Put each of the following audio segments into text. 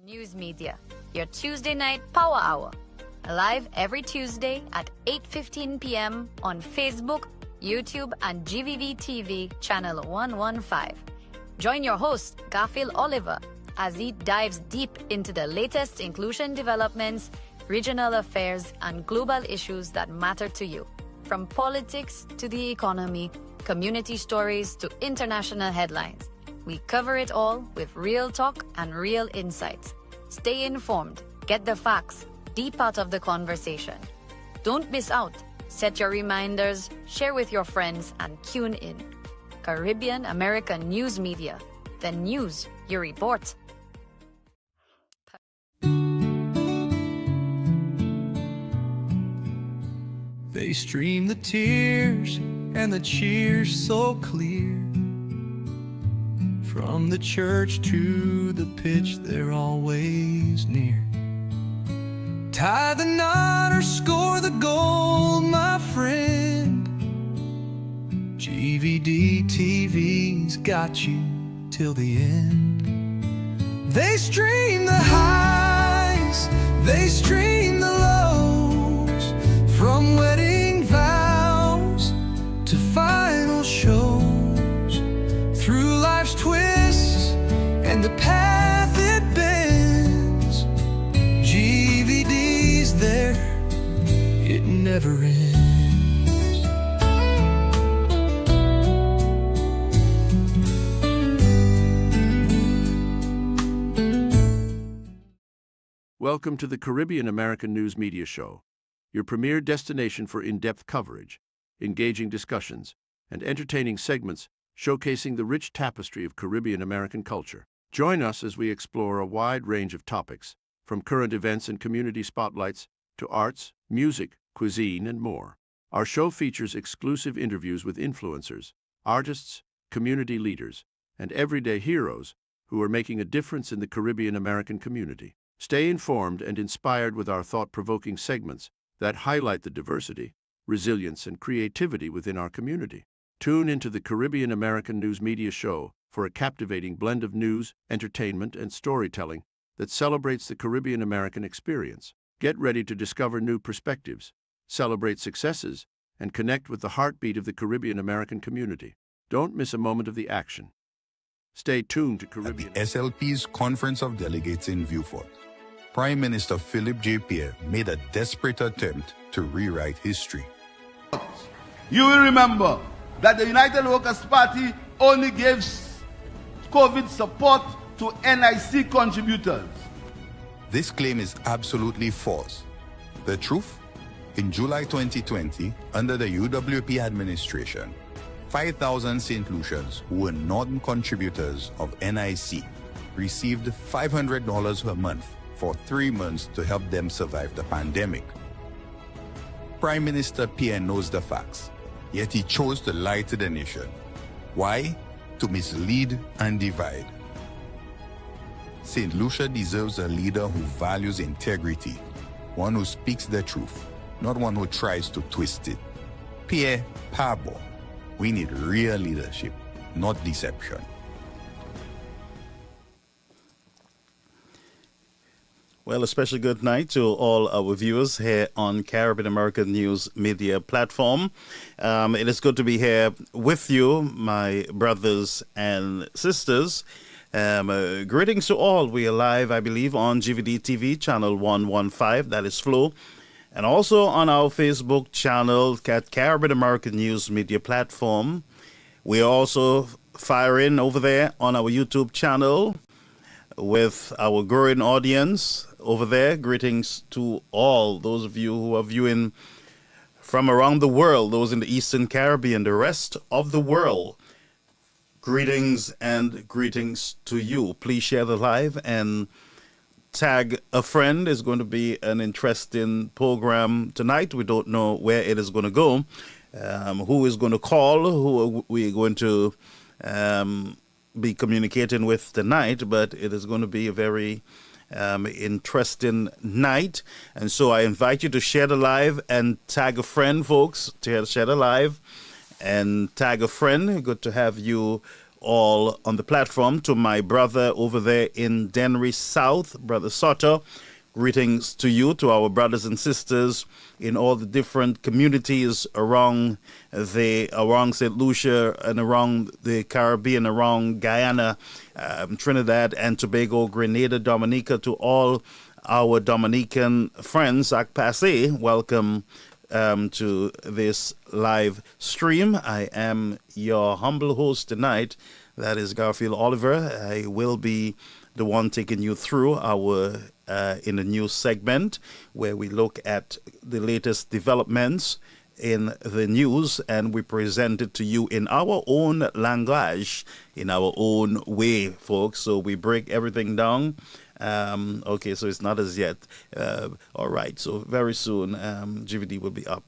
News Media, your Tuesday night power hour. Live every Tuesday at 8:15 p.m. on Facebook, YouTube, and GVV TV channel 115. Join your host, Garfield Oliver, as he dives deep into the latest inclusion developments, regional affairs, and global issues that matter to you. From politics to the economy, community stories to international headlines. We cover it all with real talk and real insights. Stay informed, get the facts, deep out of the conversation. Don't miss out. Set your reminders, share with your friends, and tune in. Caribbean American News Media. The news you report. They stream the tears and the cheers so clear. From the church to the pitch, they're always near. Tie the knot or score the goal, my friend. GVD TV's got you till the end. They stream the highs, they stream the lows. From wedding vows to final shows. Through life's twists and the path it bends, GVD's there, it never ends. Welcome to the Caribbean American News Media Show, your premier destination for in-depth coverage, engaging discussions, and entertaining segments showcasing the rich tapestry of Caribbean American culture. Join us as we explore a wide range of topics, from current events and community spotlights to arts, music, cuisine, and more. Our show features exclusive interviews with influencers, artists, community leaders, and everyday heroes who are making a difference in the Caribbean American community. Stay informed and inspired with our thought-provoking segments that highlight the diversity, resilience, and creativity within our community. Tune into the Caribbean American News Media Show for a captivating blend of news, entertainment, and storytelling that celebrates the Caribbean American experience. Get ready to discover new perspectives, celebrate successes, and connect with the heartbeat of the Caribbean American community. Don't miss a moment of the action. Stay tuned to Caribbean. At the SLP's Conference of Delegates in Vieux-Fort, Prime Minister Philip J. Pierre made a desperate attempt to rewrite history. You will remember that the United Workers' Party only gives COVID support to NIC contributors. This claim is absolutely false. The truth? In July 2020, under the UWP administration, 5,000 St. Lucians who were non-contributors of NIC received $500 per month for 3 months to help them survive the pandemic. Prime Minister Pierre knows the facts. Yet he chose to lie to the nation. Why? To mislead and divide. St. Lucia deserves a leader who values integrity, one who speaks the truth, not one who tries to twist it. Pierre, pardon. We need real leadership, not deception. Well, a special good night to all our viewers here on Caribbean American News Media Platform. It is good to be here with you, my brothers and sisters. Greetings to all. We are live, I believe, on GVD TV, channel 115, that is Flow, and also on our Facebook channel, Caribbean American News Media Platform. We are also firing over there on our YouTube channel with our growing audience over there. Greetings to all those of you who are viewing from around the world, those in the Eastern Caribbean, the rest of the world. Greetings and greetings to you. Please share the live and tag a friend. It's going to be an interesting program tonight. We don't know where it is going to go, who is going to call, who we are going to be communicating with tonight, but it is going to be a very interesting night. And so I invite you to share the live and tag a friend, folks. Share the live and tag a friend. Good to have you all on the platform. To my brother over there in Dennery South, Brother Soto, greetings to you, to our brothers and sisters in all the different communities around St. Lucia and around the Caribbean, around Guyana, Trinidad and Tobago, Grenada, Dominica, to all our Dominican friends, Ak Passe, welcome to this live stream. I am your humble host tonight. That is Garfield Oliver. I will be the one taking you through our in a new segment where we look at the latest developments in the news and we present it to you in our own language, in our own way, folks. So we break everything down. Okay, so it's not as yet. All right, so very soon GVD will be up.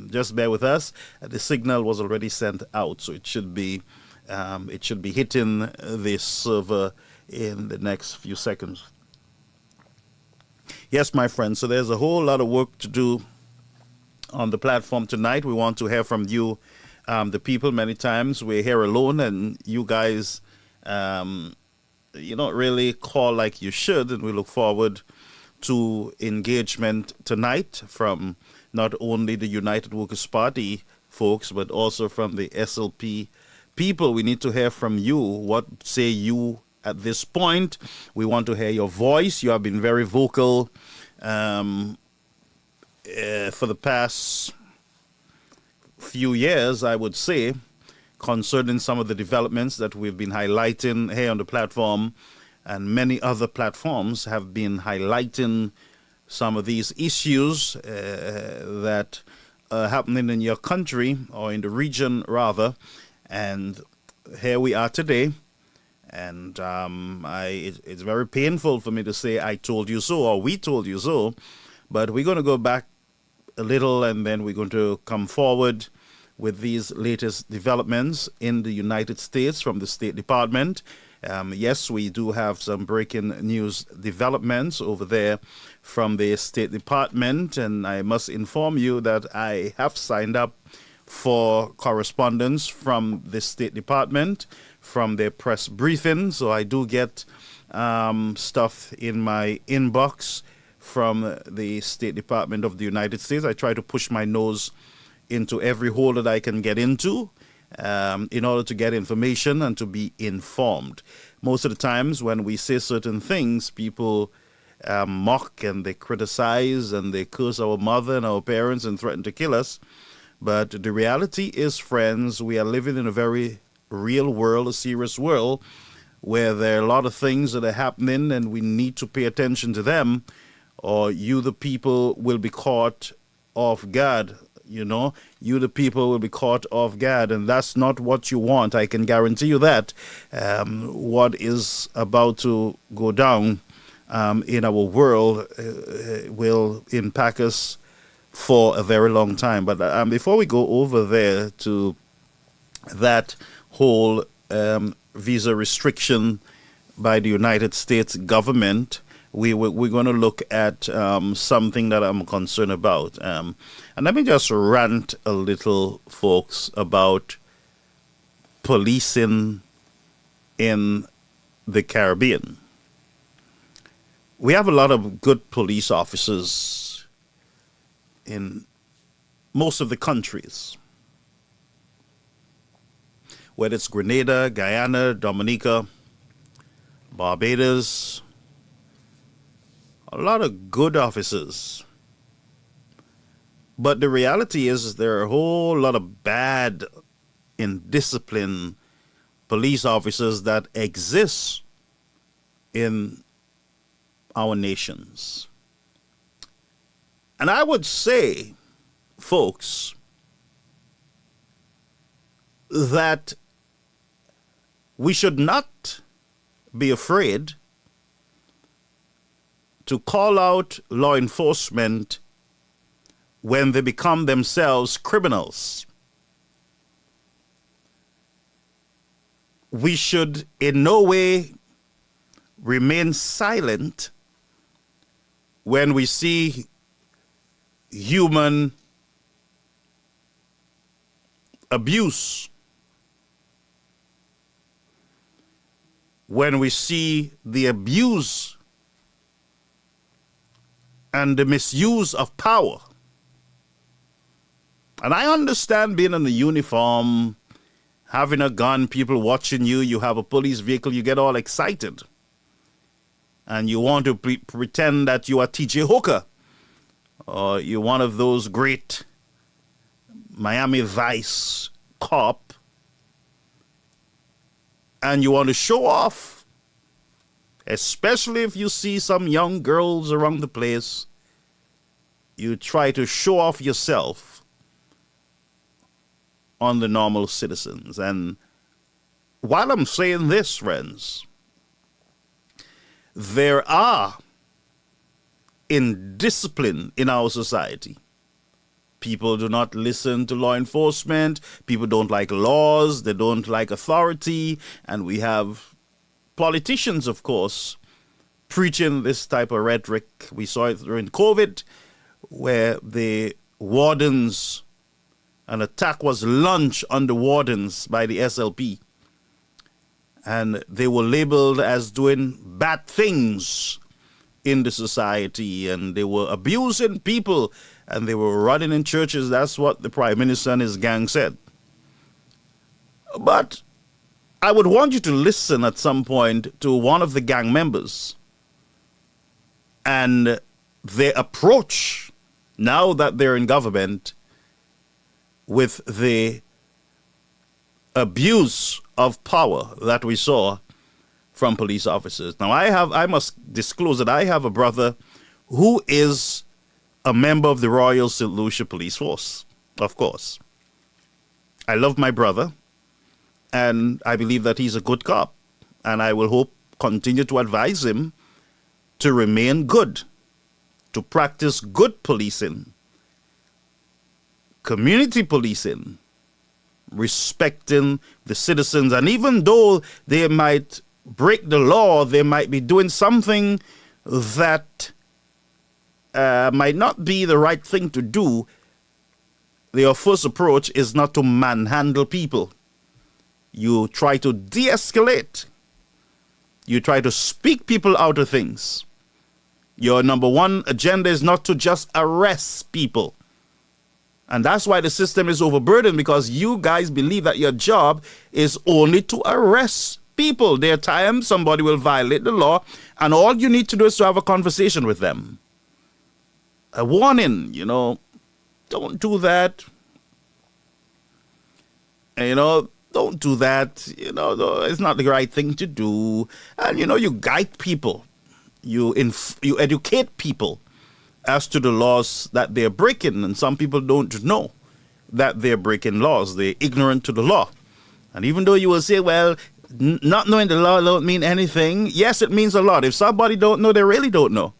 Just bear with us. The signal was already sent out, so it should be hitting this server in the next few seconds. Yes, my friends, so there's a whole lot of work to do on the platform tonight. We want to hear from you, the people. Many times we're here alone and you guys, you don't really call like you should, and we look forward to engagement tonight from not only the United Workers' Party folks, but also from the SLP people. We need to hear from you. What say you at this point? We want to hear your voice. You have been very vocal for the past few years, I would say, concerning some of the developments that we've been highlighting here on the platform, and many other platforms have been highlighting some of these issues that are happening in your country, or in the region rather. And here we are today. And it's very painful for me to say I told you so, or we told you so. But we're going to go back a little, and then we're going to come forward with these latest developments in the United States from the State Department. Yes, we do have some breaking news developments over there from the State Department, and I must inform you that I have signed up for correspondence from the State Department, from their press briefing, so I do get stuff in my inbox from the State Department of the United States. I try to push my nose into every hole that I can get into in order to get information and to be informed. Most of the times when we say certain things, people mock and they criticize and they curse our mother and our parents and threaten to kill us. But the reality is, friends, we are living in a very real world, a serious world, where there are a lot of things that are happening and we need to pay attention to them, or you, the people, will be caught off guard. You know, you, the people, will be caught off guard, and that's not what you want. I can guarantee you that. What is about to go down in our world will impact us for a very long time. But before we go over there to that whole visa restriction by the United States government, we're going to look at something that I'm concerned about. And let me just rant a little, folks, about policing in the Caribbean. We have a lot of good police officers in most of the countries, whether it's Grenada, Guyana, Dominica, Barbados. A lot of good officers. But the reality is there are a whole lot of bad, indisciplined police officers that exist in our nations. And I would say, folks, that we should not be afraid to call out law enforcement when they become themselves criminals. We should in no way remain silent when we see human abuse when we see the abuse and the misuse of power. And I understand being in a uniform, having a gun, people watching you, you have a police vehicle, you get all excited. And you want to pretend that you are TJ Hooker, or you're one of those great Miami Vice cop, and you want to show off, especially if you see some young girls around the place. You try to show off yourself on the normal citizens. And while I'm saying this, friends, there are indiscipline in our society. People do not listen to law enforcement. People don't like laws. They don't like authority. And we have politicians, of course, preaching this type of rhetoric. We saw it during COVID, where the wardens, an attack was launched on the wardens by the SLP. And they were labeled as doing bad things in the society, and they were abusing people, and they were running in churches. That's what the Prime Minister and his gang said. But I would want you to listen at some point to one of the gang members and their approach, now that they're in government, with the abuse of power that we saw from police officers. Now, I must disclose that I have a brother who is a member of the Royal St. Lucia Police Force, of course. I love my brother, and I believe that he's a good cop, and I will continue to advise him to remain good, to practice good policing, community policing, respecting the citizens. And even though they might break the law, they might be doing something that might not be the right thing to do, their first approach is not to manhandle people. You try to de-escalate. You try to speak people out of things. Your number one agenda is not to just arrest people. And that's why the system is overburdened, because you guys believe that your job is only to arrest people. There are times somebody will violate the law, and all you need to do is to have a conversation with them. A warning, don't do that. Don't do that. It's not the right thing to do. And, you guide people. You educate people as to the laws that they're breaking. And some people don't know that they're breaking laws. They're ignorant to the law. And even though you will say, well, not knowing the law don't mean anything. Yes, it means a lot. If somebody don't know, they really don't know.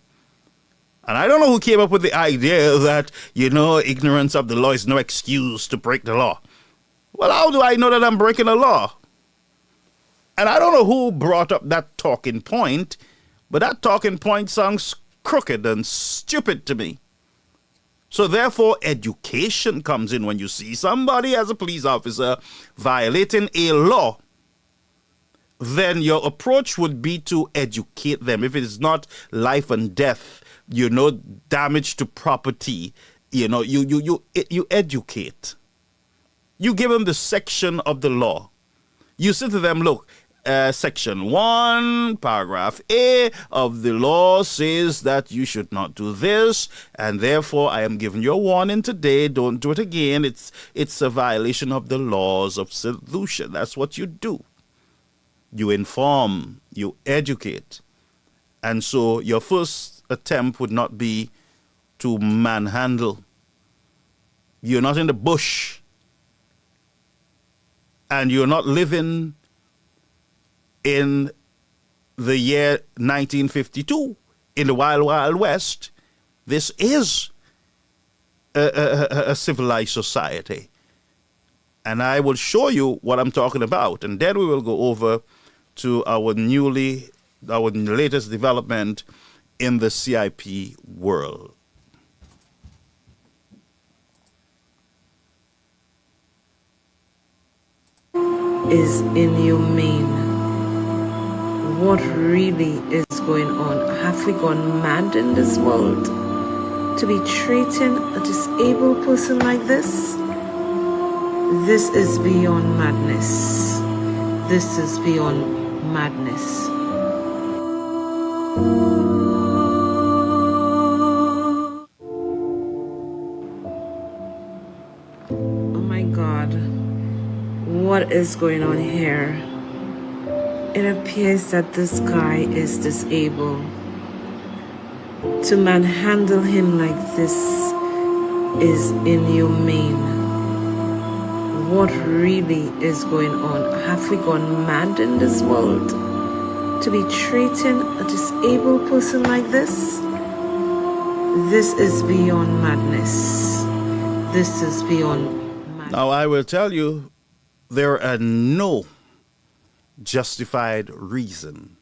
And I don't know who came up with the idea that, ignorance of the law is no excuse to break the law. Well, how do I know that I'm breaking a law? And I don't know who brought up that talking point, but that talking point sounds crooked and stupid to me. So therefore, education comes in. When you see somebody as a police officer violating a law, then your approach would be to educate them. If it is not life and death, damage to property, you educate. You give them the section of the law. You say to them, look, Section 1, Paragraph A of the law says that you should not do this, and therefore I am giving you a warning today. Don't do it again. It's a violation of the laws of St. Lucia. That's what you do. You inform, you educate. And so your first attempt would not be to manhandle. You're not in the bush, and you're not living in the year 1952 in the Wild Wild West. This is a civilized society, and I will show you what I'm talking about, and then we will go over to our latest development in the CIP world. Is inhumane. What really is going on? Have we gone mad in this world? To be treating a disabled person like this? This is beyond madness. This is beyond madness. Oh my God. What is going on here? It appears that this guy is disabled. To manhandle him like this is inhumane. What really is going on? Have we gone mad in this world? To be treating a disabled person like this? This is beyond madness. This is beyond madness. Now, I will tell you, there are no justified reason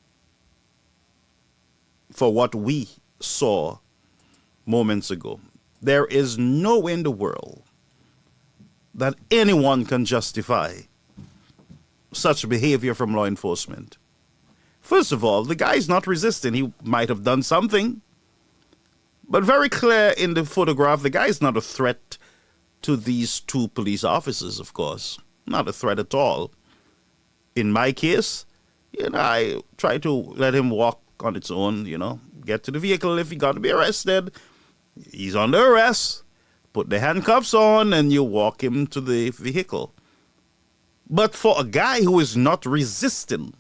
for what we saw moments ago. There is no way in the world that anyone can justify such behavior from law enforcement. First of all, the guy's not resisting. He might have done something, but very clear in the photograph, the guy's not a threat to these two police officers, of course. Not a threat at all. In my case, I try to let him walk on its own, get to the vehicle. If he got to be arrested, he's under arrest. Put the handcuffs on and you walk him to the vehicle. But for a guy who is not resisting,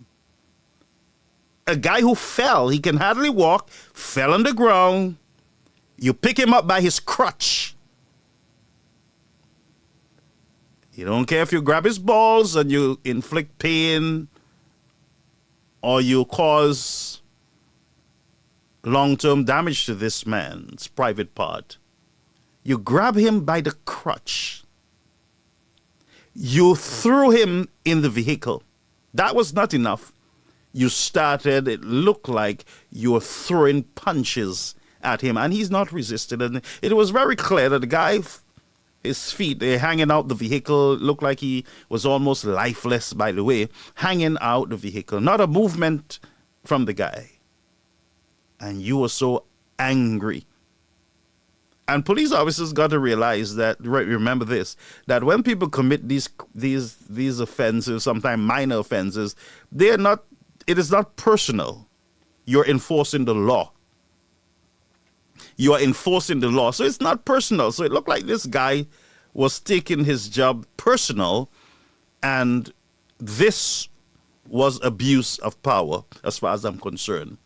a guy who fell, he can hardly walk, fell on the ground, you pick him up by his crutch. You don't care if you grab his balls and you inflict pain or you cause long-term damage to this man's private part. You grab him by the crutch. You threw him in the vehicle. That was not enough. You started, it looked like you were throwing punches at him, and he's not resisting. And it was very clear that the guy, his feet, they're hanging out the vehicle, looked like he was almost lifeless, by the way, hanging out the vehicle. Not a movement from the guy. And you were so angry. And police officers got to realize that, remember this, that when people commit these offenses, sometimes minor offenses, it is not personal. You're enforcing the law. You are enforcing the law. So it's not personal. So it looked like this guy was taking his job personal, and this was abuse of power as far as I'm concerned.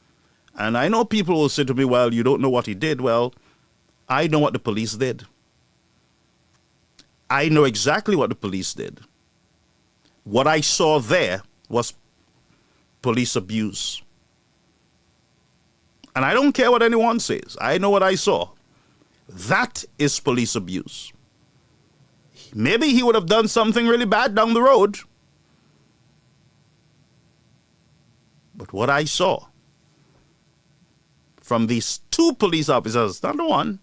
And I know people will say to me, well, you don't know what he did. Well, I know what the police did. I know exactly what the police did. What I saw there was police abuse. And I don't care what anyone says. I know what I saw. That is police abuse. Maybe he would have done something really bad down the road. But what I saw from these two police officers, not the one,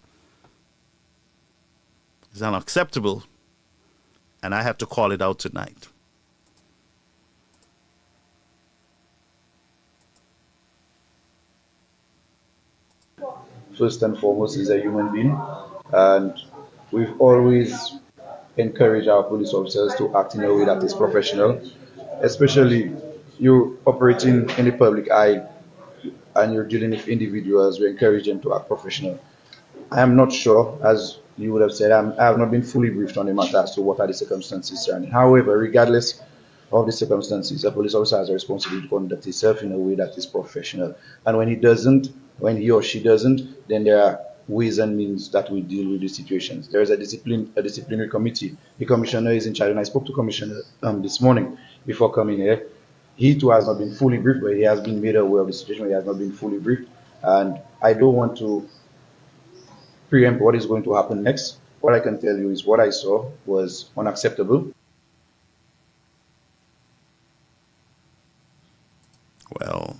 is unacceptable. And I have to call it out tonight. First and foremost, is a human being, and we've always encouraged our police officers to act in a way that is professional, especially you operating in the public eye and you're dealing with individuals. We encourage them to act professional. I am not sure, as you would have said, I have not been fully briefed on the matter as to what are the circumstances surrounding. However, regardless of the circumstances, a police officer has a responsibility to conduct himself in a way that is professional. And when he or she doesn't, then there are ways and means that we deal with the situations. There is a disciplinary committee. The commissioner is in charge, and I spoke to commissioner this morning before coming here. He too has not been fully briefed, but he has been made aware of the situation. He has not been fully briefed, and I don't want to preempt what is going to happen next. What I can tell you is what I saw was unacceptable. Well,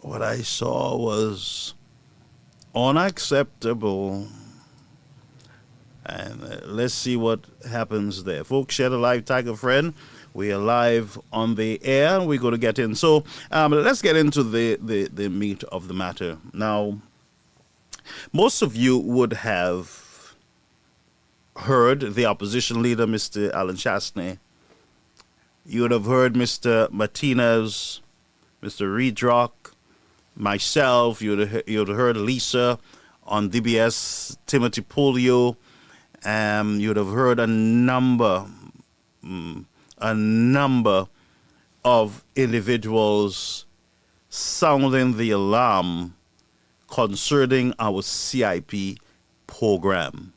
what I saw was unacceptable. And let's see what happens there. Folks, share the live, tag a friend. We are live on the air. We're going to get in. So let's get into the meat of the matter. Now, most of you would have heard the opposition leader, Mr. Alan Chastney. You would have heard Mr. Martinez, Mr. Reedrock, myself. You would have heard Lisa on DBS, Timothy Polio. You would have heard a number of individuals sounding the alarm concerning our CIP program.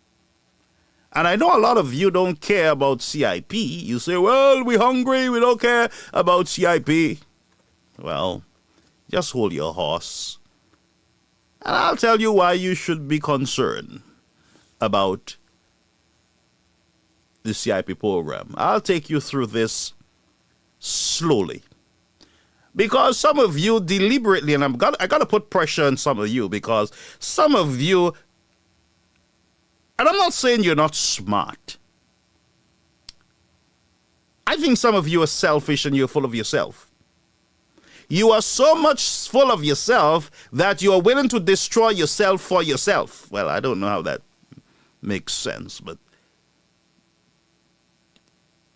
And I know a lot of you don't care about CIP. You say, well, we're hungry, we don't care about CIP. Well, just hold your horse. And I'll tell you why you should be concerned about the CIP program. I'll take you through this slowly. Because some of you deliberately, and I got to put pressure on some of you, because some of you, and I'm not saying you're not smart. I think some of you are selfish and you're full of yourself. You are so much full of yourself that you are willing to destroy yourself for yourself. Well, I don't know how that makes sense, but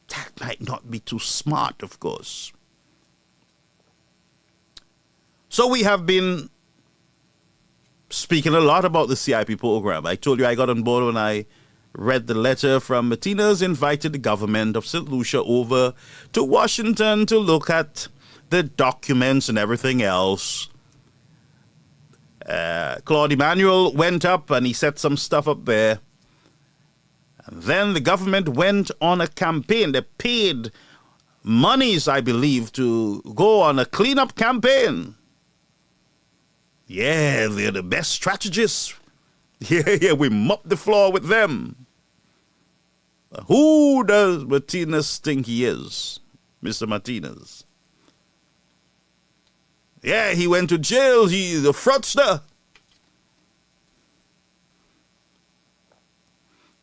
that might not be too smart, of course. So we have been speaking a lot about the CIP program. I told you I got on board when I read the letter from Martinez, invited the government of St. Lucia over to Washington to look at the documents and everything else. Claude Emmanuel went up and he set some stuff up there. And then the government went on a campaign. They paid monies, I believe, to go on a cleanup campaign. Yeah, they're the best strategists. Yeah, we mop the floor with them. Who does Martinez think he is, Mr. Martinez? Yeah, he went to jail. He's a fraudster.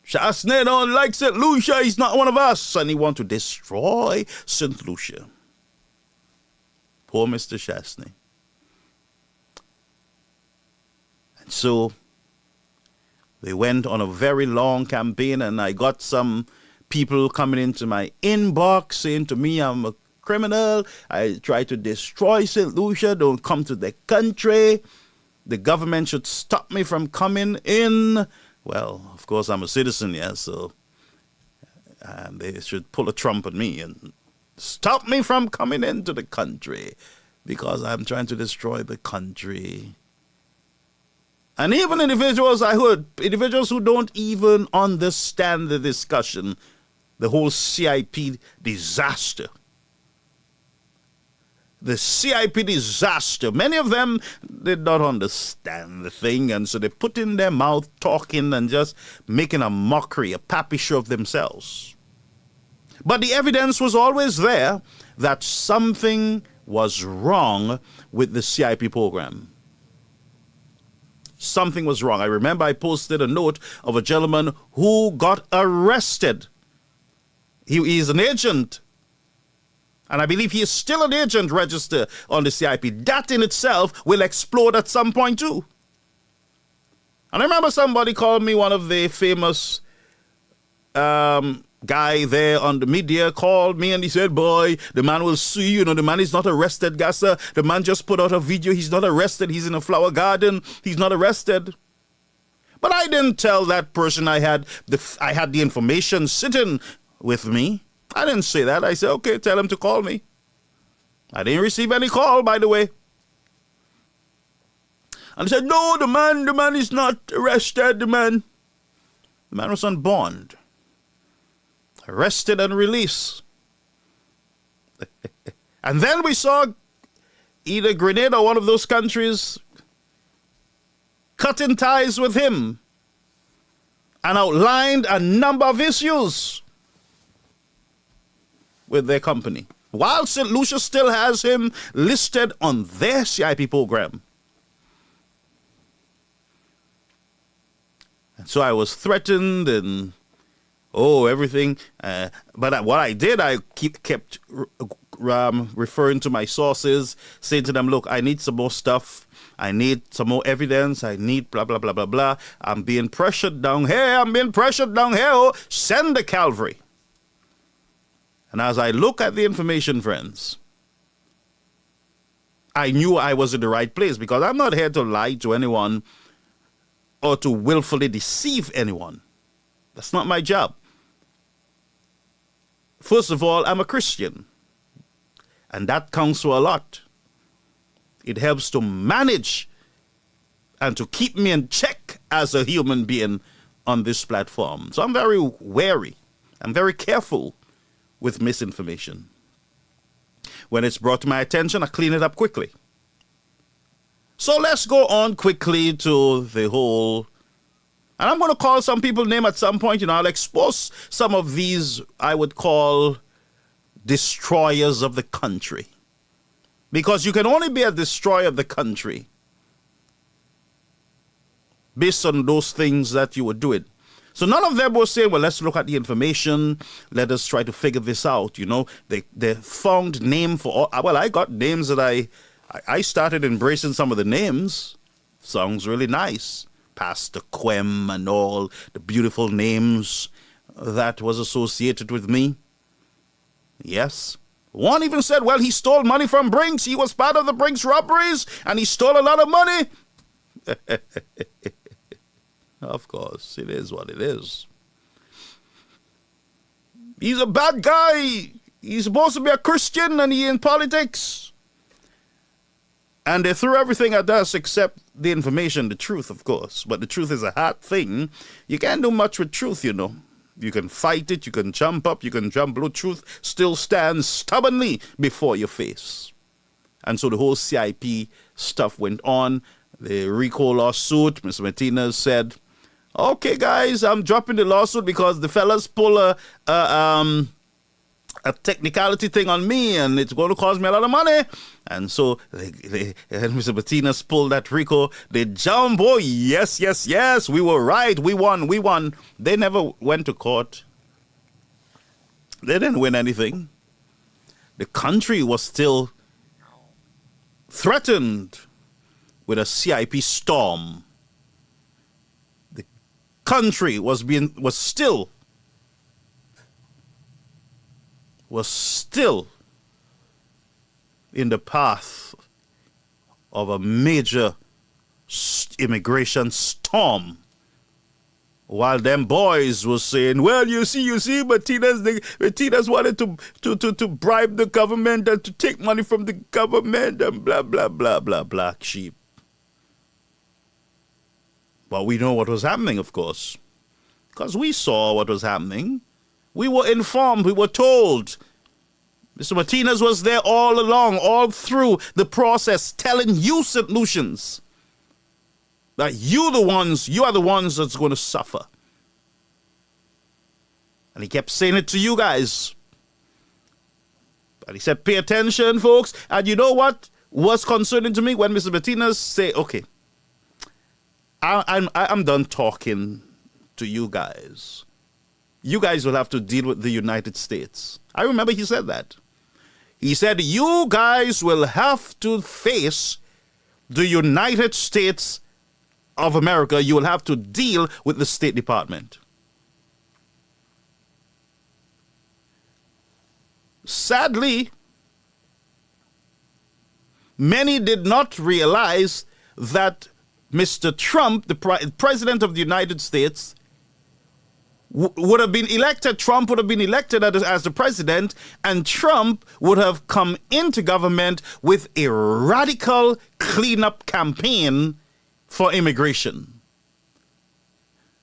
Chastney don't like St. Lucia. He's not one of us. And he wants to destroy St. Lucia. Poor Mr. Chastney. And so they went on a very long campaign, and I got some people coming into my inbox saying to me, I'm a criminal. I try to destroy St. Lucia. Don't come to the country. The government should stop me from coming in. Well, of course, I'm a citizen, yeah, so they should pull a trump on me and stop me from coming into the country because I'm trying to destroy the country. And even individuals, I heard, individuals who don't even understand the discussion, the whole CIP disaster. The CIP disaster. Many of them did not understand the thing, and so they put in their mouth talking and just making a mockery, a pappy show of themselves. But the evidence was always there that something was wrong with the CIP program. Something was wrong. I remember I posted a note of a gentleman who got arrested. He is an agent. And I believe he is still an agent registered on the CIP. That in itself will explode at some point too. And I remember somebody called me, one of the famous guy there on the media called me and he said, boy, the man will sue you. You know, the man is not arrested, Gassa. The man just put out a video. He's not arrested. He's in a flower garden. He's not arrested. But I didn't tell that person I had the information sitting with me. I didn't say that. I said, okay, tell him to call me. I didn't receive any call, by the way. And I said, no, the man is not arrested, the man was on bond. Arrested and released. And then we saw either Grenada or one of those countries cutting ties with him and outlined a number of issues with their company, while St. Lucia still has him listed on their CIP program. And so I was threatened and, everything. But what I did, I kept referring to my sources, saying to them, look, I need some more stuff. I need some more evidence. I need blah, blah, blah, blah, blah. I'm being pressured down here. I'm being pressured down here. Oh, send the cavalry. And as I look at the information, friends, I knew I was in the right place, because I'm not here to lie to anyone or to willfully deceive anyone. That's not my job. First of all, I'm a Christian, and that counts for a lot. It helps to manage and to keep me in check as a human being on this platform. So I'm very wary. I'm very careful with misinformation. When it's brought to my attention, I clean it up quickly. So let's go on quickly to the whole, and I'm going to call some people's name at some point. I'll expose some of these, I would call, destroyers of the country. Because you can only be a destroyer of the country based on those things that you were doing. So none of them were saying, well, let's look at the information. Let us try to figure this out. They found name for all. Well, I got names that I started embracing some of the names. Sounds really nice. Pastor Quem and all the beautiful names that was associated with me. Yes. One even said, well, he stole money from Brinks. He was part of the Brinks robberies, and he stole a lot of money. Of course, it is what it is. He's a bad guy. He's supposed to be a Christian, and he's in politics. And they threw everything at us except the information, the truth, of course. But the truth is a hard thing. You can't do much with truth, You can fight it, you can jump up, you can jump low. Truth still stands stubbornly before your face. And so the whole CIP stuff went on. The RICO lawsuit, Mr. Martinez said, okay, guys, I'm dropping the lawsuit because the fellas pull a technicality thing on me, and it's going to cost me a lot of money. And so and Mr. Martinez pulled that RICO. They jump, yes, we were right, we won. They never went to court. They didn't win anything. The country was still threatened with a CIP storm. The country was still in the path of a major immigration storm, while them boys were saying, well, you see, Martinez wanted to bribe the government and to take money from the government and blah, blah, blah, blah, black sheep. But we know what was happening, of course, because we saw what was happening. We were informed, we were told. Mr. Martinez was there all along, all through the process, telling you, St. Lucians, that you are the ones that's going to suffer. And he kept saying it to you guys. But he said, pay attention, folks. And you know what was concerning to me when Mr. Martinez said, okay, I'm done talking to you guys. You guys will have to deal with the United States. I remember he said that. He said, you guys will have to face the United States of America. You will have to deal with the State Department. Sadly, many did not realize that Mr. Trump, the President of the United States, would have been elected. Trump would have been elected as the president, and Trump would have come into government with a radical cleanup campaign for immigration.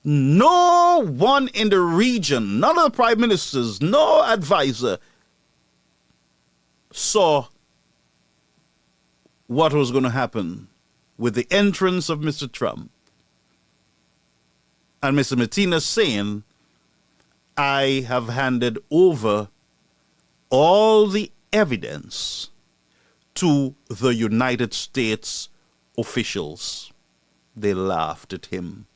No one in the region, none of the prime ministers, no advisor saw what was going to happen with the entrance of Mr. Trump. And Mr. Martinez saying, I have handed over all the evidence to the United States officials. They laughed at him.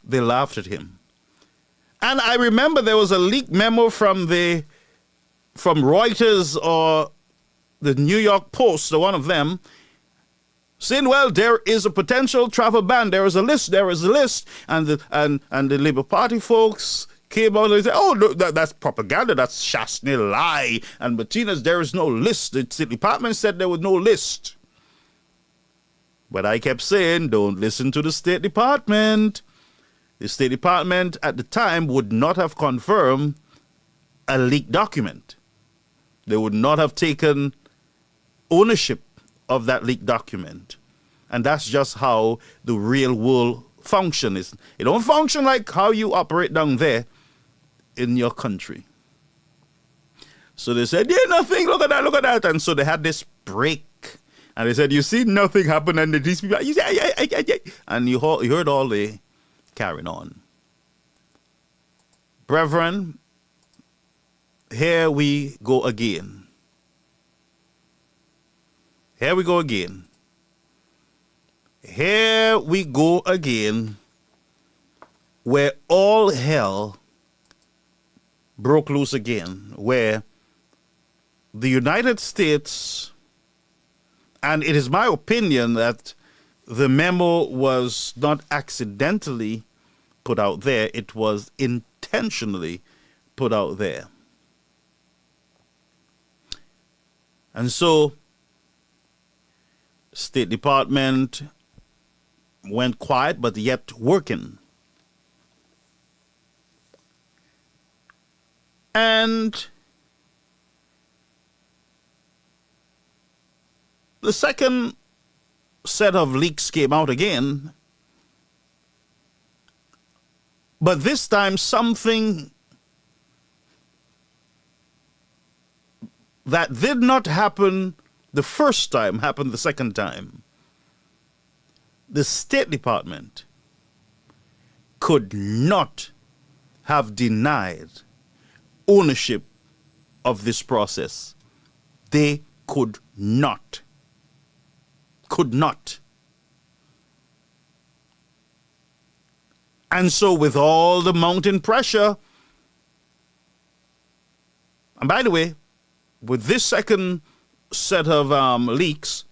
they laughed at him. And I remember there was a leaked memo from Reuters or the New York Post, or one of them, saying, well, there is a potential travel ban. There is a list. And the Labour Party folks came out and said, oh, no, that's propaganda. That's Shastny lie. And Martinez, there is no list. The State Department said there was no list. But I kept saying, don't listen to the State Department. The State Department at the time would not have confirmed a leaked document. They would not have taken ownership of that leaked document. And that's just how the real world function is. It don't function like how you operate down there in your country. So they said, yeah, nothing, look at that. And so they had this break. And they said, you see, nothing happened. And these people, you say, yeah. And you heard all the carrying on. Brethren, here we go again. Here we go again. Here we go again, where all hell broke loose again, where the United States, and it is my opinion that the memo was not accidentally put out there, it was intentionally put out there. And so, State Department went quiet, but yet working. And the second set of leaks came out again, but this time something that did not happen the first time happened the second time. The State Department could not have denied ownership of this process. They could not. Could not. And so with all the mounting pressure, and by the way, with this second set of leaks,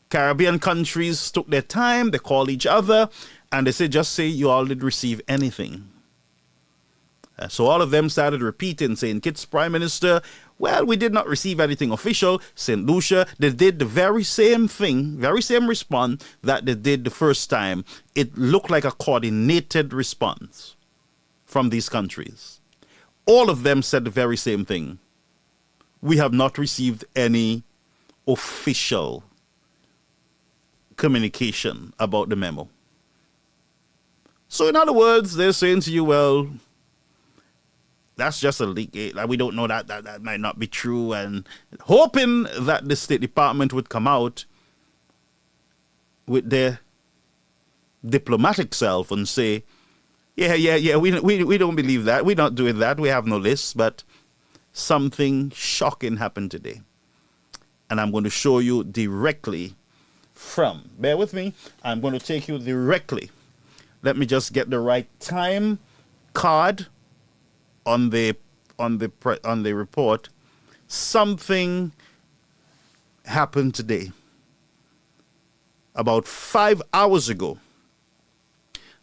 Caribbean countries took their time, they called each other, and they said, just say you all did receive anything. So all of them started repeating, saying, Kit's Prime Minister, well, we did not receive anything official. St. Lucia, they did the very same thing, very same response that they did the first time. It looked like a coordinated response from these countries. All of them said the very same thing. We have not received any official communication about the memo. So in other words, they're saying to you, well, that's just a leak. Like, we don't know that might not be true, and hoping that the State Department would come out with their diplomatic self and say, yeah, we don't believe that. We're not doing that. We have no list, but something shocking happened today. And I'm going to show you directly from, bear with me, I'm going to take you directly. Let me just get the right time card on the report. Something happened today. About 5 hours ago,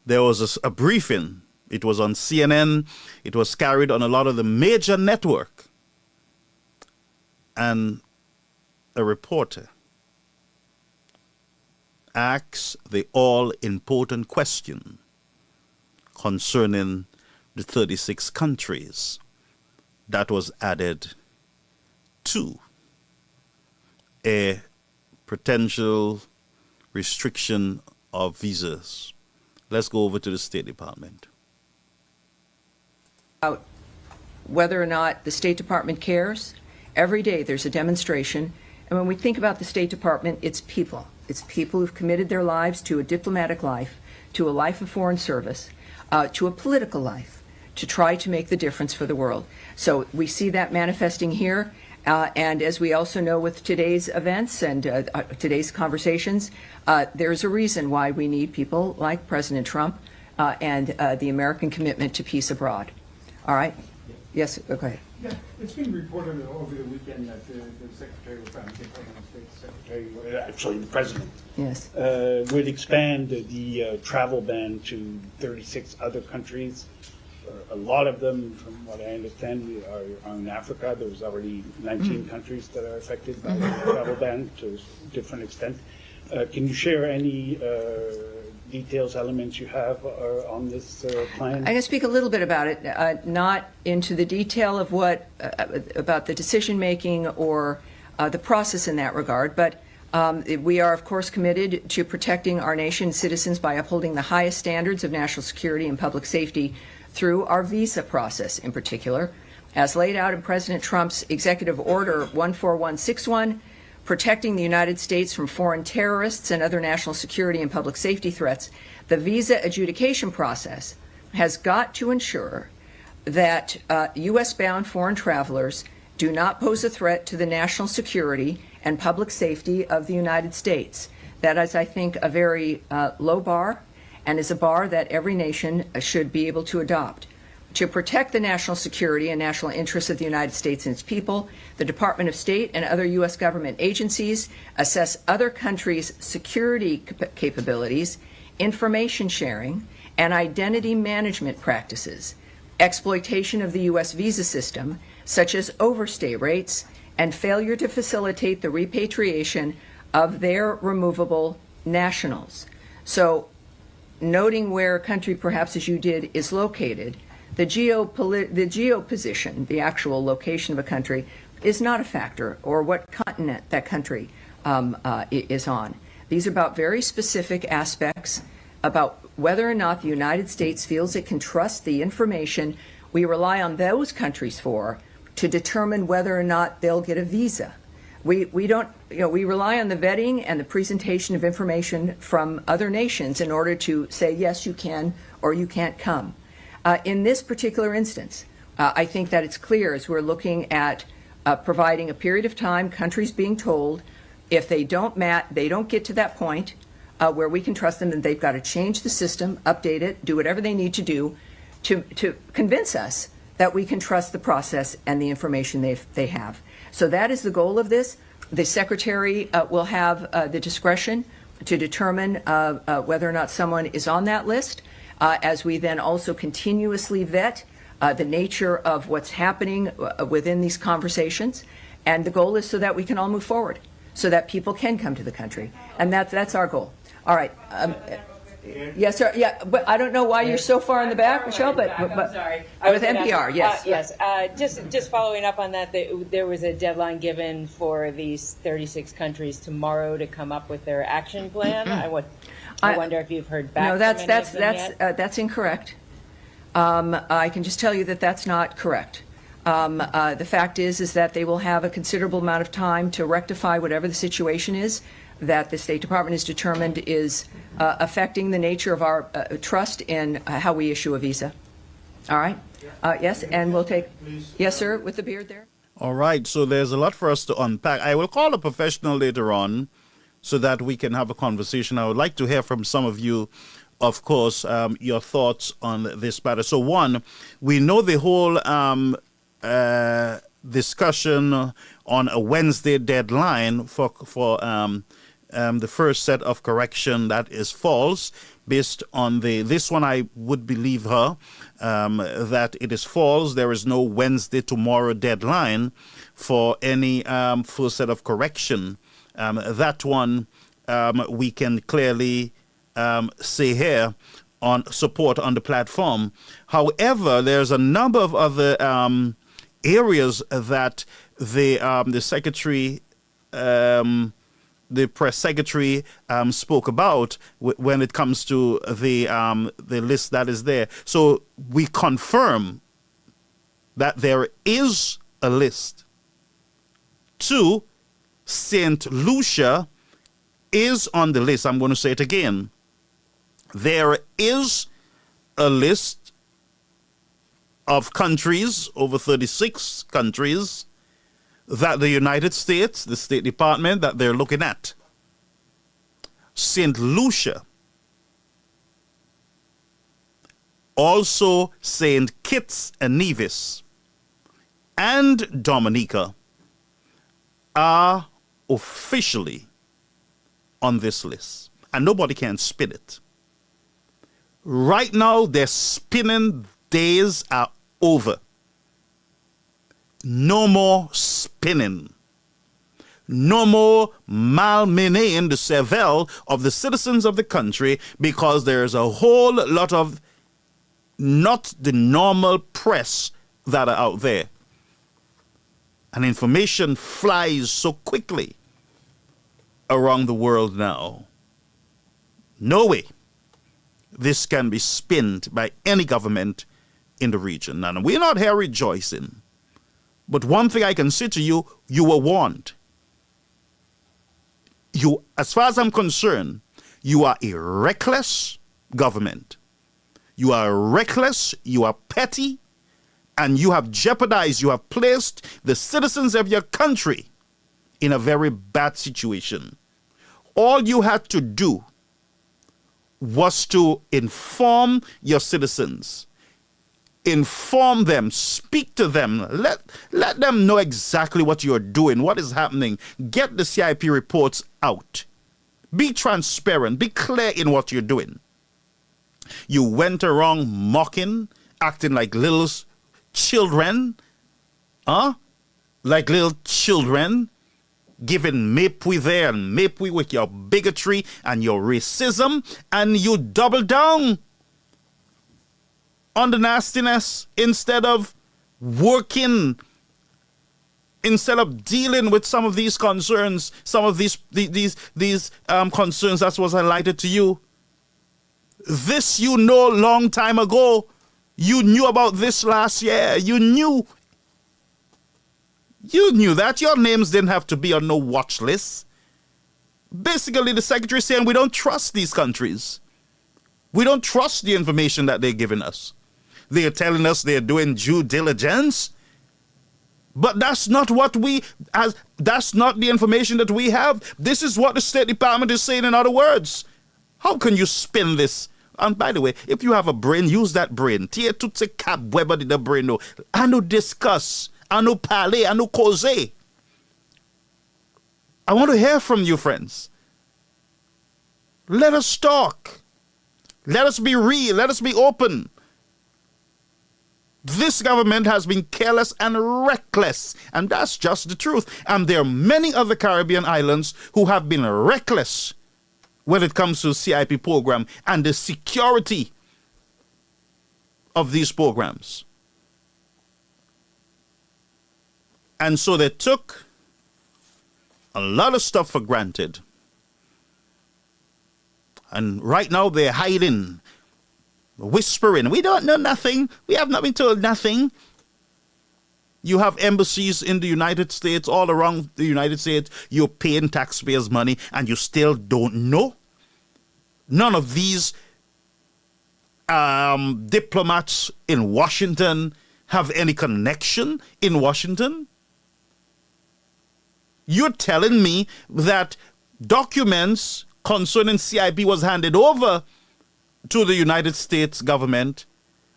there was a briefing. It was on CNN. It was carried on a lot of the major network. And a reporter asks the all-important question concerning the 36 countries that was added to a potential restriction of visas. Let's go over to the State Department. Whether or not the State Department cares, every day there's a demonstration. And when we think about the State Department, it's people. It's people who've committed their lives to a diplomatic life, to a life of foreign service, to a political life, to try to make the difference for the world. So we see that manifesting here. And as we also know with today's events and today's conversations, there's a reason why we need people like President Trump and the American commitment to peace abroad. All right? Yes, go ahead. Yeah, it's been reported over the weekend that the Secretary of Department of State Secretary, actually the President, Yes. would expand the travel ban to 36 other countries. A lot of them, from what I understand, are in Africa. There's already 19 countries that are affected by the travel ban to a different extent. Can you share any details, elements you have on this plan? I'm going to speak a little bit about it, not into the detail of what about the decision making or the process in that regard, but we are, of course, committed to protecting our nation's citizens by upholding the highest standards of national security and public safety through our visa process in particular, as laid out in President Trump's Executive Order 14161, protecting the United States from foreign terrorists and other national security and public safety threats. The visa adjudication process has got to ensure that U.S.-bound foreign travelers do not pose a threat to the national security and public safety of the United States. That is, I think, a very low bar, and is a bar that every nation should be able to adopt. To protect the national security and national interests of the United States and its people, the Department of State and other U.S. government agencies assess other countries' security capabilities, information sharing, and identity management practices, exploitation of the U.S. visa system, such as overstay rates, and failure to facilitate the repatriation of their removable nationals. So, noting where a country, perhaps as you did, is located, the geoposition, the actual location of a country, is not a factor, or what continent that country is on. These are about very specific aspects about whether or not the United States feels it can trust the information we rely on those countries for to determine whether or not they'll get a visa. We don't, we rely on the vetting and the presentation of information from other nations in order to say, yes, you can, or you can't come. In this particular instance, I think that it's clear as we're looking at providing a period of time, countries being told if they don't get to that point where we can trust them, then they've got to change the system, update it, do whatever they need to do to convince us that we can trust the process and the information they have. So that is the goal of this. The Secretary will have the discretion to determine whether or not someone is on that list, as we then also continuously vet the nature of what's happening within these conversations. And the goal is so that we can all move forward, so that people can come to the country. And that's our goal. All right. Yes, sir. Yeah, but I don't know why you're so far in the back, Michelle, but I'm sorry. With NPR, yes. Yes. Just following up on that, there was a deadline given for these 36 countries tomorrow to come up with their action plan. I wonder if you've heard back. No, that's incorrect. I can just tell you that that's not correct. The fact is that they will have a considerable amount of time to rectify whatever the situation is that the State Department is determined is affecting the nature of our trust in how we issue a visa. All right? Yes, and we'll take... Yes, sir, with the beard there. All right, so there's a lot for us to unpack. I will call a professional later on so that we can have a conversation. I would like to hear from some of you, of course, your thoughts on this matter. So one, we know the whole discussion on a Wednesday deadline for the first set of correction that is false. Based on this one, I would believe her that it is false. There is no Wednesday tomorrow deadline for any full set of correction. That one we can clearly say here on support on the platform. However, there's a number of other areas that the secretary, the press secretary, spoke about when it comes to the list that is there. So we confirm that there is a list. 2, St. Lucia is on the list. I'm going to say it again. There is a list of countries, over 36 countries, that the United States, the State Department, that they're looking at. St. Lucia also St. Kitts and Nevis, and Dominica are officially on this list, and nobody can spin it. Right now, their spinning days are over. No more spinning. No more malmening the cervelle of the citizens of the country, because there is a whole lot of not the normal press that are out there. And information flies so quickly around the world now. No way this can be spinned by any government in the region. And we're not here rejoicing. But one thing I can say to you, you were warned. You, as far as I'm concerned, you are a reckless government. You are reckless, you are petty, and you have jeopardized, you have placed the citizens of your country in a very bad situation. All you had to do was to inform your citizens. Inform them, speak to them, let them know exactly what you're doing, what is happening. Get the CIP reports out. Be transparent, be clear in what you're doing. You went around mocking, acting like little children, like little children, giving mapwe there and mapwe with your bigotry and your racism, and you double down on the nastiness instead of working, instead of dealing with some of these concerns, some of these concerns that was highlighted to you. This you know long time ago. You knew about this last year. You knew that your names didn't have to be on no watch list. Basically, the secretary is saying we don't trust these countries. We don't trust the information that they're giving us. They're telling us they're doing due diligence, but that's not what that's not the information that we have. This is what the State Department is saying in other words. How can you spin this? And by the way, if you have a brain, use that brain. Tie tutse cobweb di the brain no. Anu discuss, anu parler, anu cause. I want to hear from you, friends. Let us talk. Let us be real. Let us be open. This government has been careless and reckless, and that's just the truth. And there are many other Caribbean islands who have been reckless when it comes to CIP program and the security of these programs. And so they took a lot of stuff for granted. And right now they're hiding, whispering, we don't know nothing. We have not been told nothing. You have embassies in the United States, all around the United States. You're paying taxpayers' money and you still don't know. None of these diplomats in Washington have any connection in Washington. You're telling me that documents concerning CIP was handed over to the United States government,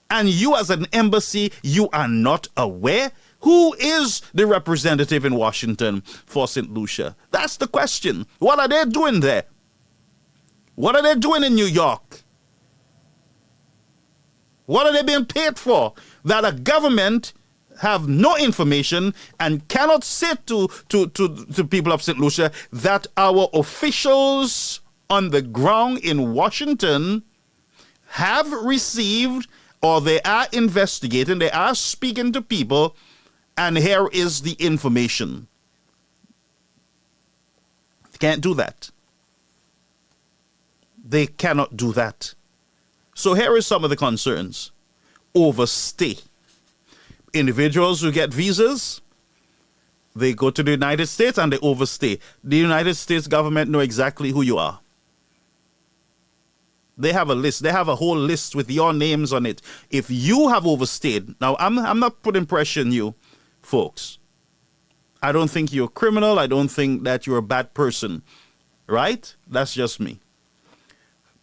and you as an embassy, you are not aware? Who is the representative in Washington for St. Lucia? That's the question. What are they doing there? What are they doing in New York? What are they being paid for? That a government have no information and cannot say to people of St. Lucia that our officials on the ground in Washington have received, or they are investigating, they are speaking to people, and here is the information. They can't do that. They cannot do that. So here is some of the concerns. Overstay. Individuals who get visas, they go to the United States and they overstay. The United States government know exactly who you are. They have a list. They have a whole list with your names on it. If you have overstayed, now I'm not putting pressure on you, folks. I don't think you're a criminal. I don't think that you're a bad person, right? That's just me.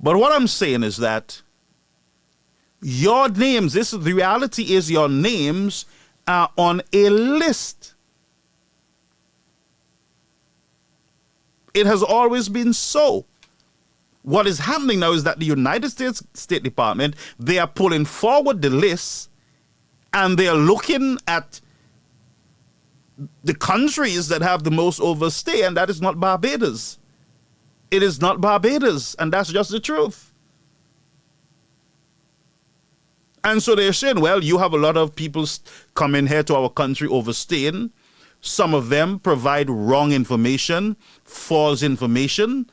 But what I'm saying is that Your names, the reality is your names are on a list. It has always been so. What is happening now is that the United States State Department, they are pulling forward the list and they are looking at the countries that have the most overstay, and that is not Barbados. It is not Barbados, and that's just the truth. And so they're saying, well, you have a lot of people coming here to our country overstaying. Some of them provide wrong information, false information,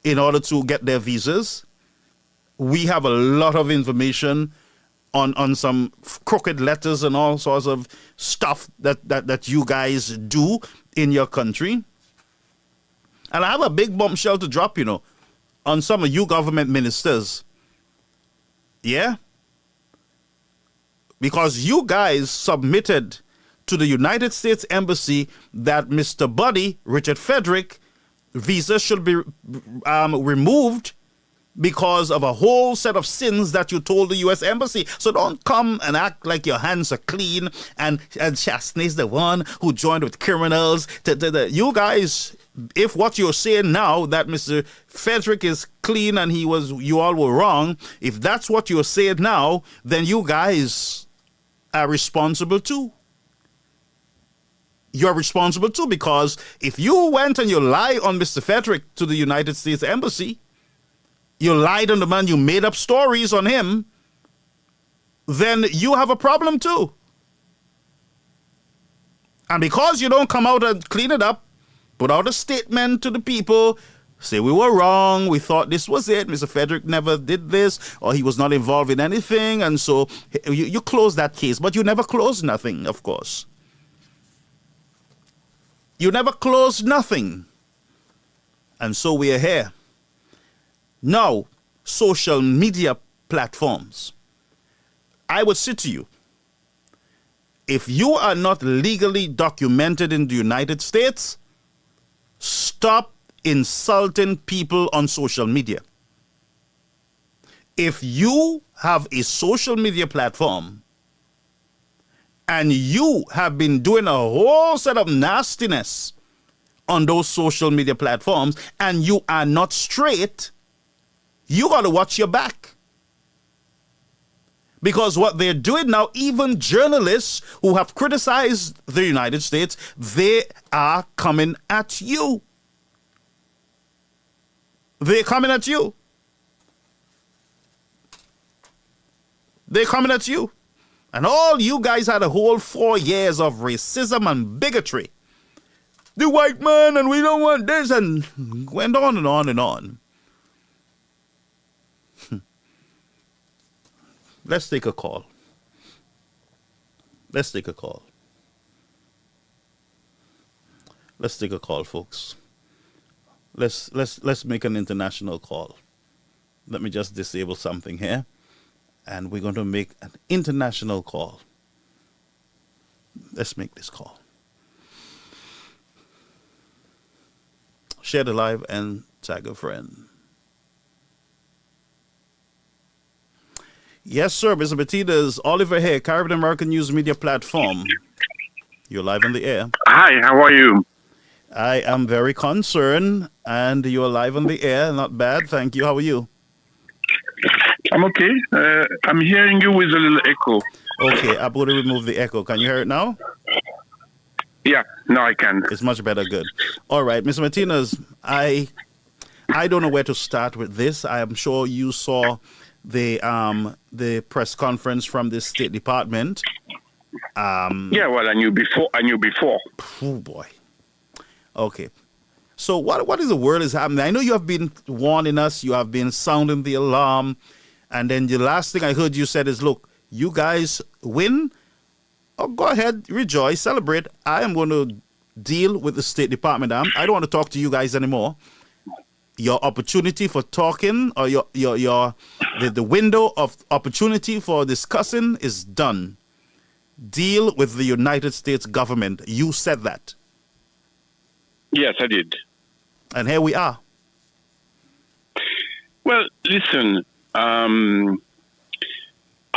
in order to get their visas. We have a lot of information on some crooked letters and all sorts of stuff that you guys do in your country. And I have a big bombshell to drop, on some of you government ministers. Yeah? Because you guys submitted to the United States Embassy that Mr. Buddy, Richard Frederick, visa should be removed because of a whole set of sins that you told the U.S. Embassy. So don't come and act like your hands are clean and chastise the one who joined with criminals. You guys, if what you're saying now that Mr. Frederick is clean and you all were wrong, if that's what you're saying now, then you guys are responsible too. You're responsible too, because if you went and you lied on Mr. Frederick to the United States Embassy, you lied on the man, you made up stories on him, then you have a problem too. And because you don't come out and clean it up, put out a statement to the people, say we were wrong, we thought this was it, Mr. Frederick never did this, or he was not involved in anything, and so you close that case. But you never closed nothing, of course. You never closed nothing. And so we are here. Now, social media platforms. I would say to you, if you are not legally documented in the United States, stop insulting people on social media. If you have a social media platform and you have been doing a whole set of nastiness on those social media platforms and you are not straight, you got to watch your back. Because what they're doing now, even journalists who have criticized the United States, they are coming at you. They're coming at you. They're coming at you. And all you guys had a whole 4 years of racism and bigotry. The white man, and we don't want this, and went on and on and on. Let's take a call. Let's take a call. Let's take a call, folks. Let's make an international call. Let me just disable something here. And we're going to make an international call. Let's make this call. Share the live and tag a friend. Yes, sir, Mr. Batidas. Oliver here, Caribbean American News Media Platform. You're live on the air. Hi, how are you? I am very concerned, and you're live on the air. Not bad, thank you. How are you? I'm okay. I'm hearing you with a little echo. Okay, I'm going to remove the echo. Can you hear it now? Yeah, now I can. It's much better, good. All right, Mr. Martinez, I don't know where to start with this. I am sure you saw the press conference from the State Department. Yeah, well, I knew before. Oh boy. Okay. So what is the word is happening? I know you have been warning us, you have been sounding the alarm, and then the last thing I heard you said is, look, you guys win. Oh, go ahead, rejoice, celebrate. I am going to deal with the State Department. I don't want to talk to you guys anymore. Your opportunity for talking, or the window of opportunity for discussing is done. Deal with the United States government. You said that. Yes, I did. And here we are. Well, listen,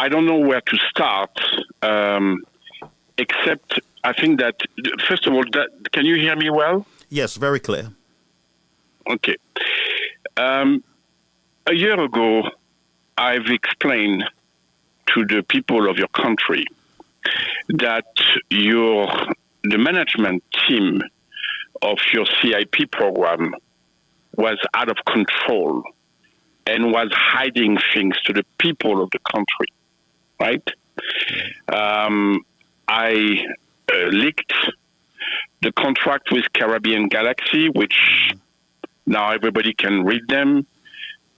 I don't know where to start, except I think that, first of all, can you hear me well? Yes, very clear. Okay. A year ago, I've explained to the people of your country that the management team of your CIP program was out of control and was hiding things to the people of the country, right? I leaked the contract with Caribbean Galaxy, which now everybody can read them.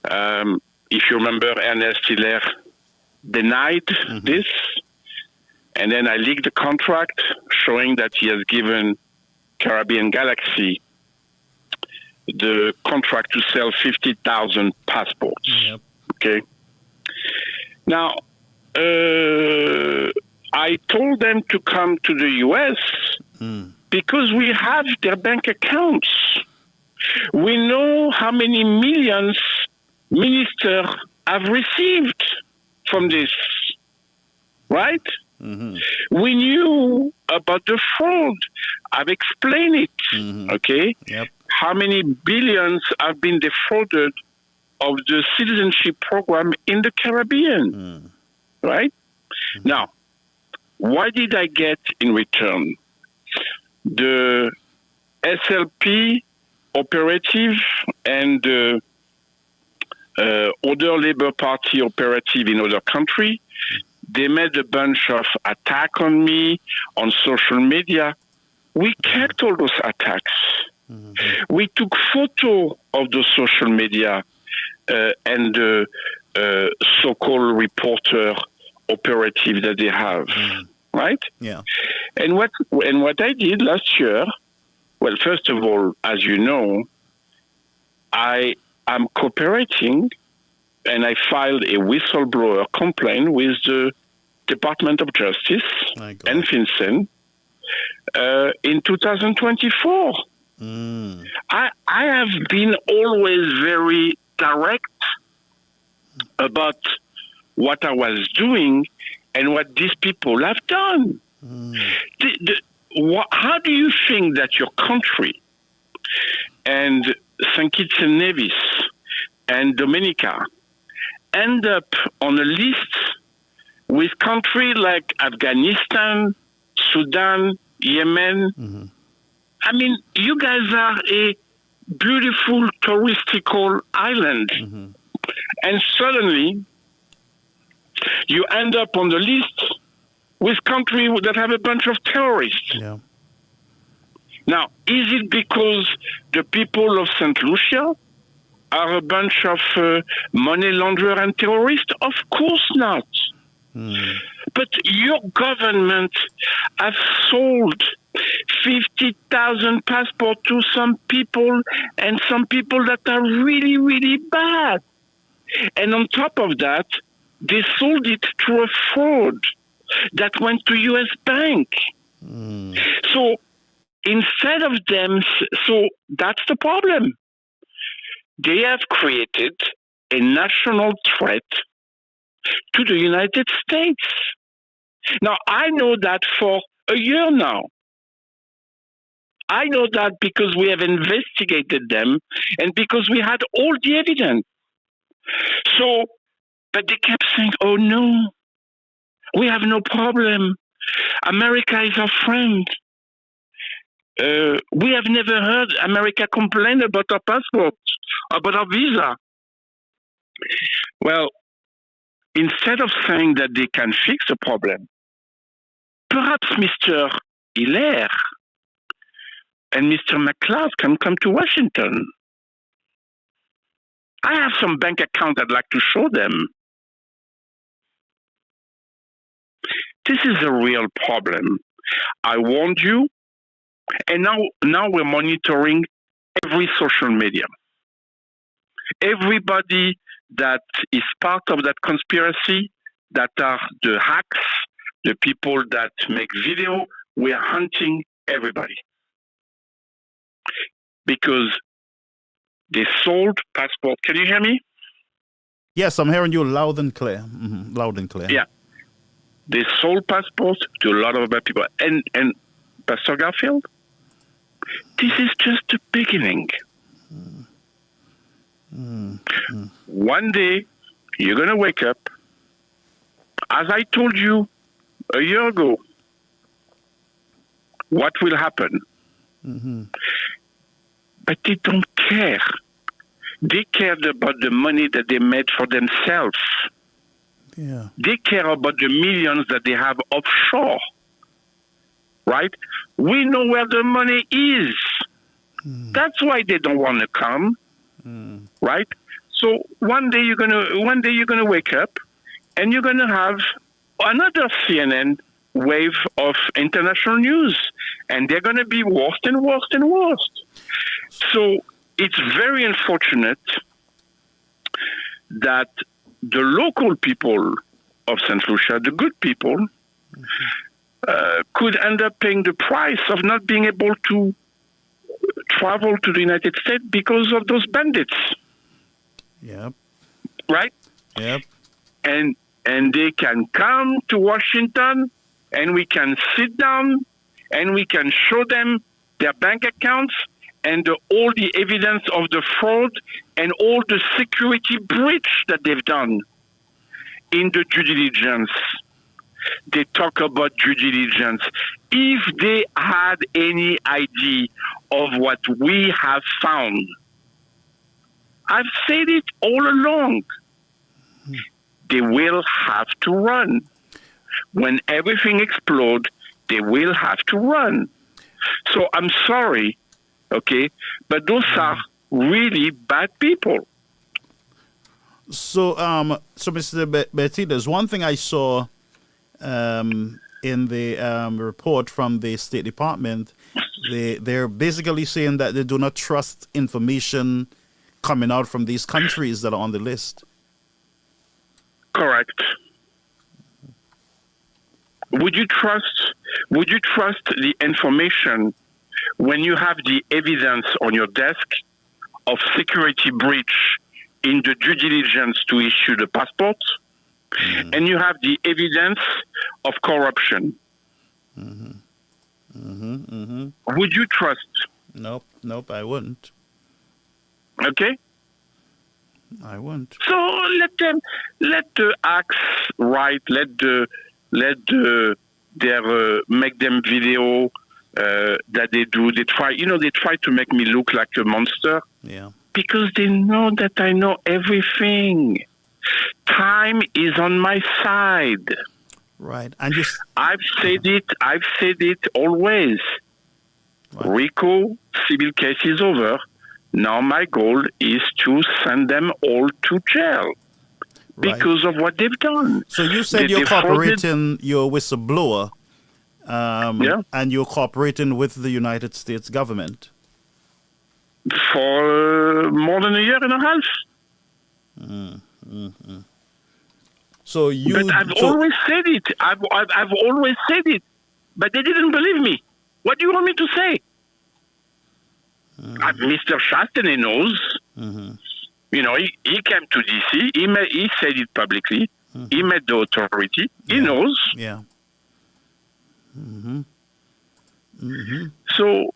If you remember, Ernest Hiller denied this. And then I leaked the contract showing that he has given Caribbean Galaxy the contract to sell 50,000 passports. Yep. Okay. Now, I told them to come to the U.S. because we have their bank accounts. We know how many millions ministers have received from this, right? We knew about the fraud. I've explained it, okay? Yep. How many billions have been defrauded of the citizenship program in the Caribbean, right? Now, what did I get in return? The SLP operative and the other Labour Party operative in other countries, they made a bunch of attacks on me on social media. We kept all those attacks. We took photo of the social media and the so-called reporter operative that they have, right? Yeah. And what I did last year, well, first of all, as you know, I am cooperating, and I filed a whistleblower complaint with the Department of Justice and FinCEN in 2024. I have been always very direct about what I was doing and what these people have done. How do you think that your country and St. Kitts and Nevis and Dominica end up on a list with countries like Afghanistan, Sudan, Yemen? I mean, you guys are a beautiful touristical island. And suddenly, you end up on the list with countries that have a bunch of terrorists. Yeah. Now, is it because the people of St. Lucia are a bunch of money launderers and terrorists? Of course not. But your government has sold 50,000 passports to some people, and some people that are really, really bad. And on top of that, they sold it through a fraud that went to U.S. Bank. So instead of them, so that's the problem. They have created a national threat to the United States. Now, I know that for a year now. I know that because we have investigated them and because we had all the evidence. So, but they kept saying, oh no, we have no problem. America is our friend. We have never heard America complain about our passport, about our visa. Well, instead of saying that they can fix the problem, perhaps Mr. Hiller and Mr. McLeod can come to Washington. I have some bank account I'd like to show them. This is a real problem. I warned you, and now we're monitoring every social media. Everybody that is part of that conspiracy, that are the hacks, the people that make video, we are hunting everybody. Because they sold passport. Can you hear me? Yes, I'm hearing you loud and clear. Loud and clear. Yeah. They sold passports to a lot of other people. And Pastor Garfield, this is just the beginning. One day, you're going to wake up. As I told you a year ago, what will happen? But they don't care. They cared about the money that they made for themselves. Yeah. They care about the millions that they have offshore. Right? We know where the money is. That's why they don't want to come. Right? So one day you're gonna wake up and you're gonna have another CNN wave of international news, and they're gonna be worse and worse and worse. So it's very unfortunate that the local people of St. Lucia, the good people, could end up paying the price of not being able to travel to the United States because of those bandits. Yep. Right? Yep. And they can come to Washington, and we can sit down and we can show them their bank accounts and all the evidence of the fraud and all the security breach that they've done in the due diligence. They talk about due diligence. If they had any idea of what we have found, I've said it all along, they will have to run. When everything explodes, they will have to run. So I'm sorry, okay, but those are really bad people. So, Mr. Betty, there's one thing I saw in the report from the State Department. They're basically saying that they do not trust information coming out from these countries that are on the list. Correct. Would you trust the information when you have the evidence on your desk of security breach in the due diligence to issue the passport, and you have the evidence of corruption? Would you trust? Nope, I wouldn't. Okay. I wouldn't. So let the acts right, make them video that they do. They try to make me look like a monster. Yeah. Because they know that I know everything. Time is on my side. Right. And I've said it always. Right. RICO civil case is over. Now my goal is to send them all to jail because of what they've done. So you said you're cooperating, you're a whistleblower, and you're cooperating with the United States government. For more than a year and a half. So you... But I've always said it. I've always said it. But they didn't believe me. What do you want me to say? Mr. Chastany knows. You know, he came to D.C. He said it publicly. He met the authority. He knows. Yeah. So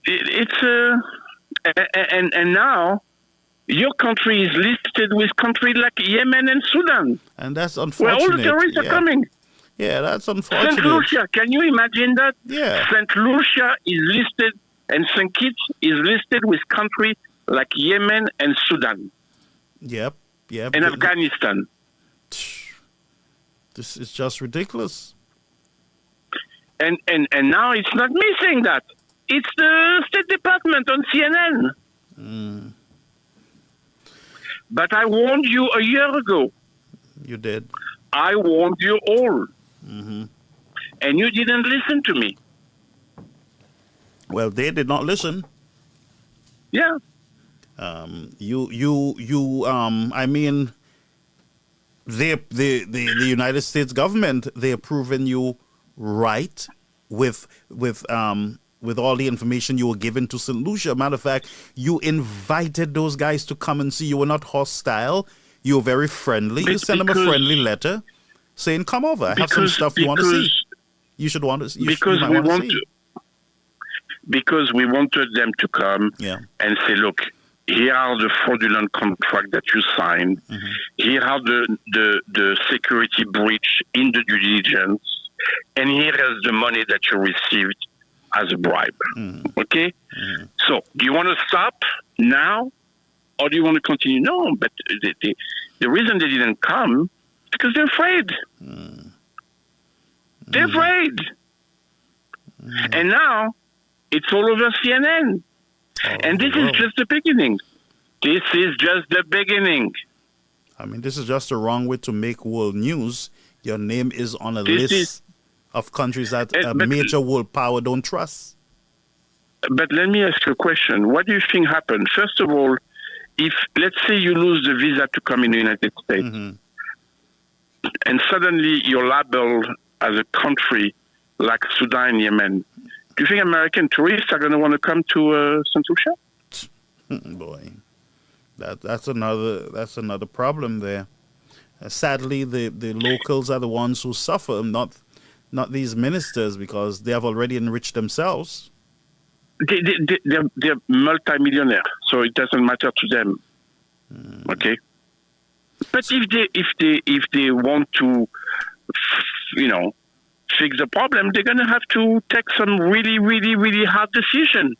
it's and now your country is listed with countries like Yemen and Sudan. And that's unfortunate. Where all the terrorists are coming. Yeah, that's unfortunate. St. Lucia, can you imagine that? Yeah. St. Lucia is listed, and St. Kitts is listed with countries like Yemen and Sudan. Yep. And Afghanistan. This is just ridiculous. And now it's not me saying that. It's the State Department on CNN. But I warned you a year ago. You did. I warned you all. And you didn't listen to me. Well, they did not listen. Yeah. I mean, the United States government, they're proving you right with with all the information you were given to St. Lucia. Matter of fact, you invited those guys to come and see. You were not hostile. You were very friendly. You sent them a friendly letter saying, come over. I have some stuff you want to see. You should want to. Because we want to. Because we wanted them to come and say, look, here are the fraudulent contracts that you signed. Here are the security breach in the due diligence. And here is the money that you received as a bribe. Okay? So, do you want to stop now? Or do you want to continue? No, but the reason they didn't come is because they're afraid. They're afraid. And now, it's all over CNN. And this is just the beginning. This is just the beginning. I mean, this is just the wrong way to make world news. Your name is on a list of countries that a major world power don't trust. But let me ask you a question. What do you think happened? First of all, if, let's say you lose the visa to come in the United States, and suddenly you're labeled as a country like Sudan and Yemen, do you think American tourists are going to want to come to St. Lucia? Boy, that's another problem there. Sadly, the locals are the ones who suffer, not these ministers, because they have already enriched themselves. They're multimillionaires, so it doesn't matter to them. Okay, but if they want to, fix the problem, they're going to have to take some really, really, really hard decision.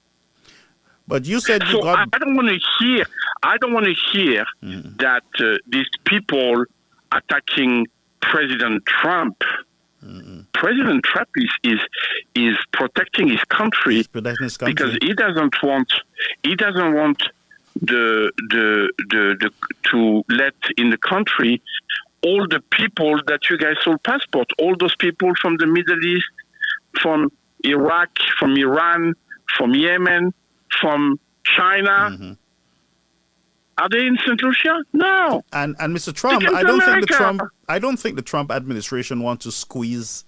But you said so I don't want to hear that these people attacking President Trump. President Trump is protecting his country, because he doesn't want the to let in the country all the people that you guys sold passport, all those people from the Middle East, from Iraq, from Iran, from Yemen, from China. Are they in St. Lucia? No. And Mr. Trump, I don't think the Trump administration wants to squeeze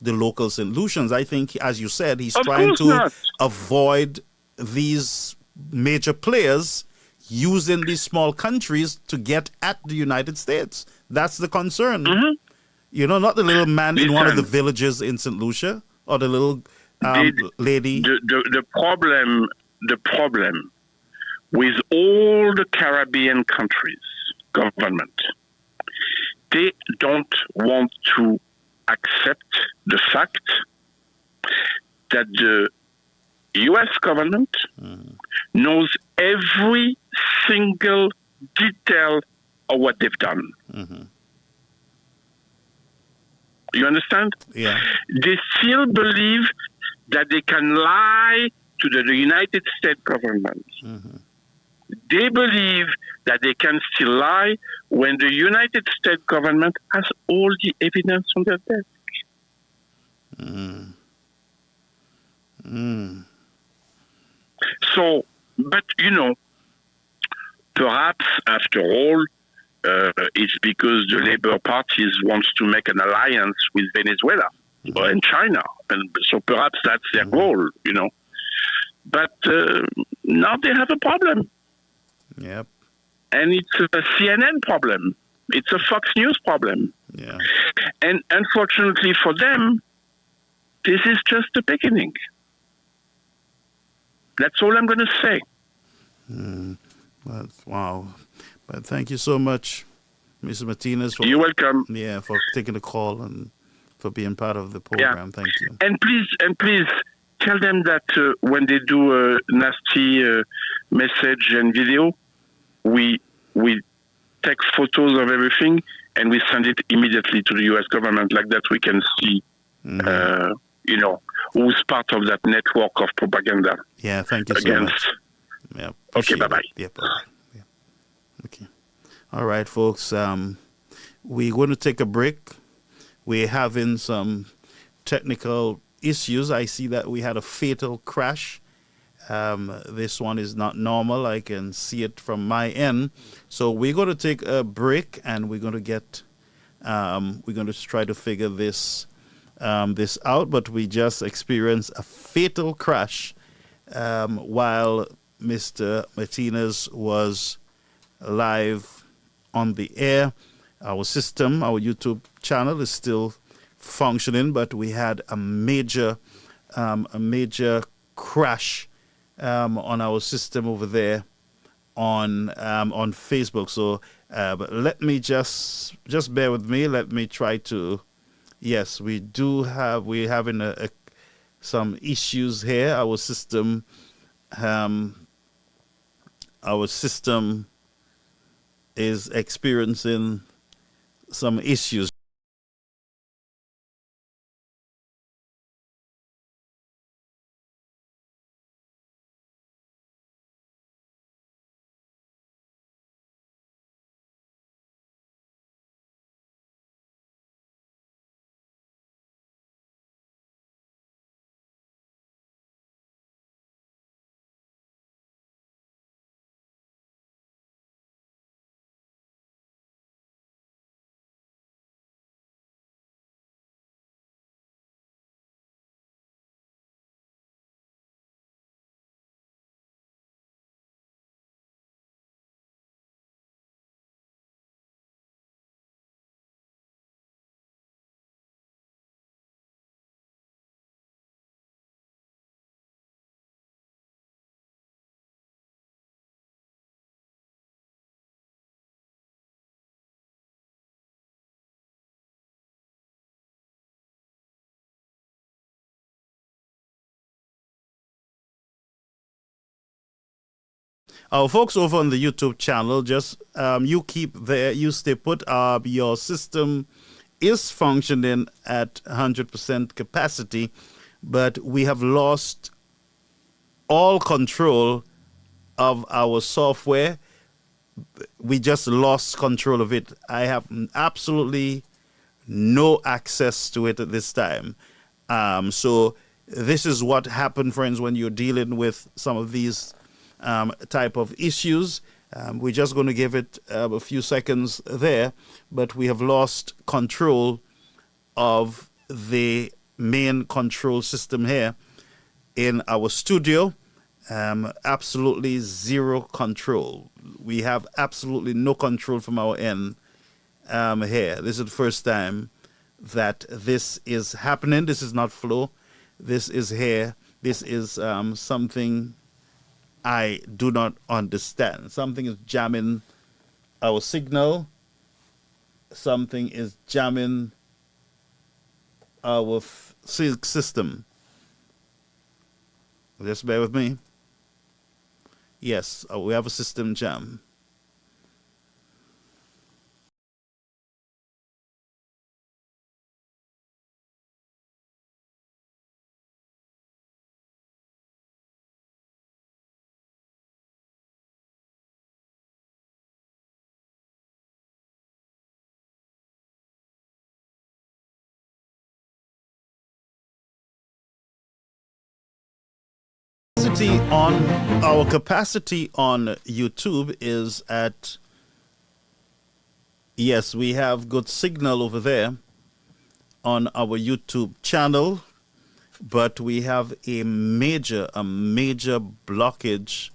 the local St. Lucians. I think, as you said, he's trying to avoid these major players using these small countries to get at the United States. That's the concern. Not the little man in one of the villages in St. Lucia, or the little lady. The problem with all the Caribbean countries, government, they don't want to accept the fact that the U.S. government knows every single detail of what they've done. You understand? Yeah. They still believe that they can lie to the United States government. They believe that they can still lie when the United States government has all the evidence on their desk. So, but perhaps after all, it's because the Labour Party wants to make an alliance with Venezuela and China, and so perhaps that's their goal, But now they have a problem. Yep. And it's a CNN problem. It's a Fox News problem. Yeah. And unfortunately for them, this is just the beginning. That's all I'm going to say. Wow. But thank you so much, Mr. Martinez. You're welcome. Yeah, for taking the call and for being part of the program. Thank you. And please tell them that when they do a nasty message and video, we take photos of everything and we send it immediately to the U.S. government. Like that, we can see, who's part of that network of propaganda. Yeah, thank you so much. Yeah. Okay, bye-bye. Yeah, bye-bye. Yeah. Okay. All right, folks. We're going to take a break. We're having some technical issues. I see that we had a fatal crash. This one is not normal. I can see it from my end. So we're going to take a break, and we're going to try to figure this this out, but we just experienced a fatal crash while Mr. Martinez was live on the air. Our system, our YouTube channel is still functioning, but we had a major crash on our system over there on Facebook. So, but let me just bear with me. Let me try to. Yes, we're having some issues here. Our system is experiencing some issues. Our folks over on the YouTube channel, just you keep there, you stay put. Your system is functioning at 100% capacity, but we have lost all control of our software. We just lost control of it. I have absolutely no access to it at this time. So this is what happened, friends, when you're dealing with some of these type of issues. We're just going to give it a few seconds there, but we have lost control of the main control system here in our studio. Absolutely zero control. We have absolutely no control from our end here. This is the first time that this is happening. This is not flow. This is here. This is something I do not understand. Something is jamming our signal. Something is jamming our system. Just bear with me. Yes, we have a system jam. Our capacity on YouTube is at, yes, we have good signal over there on our YouTube channel, but we have a major blockage.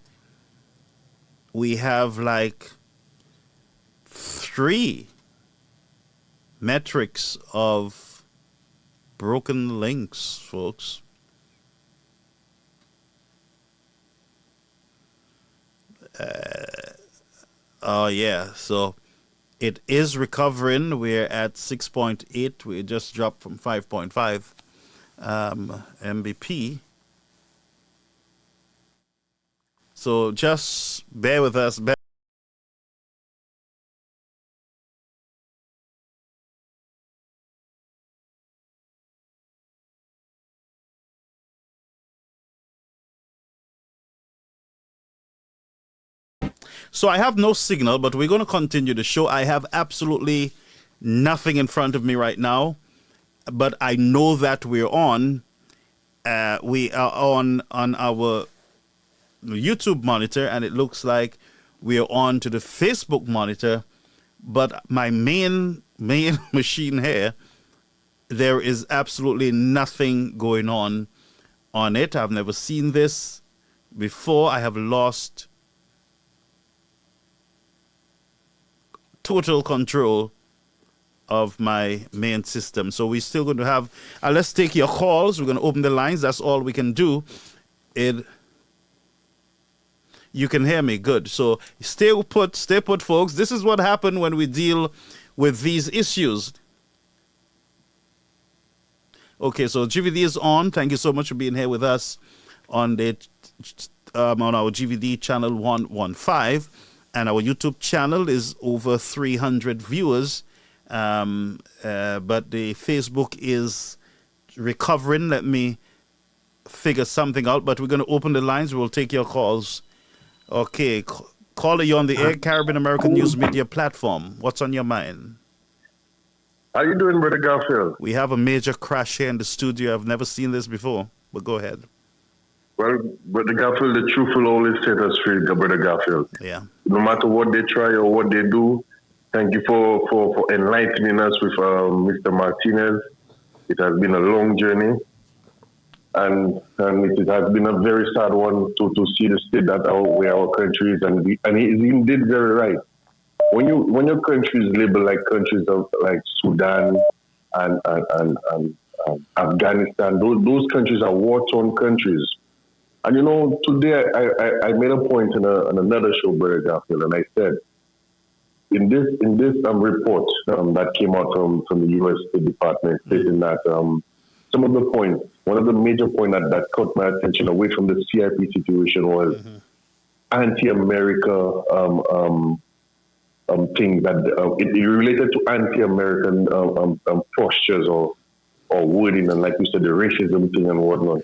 We have like 3 metrics of broken links, folks. Oh yeah, so it is recovering. We're at 6.8. We just dropped from 5.5 Mbp. So just bear with us. So I have no signal, but we're going to continue the show. I have absolutely nothing in front of me right now, but I know that we're on. We are on our YouTube monitor, and it looks like we are on to the Facebook monitor. But my main machine here there is absolutely nothing going on it. I've never seen this before. I have lost total control of my main system. So we're still going to have, let's take your calls. We're going to open the lines. That's all we can do. You can hear me. Good. So stay put, folks. This is what happened when we deal with these issues. Okay, so GVD is on. Thank you so much for being here with us on the on our GVD channel 115. And our YouTube channel is over 300 viewers. But the Facebook is recovering. Let me figure something out. But we're going to open the lines. We'll take your calls. Okay. Caller, you on the Air Caribbean American News Media platform. What's on your mind? How you doing, Brother Garfield? We have a major crash here in the studio. I've never seen this before. But go ahead. Well, Brother Garfield, the truth will always set us free, Brother Garfield. Yeah. No matter what they try or what they do, thank you for enlightening us with Mr. Martinez. It has been a long journey, and it has been a very sad one to see the state that where our country is, and he did very right. When your country is labeled like countries of like Sudan and Afghanistan, those countries are war-torn countries. And today I made a point in another show, Brother Garfield, and I said, in this report that came out from the U.S. State Department, stating that some of the points, one of the major points that caught my attention away from the CIP situation was anti-America things that it related to anti-American postures or wording, and like you said, the racism thing and whatnot.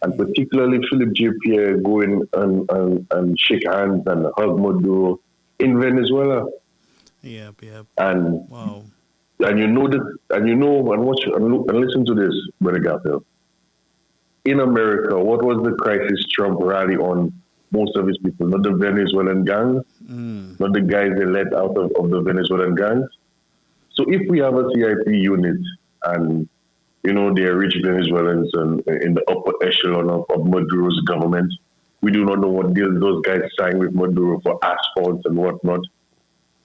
And particularly Philip J. Pierre going and shake hands and hug Maduro in Venezuela. Yeah. And wow. And watch and listen to this, Brother Garfield. In America, what was the crisis Trump rally on most of his people? Not the Venezuelan gangs, not the guys they let out of the Venezuelan gangs. So if we have a CIP unit and they're rich Venezuelans and in the upper echelon of Maduro's government, we do not know what deals those guys signed with Maduro for asphalt and whatnot.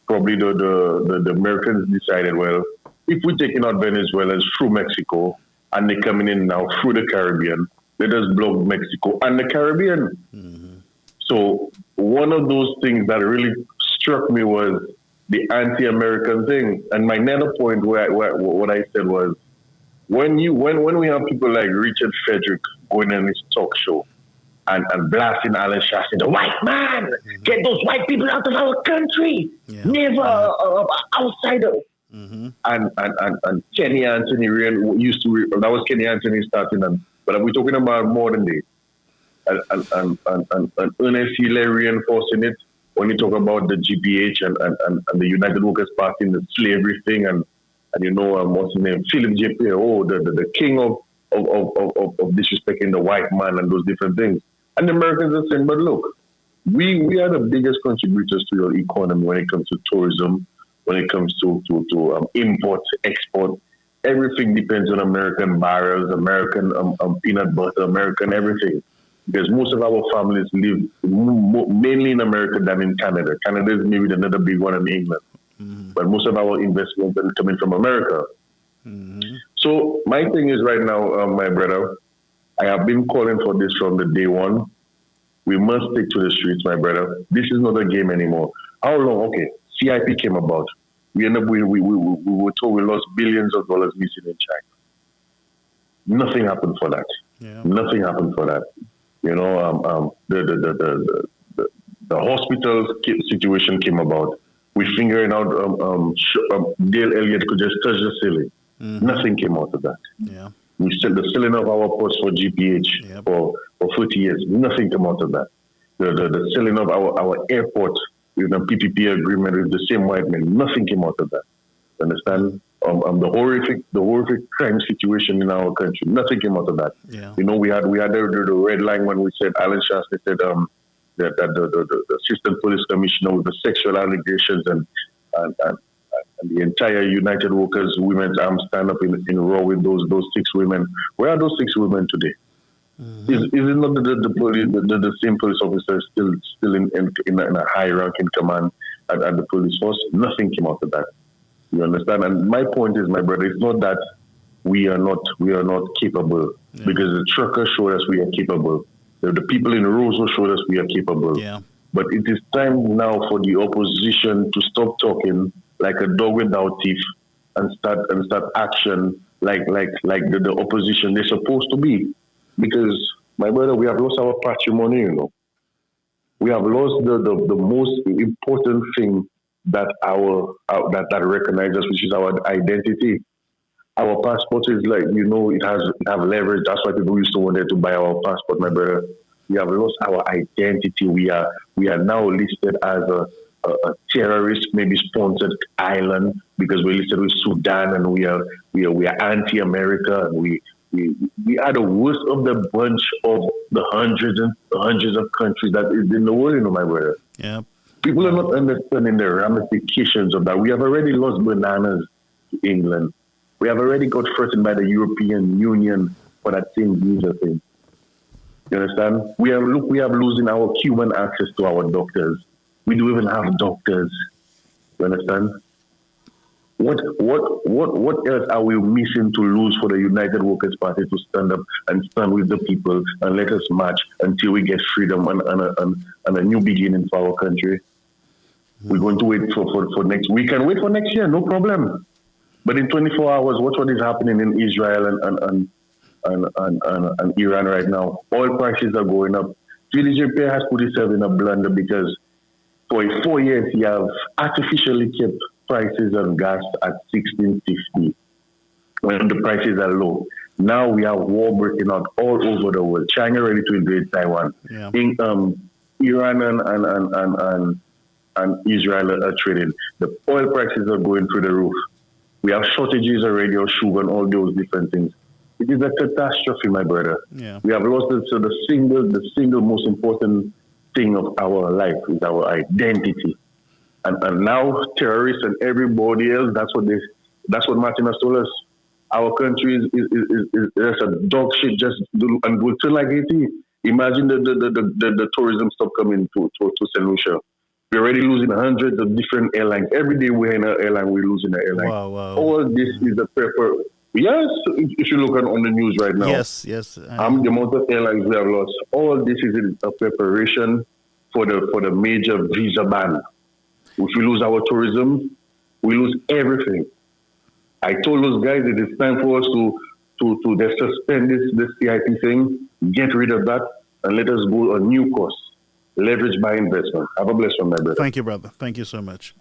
Probably the Americans decided, well, if we're taking out Venezuelans through Mexico and they're coming in now through the Caribbean, let us block Mexico and the Caribbean. So one of those things that really struck me was the anti-American thing. And my another point what I said was, when we have people like Richard Frederick going on his talk show and blasting Alan Shastin, the white man, get those white people out of our country, never outsiders. And Kenny Anthony used to, that was Kenny Anthony starting, but we're talking about modern day. And Ernest Hillary reinforcing it when you talk about the GPH and the United Workers' Party and the slavery thing and what's his name, Philip J. Pierre, the king of disrespecting the white man and those different things. And the Americans are saying, but look, we are the biggest contributors to your economy when it comes to tourism, when it comes to import, export. Everything depends on American barrels, American peanut butter, American everything. Because most of our families live mainly in America than in Canada. Canada is maybe another big one in England. But most of our investments are coming from America. So my thing is right now, my brother, I have been calling for this from the day one. We must stick to the streets, my brother. This is not a game anymore. How long? Okay, CIP came about. We were told we lost billions of dollars missing in China. Nothing happened for that. Yeah. Nothing happened for that. The hospital situation came about. We figuring out Dale Elliott could just touch the ceiling. Nothing came out of that. Yeah. We still the selling of our posts for GPH for 40 years. Nothing came out of that. The selling of our airport with a PPP agreement with the same white men. Nothing came out of that. Understand? The horrific crime situation in our country. Nothing came out of that. Yeah. We had the red line when we said Alan Shastley said that the assistant police commissioner with the sexual allegations and the entire United Workers Women's Arm stand up in a row with those 6 women. Where are those 6 women today? Mm-hmm. Is it not the same police officers still in a high rank in command at the police force? Nothing came out of that. You understand? And my point is, my brother, it's not that we are not capable, because the truckers showed us we are capable. The people in the rows will show us we are capable. Yeah. But it is time now for the opposition to stop talking like a dog without teeth and start action like the opposition they're supposed to be. Because, my brother, we have lost our patrimony, you know. We have lost the most important thing that that recognizes us, which is our identity. Our passport is like, you know, it have leverage. That's why people used to want to buy our passport, my brother. We have lost our identity. We are now listed as a terrorist, maybe sponsored island, because we're listed with Sudan, and we are anti-America, and we are the worst of the bunch of the hundreds of countries that is in the world, you know, my brother. Yeah. People are not understanding the ramifications of that. We have already lost bananas to England. We have already got threatened by the European Union for that same visa thing. You understand? We are losing our human access to our doctors. We don't even have doctors. You understand? What else are we missing to lose for the United Workers' Party to stand up and stand with the people and let us march until we get freedom and a new beginning for our country? We're going to wait for next. We can wait for next year, no problem. But in 24 hours, watch what is happening in Israel and Iran right now. Oil prices are going up. CDJP has put itself in a blunder because for 4 years he has artificially kept prices of gas at $16.50 when the prices are low. Now we have war breaking out all over the world. China ready to invade Taiwan. Yeah. Iran and Israel are trading. The oil prices are going through the roof. We have shortages already of sugar and all those different things. It is a catastrophe, my brother. Yeah. We have lost it. So the single most important thing of our life is our identity. And now terrorists and everybody else, that's what Martin has told us. Our country is a dog shit and will turn like Haiti. Imagine the tourism stop coming to St. Lucia. We're already losing hundreds of different airlines. Every day we're in an airline, we're losing an airline. Wow. All this is a paper. Yes, if you look on the news right now. Yes. The amount of airlines we have lost. All this is a preparation for the major visa ban. If we lose our tourism, we lose everything. I told those guys it is time for us to suspend this CIP thing, get rid of that, and let us go a new course. Leverage by investment. Have a blessed one, my brother. Thank you, brother. Thank you so much.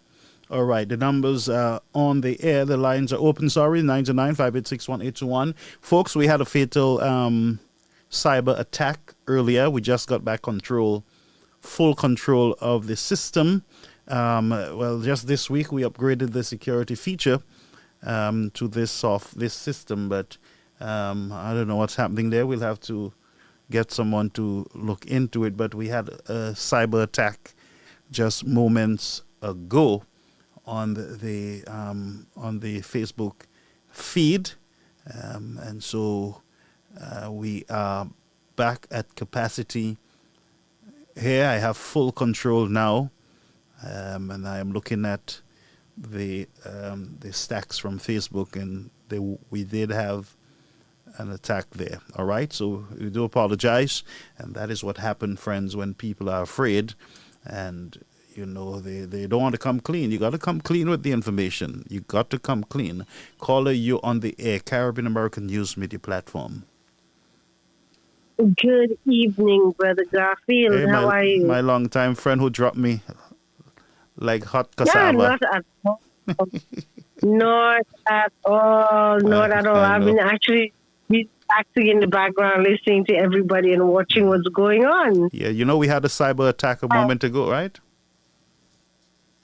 All right, the numbers are on the air. The lines are open. 929-586-1821. Folks, we had a fatal cyber attack earlier. We just got back full control of the system. Just this week we upgraded the security feature to this system, but I don't know what's happening there. We'll have to get someone to look into it. But we had a cyber attack just moments ago on the Facebook feed, and so we are back at capacity here. I have full control now, and I am looking at the stacks from Facebook, and we did have an attack there. All right, so we do apologize, and that is what happened, friends, when people are afraid, and you know they don't want to come clean. You got to come clean with the information. You got to come clean. Caller, you on the air, Caribbean American News Media Platform. Good evening, Brother Garfield. Hey, how are you? My longtime friend who dropped me like hot cassava. Yeah, not at all. Not at all. Not at all. I've been actually acting in the background, listening to everybody and watching what's going on. Yeah, you know we had a cyber attack a moment ago, right?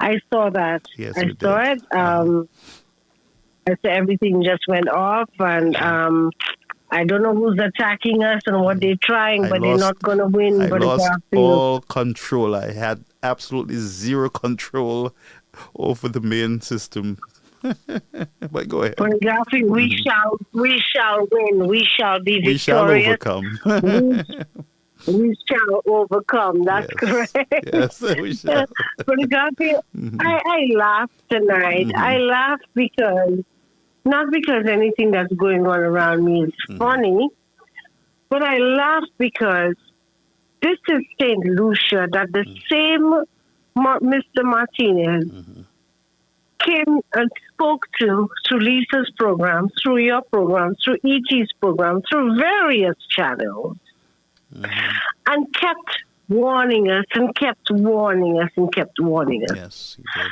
I saw that. Yes, I saw it. I saw everything just went off, and I don't know who's attacking us and what they're trying, but they're not going to win. I lost all control. I absolutely zero control over the main system. But go ahead. Pornography, we shall win. We shall be We shall victorious. overcome. We shall overcome. That's correct. Yes, we shall. Pornography, I laugh tonight. I laugh because, not because anything that's going on around me is funny, but I laugh because this is St. Lucia that the same Mr. Martinez came and spoke to through Lisa's program, through your program, through E.T.'s program, through various channels, and kept warning us and kept warning us and kept warning us. Yes, he did.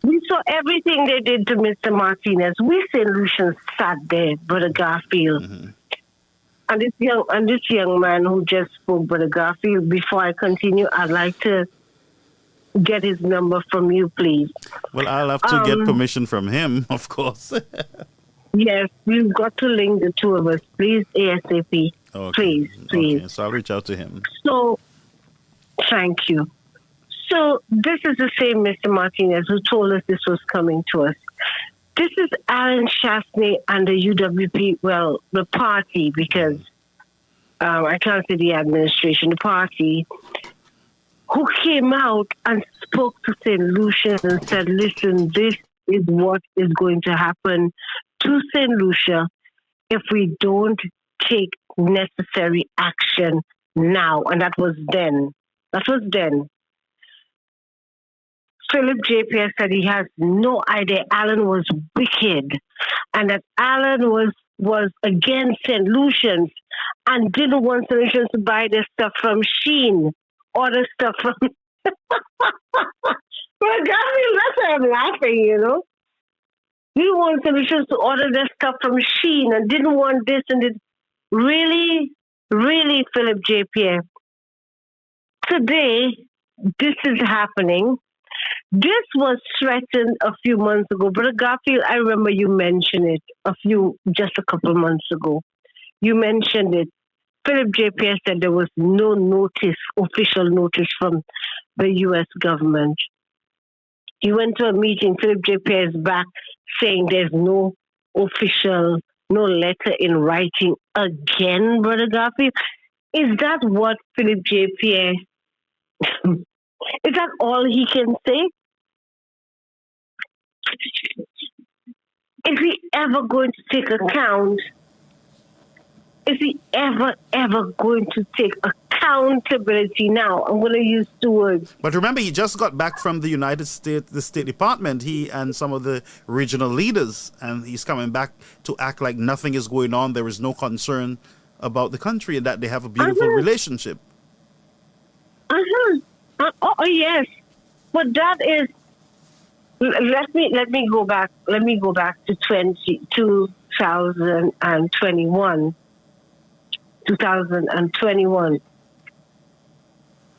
We saw everything they did to Mr. Martinez. We St. Lucians sat there, Brother Garfield. And this young man who just spoke, Brother Garfield, before I continue, I'd like to get his number from you, please. Well, I'll have to get permission from him, of course. Yes, we've got to link the two of us, please, ASAP. Okay. Please. Okay, so I'll reach out to him. So, thank you. So, this is the same Mr. Martinez who told us this was coming to us. This is Alan Chastney and the UWP, well, the party, because I can't say the administration, the party, who came out and spoke to St. Lucia and said, listen, this is what is going to happen to St. Lucia if we don't take necessary action now. And that was then. Philip JPS said he has no idea Alan was wicked and that Alan was against St. Lucians and didn't want St. Lucians to buy their stuff from Shein, order stuff from... Well, Gabriel, that's why I'm laughing, you know. We want St. Lucians to order their stuff from Shein and didn't want this and this. Really, really, Philip JPS. Today, this is happening. This was threatened a few months ago. Brother Garfield, I remember you mentioned it just a couple of months ago. You mentioned it. Philip JPS said there was no notice, official notice from the U.S. government. He went to a meeting, Philip JPS back saying there's no official, no letter in writing again, Brother Garfield. Is that what Philip JPS, is that all he can say? Is he ever going to take account? Is he ever going to take accountability now? I'm going to use two words. But remember, he just got back from the United States, the State Department, he and some of the regional leaders, and he's coming back to act like nothing is going on. There is no concern about the country and that they have a beautiful relationship. Oh, yes. But that is... Let me go back. Let me go back to 2021. 2021.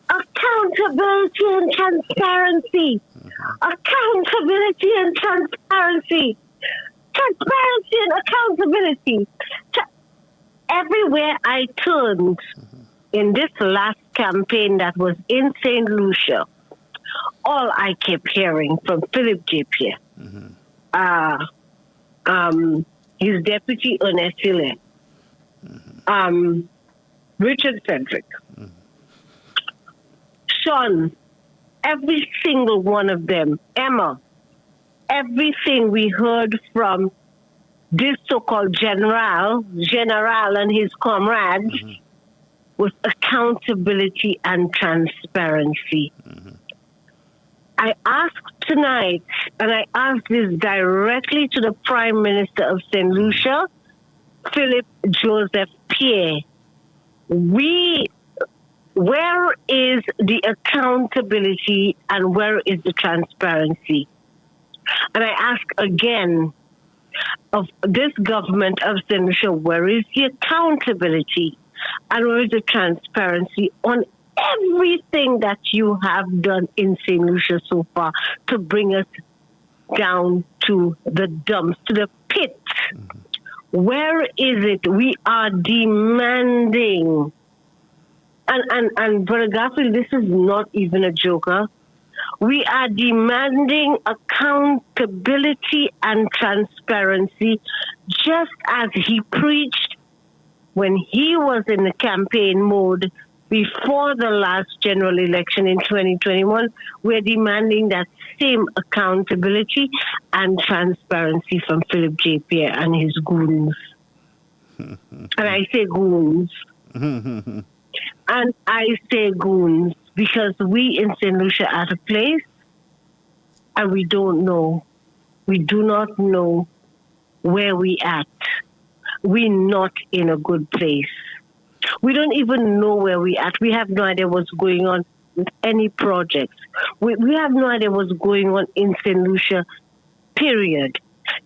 Accountability and transparency. Accountability and transparency. Transparency and accountability. Everywhere I turned in this last campaign that was in St. Lucia, all I kept hearing from Philip JPS, his deputy Ernest Hill, Richard Frederick, Sean, every single one of them, Emma, everything we heard from this so-called general and his comrades was accountability and transparency. I asked tonight, and I asked this directly to the Prime Minister of St. Lucia, Philip Joseph Pierre. Where is the accountability and where is the transparency? And I ask again of this government of St. Lucia, where is the accountability and where is the transparency on everything that you have done in St. Lucia so far to bring us down to the dumps, to the pit? Where is it? We are demanding. And Brother Garfield, this is not even a joker. We are demanding accountability and transparency, just as he preached when he was in the campaign mode before the last general election in 2021. We're demanding that same accountability and transparency from Philip J. Pierre and his goons. And I say goons. And I say goons because we in St. Lucia are at a place and we don't know. We do not know where we at. We're not in a good place. We don't even know where we at. We have no idea what's going on with any projects. We have no idea what's going on in St. Lucia, period.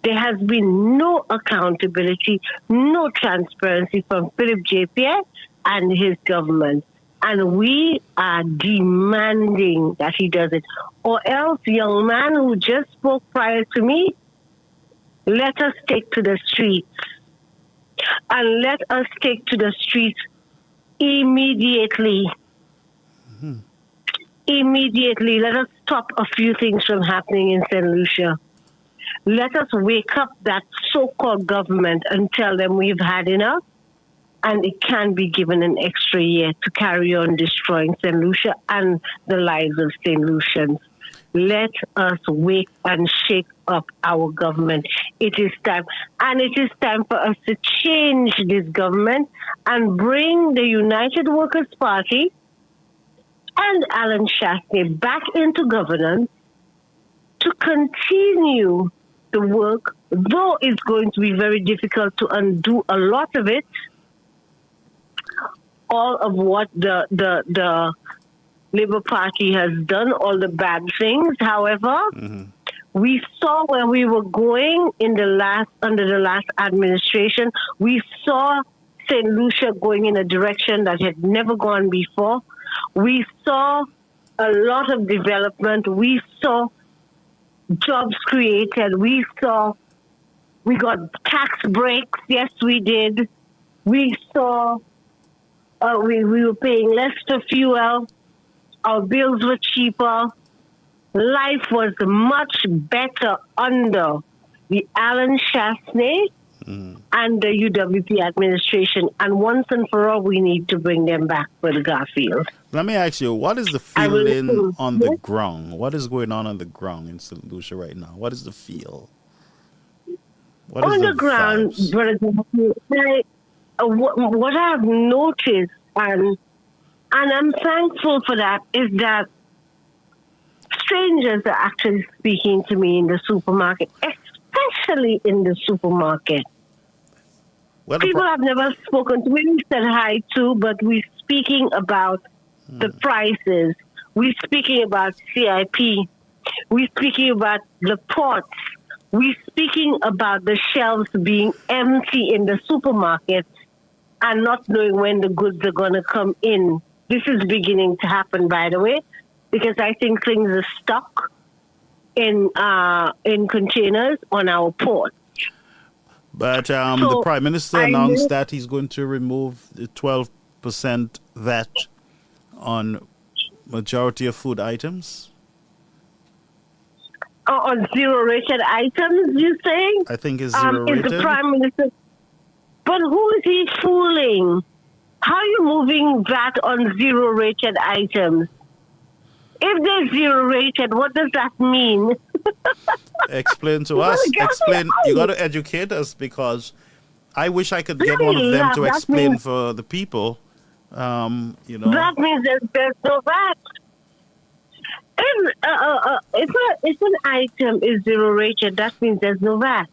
There has been no accountability, no transparency from Philip J. Pierre and his government. And we are demanding that he does it. Or else, young man who just spoke prior to me, let us take to the streets. And let us take to the streets immediately. Immediately. Let us stop a few things from happening in St. Lucia. Let us wake up that so-called government and tell them we've had enough and it can be given an extra year to carry on destroying St. Lucia and the lives of St. Lucians. Let us wake and shake up our government. It is time. And it is time for us to change this government and bring the United Workers' Party and Alan Shastney back into governance to continue the work, though it's going to be very difficult to undo a lot of it, all of what the Labour Party has done, all the bad things. However, we saw where we were going under the last administration. We saw St. Lucia going in a direction that had never gone before. We saw a lot of development. We saw jobs created. We got tax breaks. Yes, we did. We saw we were paying less for fuel. Our bills were cheaper. Life was much better under the Alan Shastney and the UWP administration. And once and for all, we need to bring them back for the Garfield. Let me ask you, what is the feeling on the ground? What is going on the ground in St. Lucia right now? What is the feel? What on the ground, what I have noticed, and I'm thankful for that, is that strangers are actually speaking to me in the supermarket, especially in the supermarket. People I've never spoken to. We said hi to, but we're speaking about the prices. We're speaking about CIP. We're speaking about the ports. We're speaking about the shelves being empty in the supermarket and not knowing when the goods are going to come in. This is beginning to happen, by the way, because I think things are stuck in containers on our port. But the Prime Minister announced that he's going to remove the 12% VAT on majority of food items. On zero-rated items, you saying? I think it's zero-rated. Is the Prime Minister... But who is he fooling? How are you moving VAT on zero-rated items? If they're zero-rated, what does that mean? Explain to us. Explain. You got to educate us, because I wish I could get one of them to explain for the people. That means there's no VAT. If an item is zero-rated, that means there's no VAT.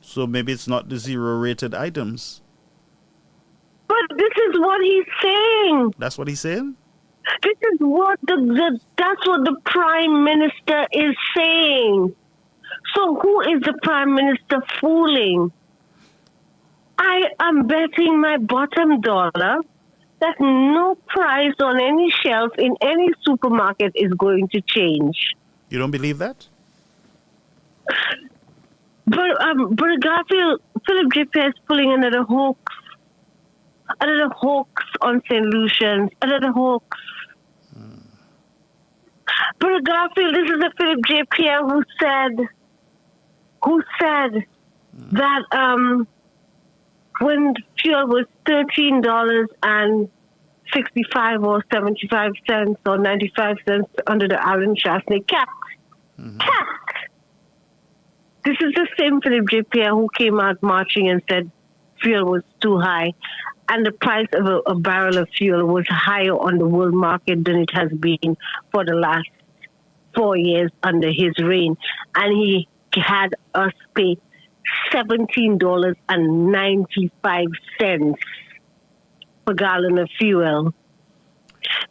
So maybe it's not the zero-rated items. But this is what he's saying. That's what he's saying? This is what that's what the Prime Minister is saying. So who is the Prime Minister fooling? I am betting my bottom dollar that no price on any shelf in any supermarket is going to change. You don't believe that? But Garfield, Philip J. Pierre is pulling another hoax on St. Lucians, another hoax. Brother Garfield, this is the Philip J. Pierre who said that when fuel was $13.65 or 75 cents or 95 cents under the Alan Chastney cap. This is the same Philip J. Pierre who came out marching and said fuel was too high, and the price of a barrel of fuel was higher on the world market than it has been for the last 4 years under his reign. And he had us pay $17.95 per gallon of fuel.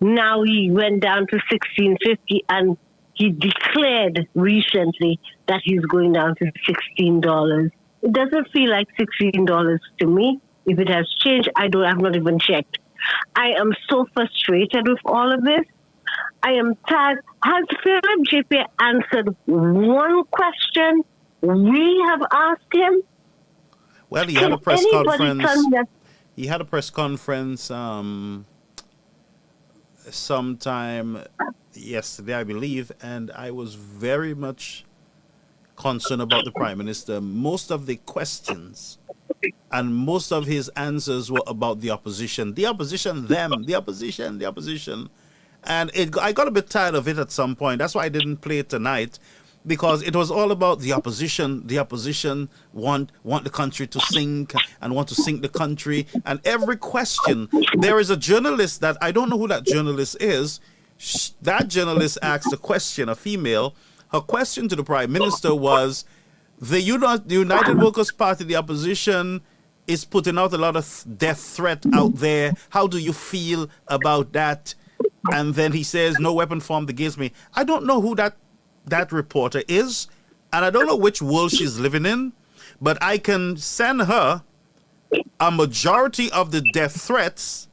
Now he went down to $16.50, and he declared recently that he's going down to $16. It doesn't feel like $16 to me. If it has changed, I've not even checked. I am so frustrated with all of this. I am tired. Has Philip J.P. answered one question we have asked him? Well, he had a press conference. He had a press conference sometime yesterday, I believe, and I was very much concerned about the Prime Minister. Most of the questions and most of his answers were about the opposition. The opposition, them, the opposition. And I got a bit tired of it at some point. That's why I didn't play it tonight, because it was all about the opposition. The opposition want the country to sink and want to sink the country. And every question, there is a journalist that, I don't know who that journalist is. That journalist asked a question, a female. Her question to the Prime Minister was, the United Workers' Party, the opposition, is putting out a lot of death threat out there. How do you feel about that? And then he says, no weapon formed against me. I don't know who that reporter is, and I don't know which world she's living in, but I can send her a majority of the death threats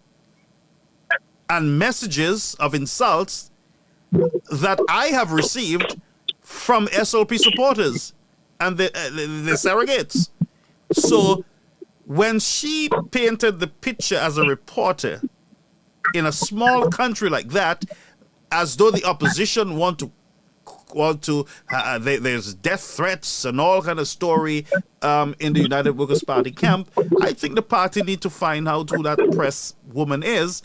and messages of insults that I have received from SLP supporters and the surrogates. So when she painted the picture as a reporter in a small country like that, as though the opposition want to there's death threats and all kind of story in the United Workers' Party camp, I think the party need to find out who that press woman is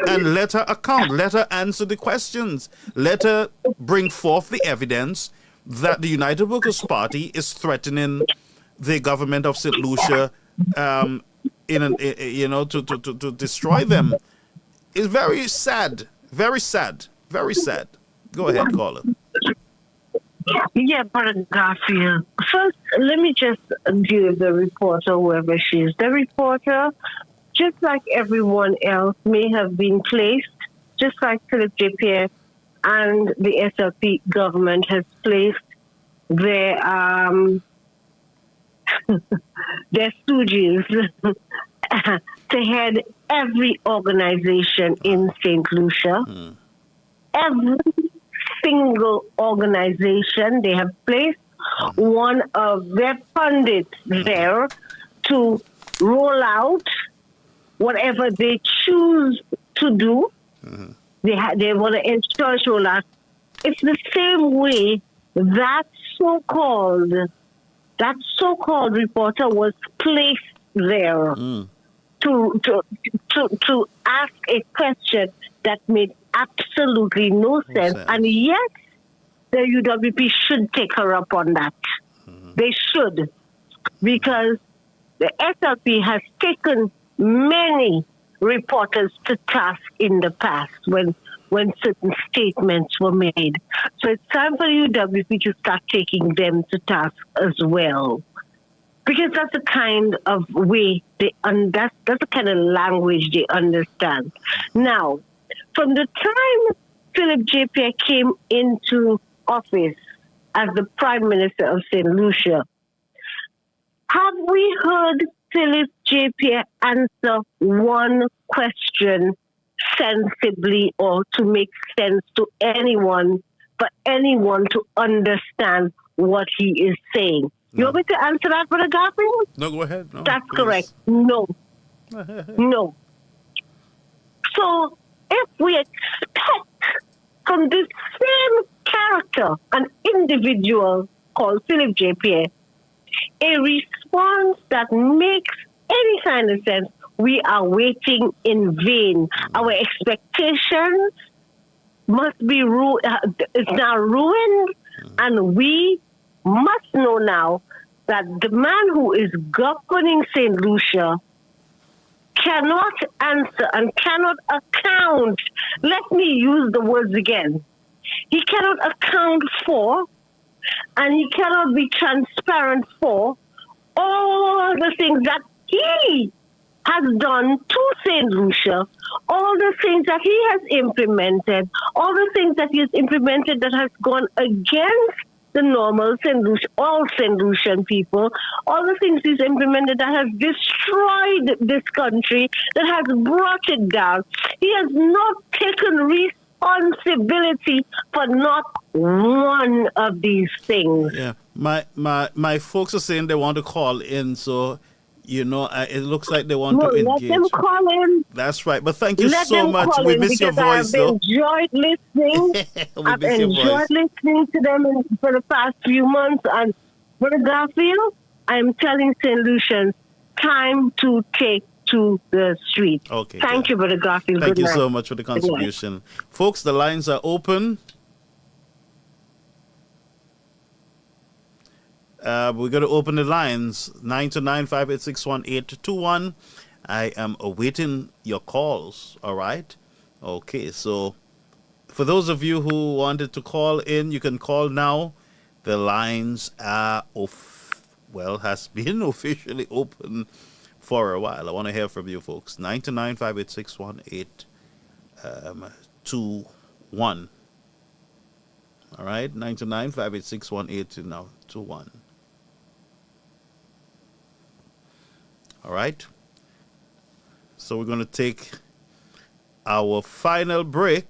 and let her account, let her answer the questions, let her bring forth the evidence that the United Workers' Party is threatening the government of St. Lucia to destroy them. It's very sad, very sad, very sad. Go ahead, caller. Yeah, Brother Garfield. First, let me just deal with the reporter, whoever she is. The reporter, just like everyone else, may have been placed, just like Philip J. Pierre and the SLP government has placed their stooges to head every organization in St. Lucia. Every single organization, they have placed one of their pundits there to roll out whatever they choose to do. They want to ensure roll out. It's the same way that so-called reporter was placed there to ask a question that made absolutely no sense. And yet, the UWP should take her up on that. They should. Because the SLP has taken many reporters to task in the past when certain statements were made. So it's time for the UWP to start taking them to task as well. Because that's the kind of way that's the kind of language they understand. Now, from the time Philip J. Pierre came into office as the Prime Minister of St. Lucia, have we heard Philip J. Pierre answer one question sensibly or to make sense to anyone, for anyone to understand what he is saying? No. You want me to answer that, Brother Garfield? No, go ahead. No, that's please. Correct. No. No. So, if we expect from this same character, an individual called Philip J. Pierre, a response that makes any kind of sense, we are waiting in vain. Our expectations must be is now ruined, and we must know now that the man who is governing St. Lucia cannot answer and cannot account. Let me use the words again. He cannot account for, and he cannot be transparent for all the things that he has done to St. Lucia, all the things that he has implemented, all the things that he has implemented that has gone against the normal St. Lucian, all St. Lucian people, all the things he's implemented that has destroyed this country, that has brought it down. He has not taken responsibility for not one of these things. Yeah, my folks are saying they want to call in, so it looks like they want to engage. Let them call in. That's right. But thank you so much. We miss your voice, though. I've enjoyed listening. I've enjoyed listening to them for the past few months. And Brother Garfield, I'm telling St. Lucians, time to take to the street. Okay. Thank you, Brother Garfield. Thank you so much for the contribution. Folks, the lines are open. We're going to open the lines, 929-586-1821. I am awaiting your calls, all right? Okay, so for those of you who wanted to call in, you can call now. The lines are has been officially open for a while. I want to hear from you folks. 929-586-1821. All right, 929-586-1821. All right. So we're going to take our final break,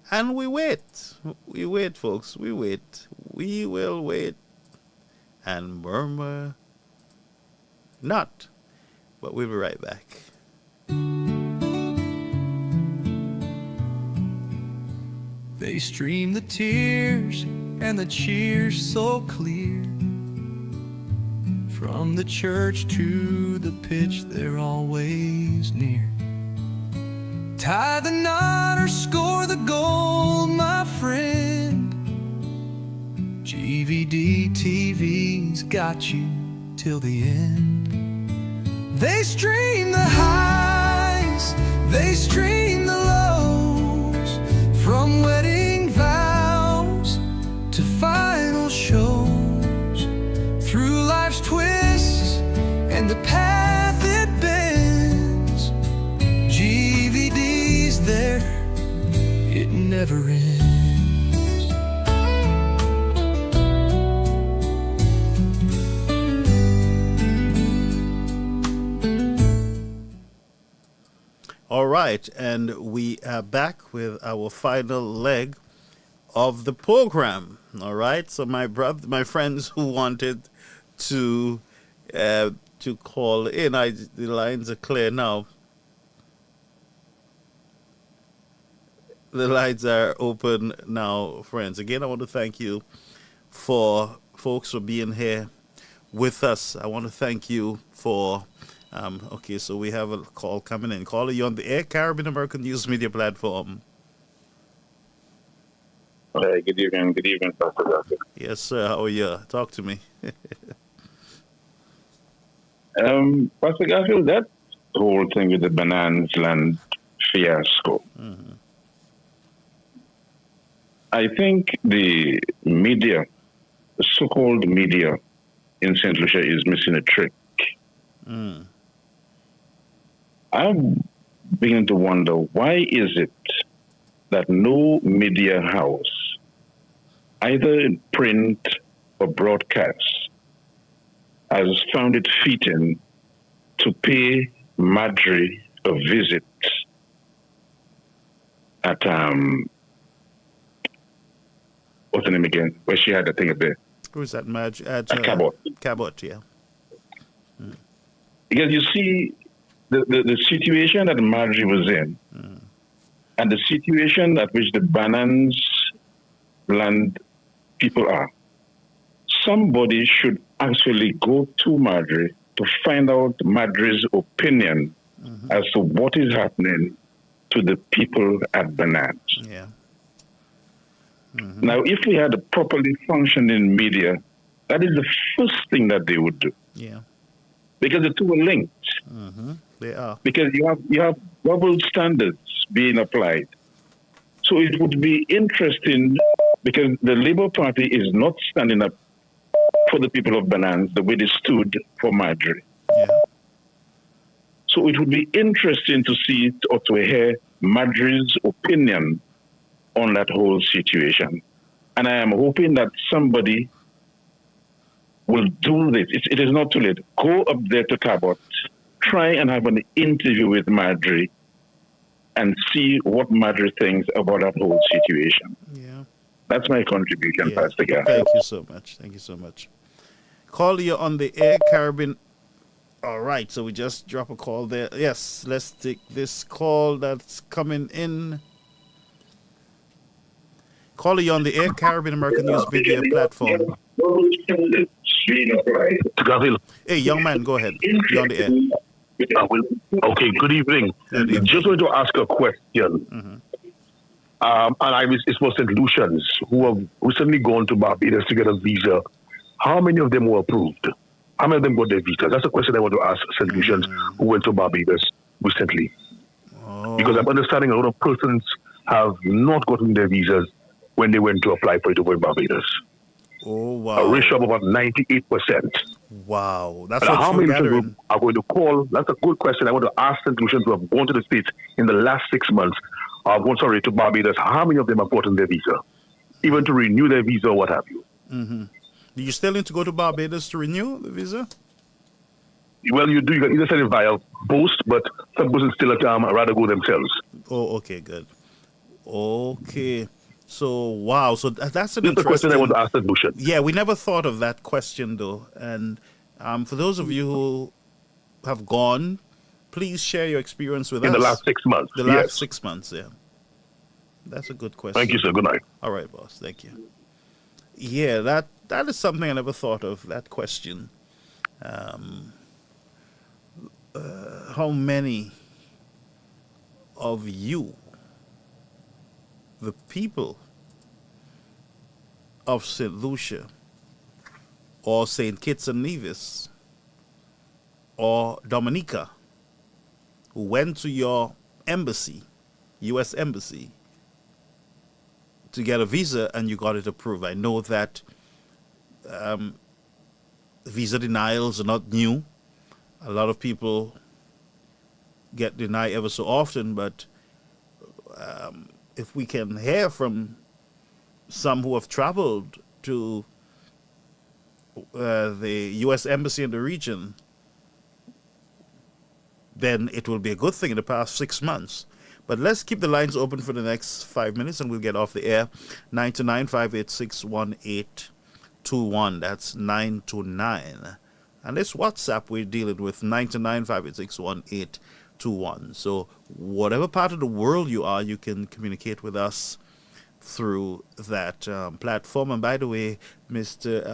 and we wait. We wait, folks. We wait. We will wait and murmur not. But we'll be right back. They stream the tears and the cheers so clear. From the church to the pitch, they're always near. Tie the knot or score the goal, my friend. GVD TV's got you till the end. They stream the highs, they stream the lows, from wedding vows to final shows. Through life's twists and the path it bends, GVD's there, it never ends. All right, and we are back with our final leg of the program. All right, so my friends who wanted to call in, the lines are clear now. The lines are open now, friends. Again, I want to thank you for folks for being here with us. I want to thank you for okay, so we have a call coming in. Caller, you on the air, Caribbean American News Media Platform. Hey, good evening, Pastor Garfield. Yes, sir. How are you? Talk to me. Pastor Garfield, that whole thing with the Bananas Land fiasco, I think the media, the so-called media in St. Lucia is missing a trick. I'm beginning to wonder, why is it that no media house, either in print or broadcast, has found it fitting to pay Marjorie a visit at what's the name again? Where she had the thing up there. Who's that, Madge? At Cabot. Cabot, yeah. Because you see, the situation that Marjorie was in, and the situation at which the Bannons land people are. Somebody should actually go to Madrid to find out Madrid's opinion as to what is happening to the people at Benin. Yeah. Now, if we had a properly functioning media, that is the first thing that they would do. Yeah. Because the two are linked. They are. Because you have double standards being applied. So it would be interesting, because the Labour Party is not standing up for the people of Benin the way they stood for Madrid. Yeah. So it would be interesting to see or to hear Madrid's opinion on that whole situation. And I am hoping that somebody will do this. It is not too late. Go up there to Cabot, try and have an interview with Madrid and see what Madrid thinks about that whole situation. Yeah. That's my contribution, Pastor Garfield. Thank you so much. Thank you so much. Call you on the air, Caribbean. All right, so we just drop a call there. Yes, let's take this call that's coming in. Call you on the air, Caribbean American News Media platform. Garfield. Hey, young man, go ahead. You're on the air. Okay, good evening. Just want to ask a question. And it's for St. Lucians who have recently gone to Barbados to get a visa. How many of them were approved? How many of them got their visas? That's a question I want to ask St. Lucians who went to Barbados recently. Because I'm understanding a lot of persons have not gotten their visas when they went to apply for it over in Barbados. Oh, wow. A ratio of about 98%. Wow. That's how many gathering. are going to call? That's a good question. I want to ask St. Lucians who have gone to the States in the last 6 months, to Barbados. How many of them have gotten their visa? Even to renew their visa or what have you? Do you still need to go to Barbados to renew the visa? Well, you do. You can either send it via post, but some persons still rather go themselves. Oh, okay, good. Okay. So, wow. So that's an This is the question I want to ask the Lucian. Yeah, we never thought of that question, though. And for those of you who have gone, please share your experience with us. In the last 6 months. The last 6 months, yeah. That's a good question. Thank you, sir. Good night. All right, boss. Thank you. Yeah, that is something I never thought of, that question. How many of you, the people of St. Lucia or St. Kitts and Nevis or Dominica, who went to your embassy, U.S. embassy, to get a visa and you got it approved? I know that visa denials are not new. A lot of people get denied ever so often, but if we can hear from some who have traveled to the U.S. Embassy in the region, then it will be a good thing in the past 6 months. But let's keep the lines open for the next 5 minutes and we'll get off the air. 929-586-1821. That's 929. And this WhatsApp we're dealing with, 929-586-1821. So whatever part of the world you are, you can communicate with us through that platform. And by the way, Mr.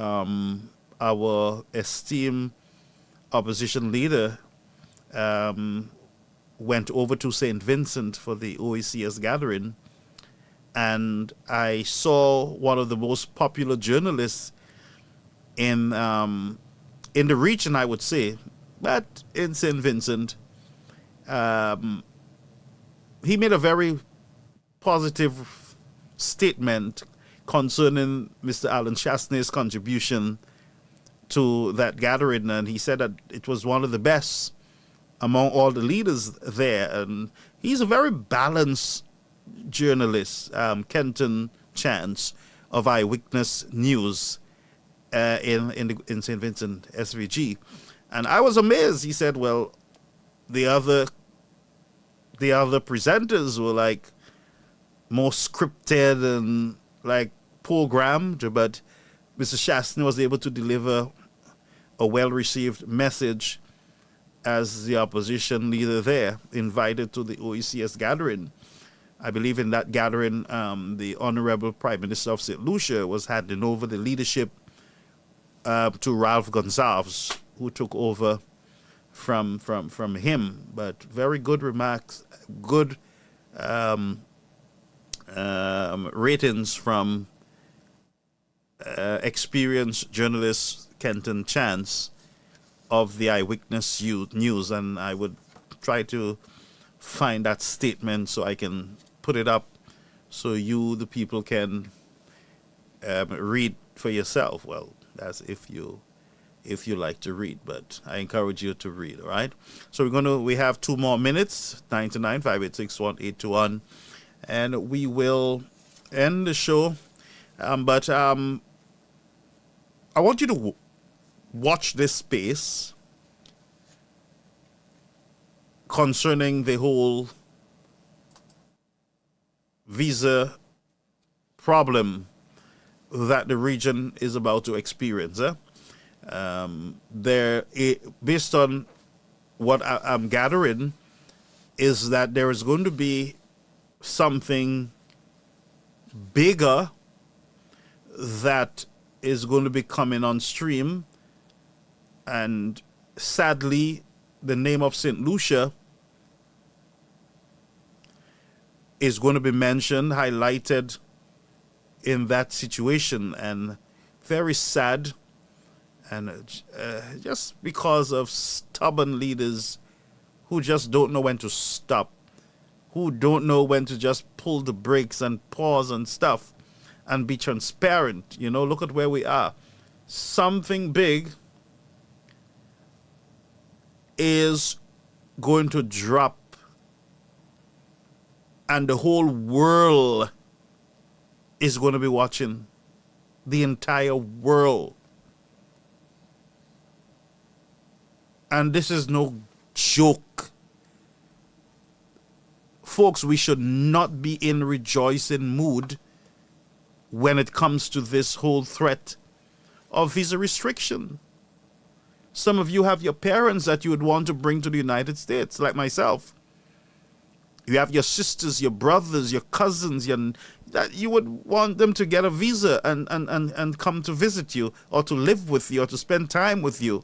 Our esteemed opposition leader went over to St. Vincent for the OECS gathering, and I saw one of the most popular journalists in the region, I would say, but in St. Vincent, he made a very positive statement concerning Mr. Alan Chastney's contribution to that gathering, and he said that it was one of the best among all the leaders there. And he's a very balanced journalist, Kenton Chance of Eyewitness News in St. Vincent SVG. And I was amazed. He said, well, the other presenters were like more scripted and like programmed, but Mr. Chastney was able to deliver a well-received message as the opposition leader there, invited to the OECS gathering. I believe in that gathering, the Honorable Prime Minister of St. Lucia was handing over the leadership to Ralph Gonsalves, who took over from him. But very good remarks, good ratings from experienced journalist Kenton Chance of the Eyewitness News, and I would try to find that statement so I can put it up so you, the people, can read for yourself. Well, that's if you like to read, but I encourage you to read. All right. So we have 2 more minutes, 929-586-1821, and we will end the show. But I want you to watch this space concerning the whole visa problem that the region is about to experience. Based on what I'm gathering, is that there is going to be something bigger that is going to be coming on stream, and sadly, the name of St. Lucia is going to be mentioned, highlighted in that situation, and very sad. And just because of stubborn leaders who just don't know when to stop, who don't know when to just pull the brakes and pause and stuff and be transparent. Look at where we are. Something big is going to drop, and the whole world is going to be watching. The entire world. And this is no joke. Folks, we should not be in rejoicing mood when it comes to this whole threat of visa restriction. Some of you have your parents that you would want to bring to the United States, like myself. You have your sisters, your brothers, your cousins, that you would want them to get a visa and come to visit you, or to live with you, or to spend time with you.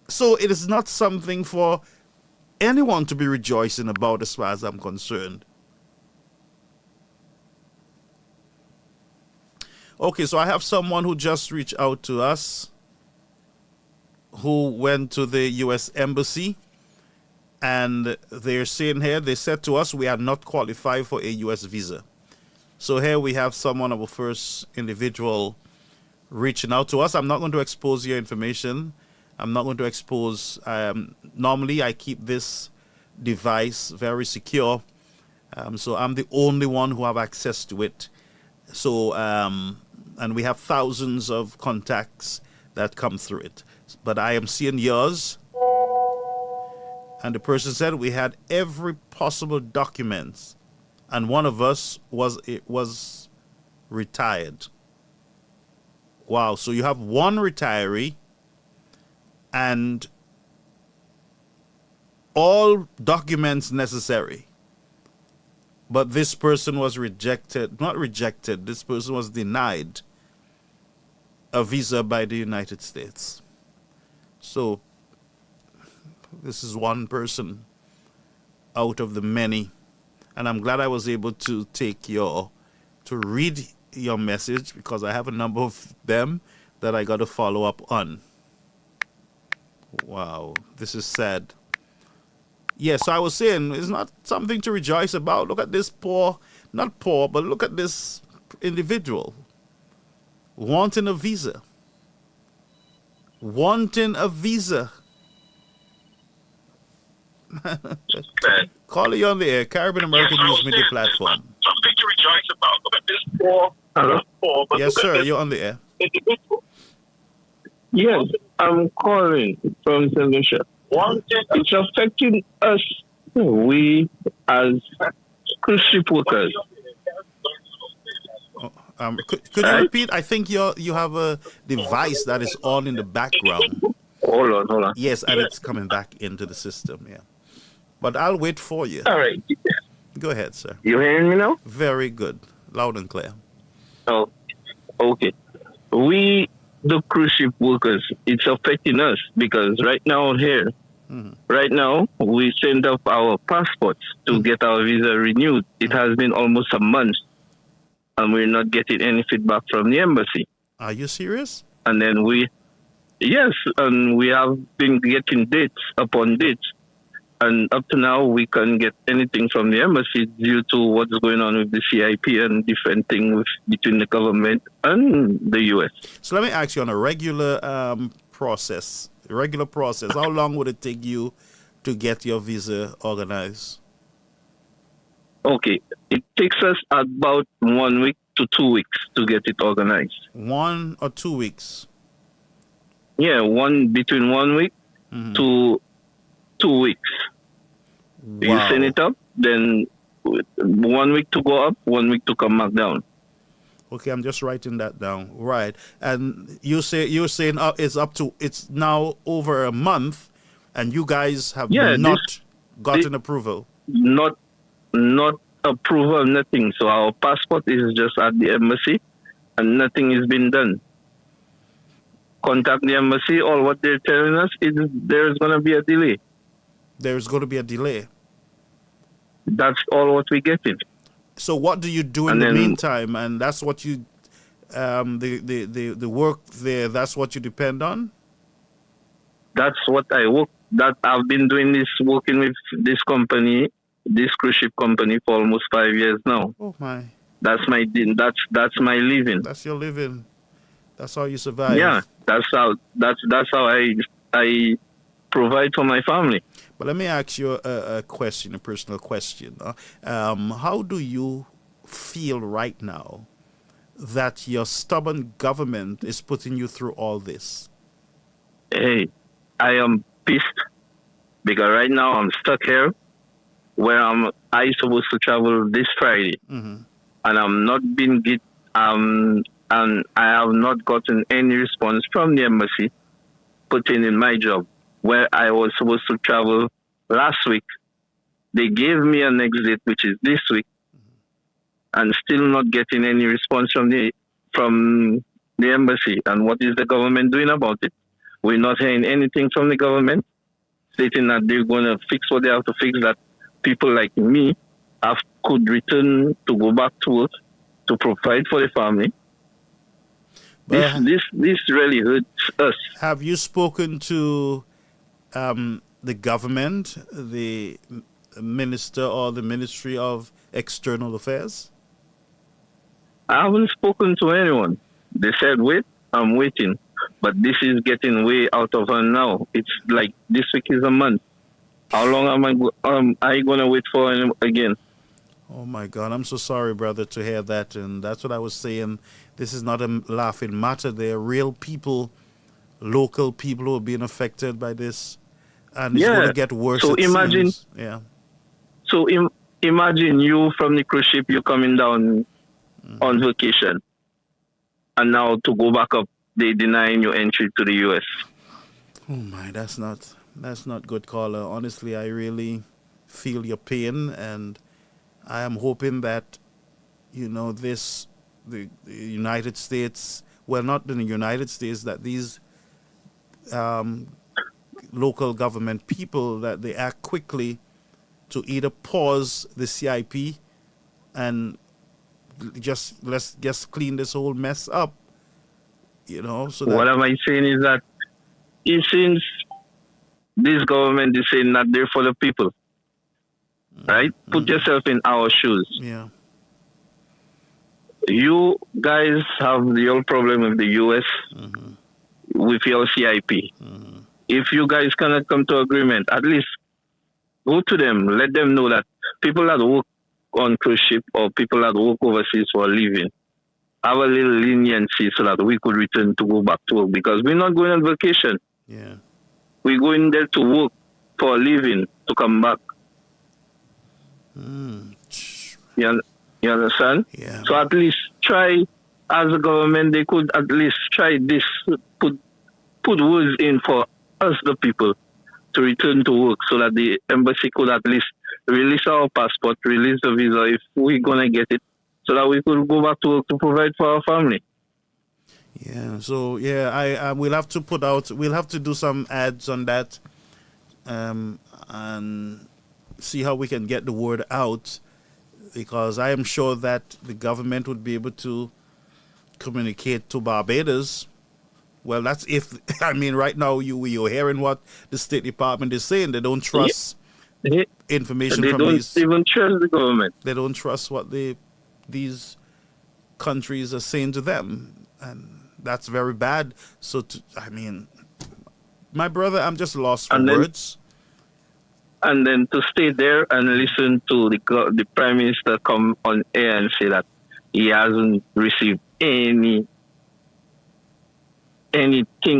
So it is not something for anyone to be rejoicing about, as far as I'm concerned. Okay, so I have someone who just reached out to us, who went to the U.S. Embassy, and they're saying here, they said to us, we are not qualified for a U.S. visa. So here we have someone, our first individual, reaching out to us. I'm not going to expose your information. I'm not going to expose. Normally, I keep this device very secure. So I'm the only one who have access to it. So, and we have thousands of contacts that come through it. But I am seeing yours. And the person said we had every possible documents. And one of us was retired. Wow. So you have one retiree, and all documents necessary. But this person was this person was denied a visa by the United States. So this is one person out of the many. And I'm glad I was able to read your message, because I have a number of them that I got to follow up on. Wow, this is sad. Yes, so I was saying, it's not something to rejoice about. Look at this not poor, but look at this individual wanting a visa. Wanting a visa. Call you on the air, Caribbean American News Media Platform. Something to rejoice about. Look at this poor. Hello? Yes, sir, you're on the air. Yes, I'm calling from St. Lucia. It's affecting us, we as cruise ship workers. Could you repeat? I think you have a device that is on in the background. Hold on. Yes, and it's coming back into the system, yeah. But I'll wait for you. All right. Go ahead, sir. You hearing me now? Very good. Loud and clear. Oh, okay. We, the cruise ship workers, it's affecting us because right now here, right now, we send up our passports to get our visa renewed. It has been almost a month, and we're not getting any feedback from the embassy. Are you serious? And then yes, and we have been getting dates upon dates. And up to now, we can't get anything from the embassy due to what's going on with the CIP and different things between the government and the U.S. So let me ask you on a regular process, how long would it take you to get your visa organized? Okay, it takes us about 1 week to 2 weeks to get it organized. 1 or 2 weeks? Yeah, between 1 week to 2 weeks. Wow. You send it up, then 1 week to go up, 1 week to come back down. Okay, I'm just writing that down. Right, and you're saying it's now over a month, and you guys have not gotten approval. Not approval, nothing. So our passport is just at the embassy, and nothing has been done. Contact the embassy. All what they're telling us is there's going to be a delay. There's going to be a delay. That's all what we get it. So what do you do in the meantime? And that's what you, the work there, that's what you depend on? That's what I work. That I've been doing this, working with this company, this cruise ship company for almost 5 years now. Oh my. That's my living. That's your living. That's how you survive. Yeah, that's how I provide for my family. But let me ask you a question, a personal question. How do you feel right now that your stubborn government is putting you through all this? Hey, I am pissed because right now I'm stuck here where I supposed to travel this Friday, and I'm not been and I have not gotten any response from the embassy putting in my job. Where I was supposed to travel last week, they gave me an exit, which is this week, and still not getting any response from the embassy. And what is the government doing about it? We're not hearing anything from the government, stating that they're going to fix what they have to fix, that people like me could return to go back to work to provide for the family. This really hurts us. Have you spoken to the government, the minister or the Ministry of External Affairs? I haven't spoken to anyone. They said, wait, I'm waiting. But this is getting way out of hand now. It's like this week is a month. How long am I going to wait for him again? Oh, my God. I'm so sorry, brother, to hear that. And that's what I was saying. This is not a laughing matter. There are real people, local people who are being affected by this. And it's going to get worse. So imagine, So imagine you from the cruise ship, you're coming down on vacation. And now to go back up, they denying you entry to the U.S. Oh, my, that's not good, caller. Honestly, I really feel your pain, and I am hoping that, the United States, well, not in the United States, that these local government people, that they act quickly to either pause the CIP and let's just clean this whole mess up, So what am I saying is that it seems this government is saying that they're for the people, right? Put yourself in our shoes. Yeah. You guys have the whole problem with the U.S. With your CIP. If you guys cannot come to agreement, at least go to them. Let them know that people that work on cruise ship or people that work overseas for a living have a little leniency so that we could return to go back to work, because we're not going on vacation. Yeah. We're going there to work for a living to come back. You understand? Yeah. So at least try, as a government, they could at least try this, put words in for us, the people, to return to work so that the embassy could at least release our passport, release the visa if we're going to get it, so that we could go back to work to provide for our family. Yeah, so yeah, I we'll have to do some ads on that, and see how we can get the word out, because I am sure that the government would be able to communicate to Barbados. Well, that's if I mean right now you're hearing what the State Department is saying. They don't trust information from these. They don't even trust the government. They don't trust what these countries are saying to them, and that's very bad. So, I mean, my brother, I'm just lost for words. And then to stay there and listen to the Prime Minister come on air and say that he hasn't received anything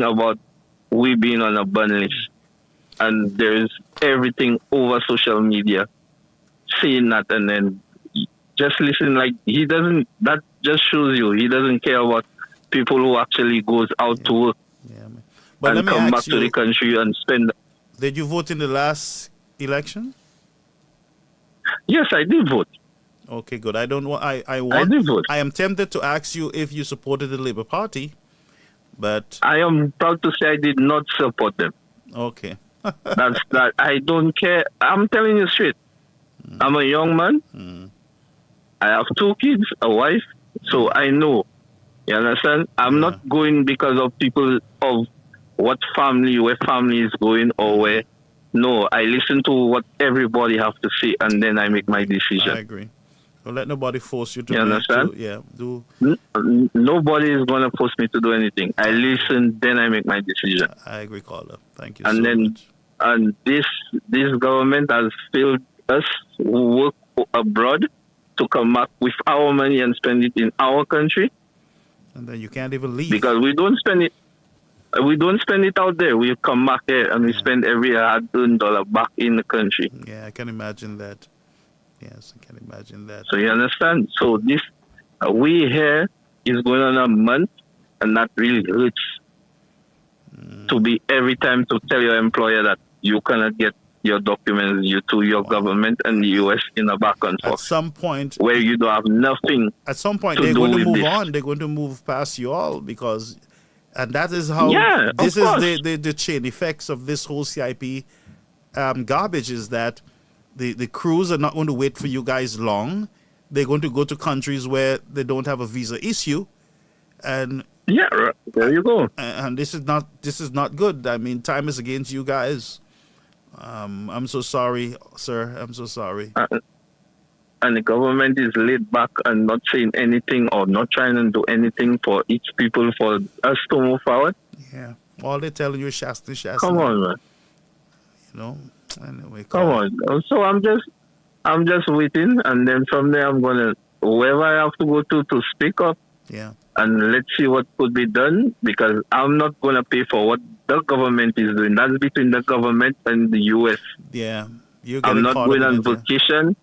about we being on a ban list. And there's everything over social media saying that, and then just listen like he doesn't, that just shows you he doesn't care about people who actually goes out to work and come back to the country and spend. Did you vote in the last election? Yes, I did vote. Okay, good. I don't want. I did vote. I am tempted to ask you if you supported the Labour Party, but I am proud to say I did not support them. Okay. That's that. I don't care. I'm telling you straight. I'm a young man. I have 2 kids, a wife, so I know. You understand? I'm not going because of people of where family is going or where. No, I listen to what everybody have to say and then I make my decision. I agree. Don't let nobody force you to. You understand? Do. Nobody is going to force me to do anything. I listen, then I make my decision. I agree, caller. Thank you and so then, much. And this government has failed us who work abroad to come back with our money and spend it in our country. And then you can't even leave. Because we don't spend it. We don't spend it out there. We come back here and we spend every hard-earned dollar back in the country. Yeah, I can imagine that. Yes, I can imagine that. So you understand? So this, we here is going on a month, and that really hurts. To be every time to tell your employer that you cannot get your documents to your government and the U.S. in a back and forth. At some point, where you don't have nothing. At some point, they're going to move on. They're going to move past you all because, and that is how. Yeah, this is the chain effects of this whole CIP garbage. Is that the crews are not going to wait for you guys long. They're going to go to countries where they don't have a visa issue, and yeah, there you go. And this is not good. I mean, time is against you guys. I'm so sorry, sir. I'm so sorry. And the government is laid back and not saying anything or not trying to do anything for each people for us to move forward. Yeah, all they're telling you is Shasta. Come on, man. You know. Anyway, come on. So I'm just waiting, and then from there I'm gonna whoever I have to go to speak up. Yeah. And let's see what could be done, because I'm not gonna pay for what the government is doing. That's between the government and the U.S. Yeah. I'm not going on vacation.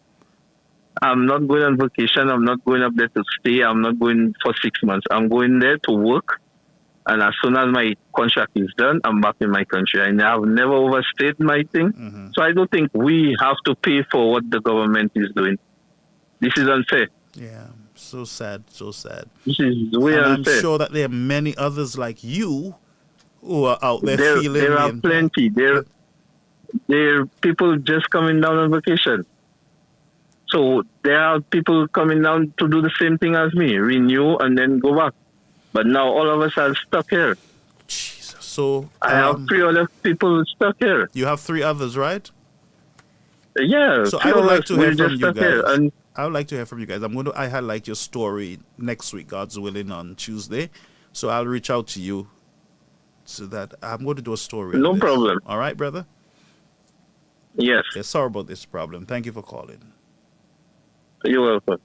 I'm not going on vacation. I'm not going up there to stay. I'm not going for 6 months. I'm going there to work. And as soon as my contract is done, I'm back in my country. I have never overstayed my thing. So I don't think we have to pay for what the government is doing. This is unfair. Yeah. So sad. So sad. This is way unfair. I'm sure that there are many others like you who are out there feeling. There are plenty. There are people just coming down on vacation. So there are people coming down to do the same thing as me, renew and then go back. But now all of us are stuck here. Jesus. So I have 3 other people stuck here. You have 3 others, right? Yeah. So I would like to hear from you guys. I would like to hear from you guys. I highlight your story next week, God's willing, on Tuesday. So I'll reach out to you so that I'm going to do a story. No problem. All right, brother? Yes. Yeah, sorry about this problem. Thank you for calling. You're welcome.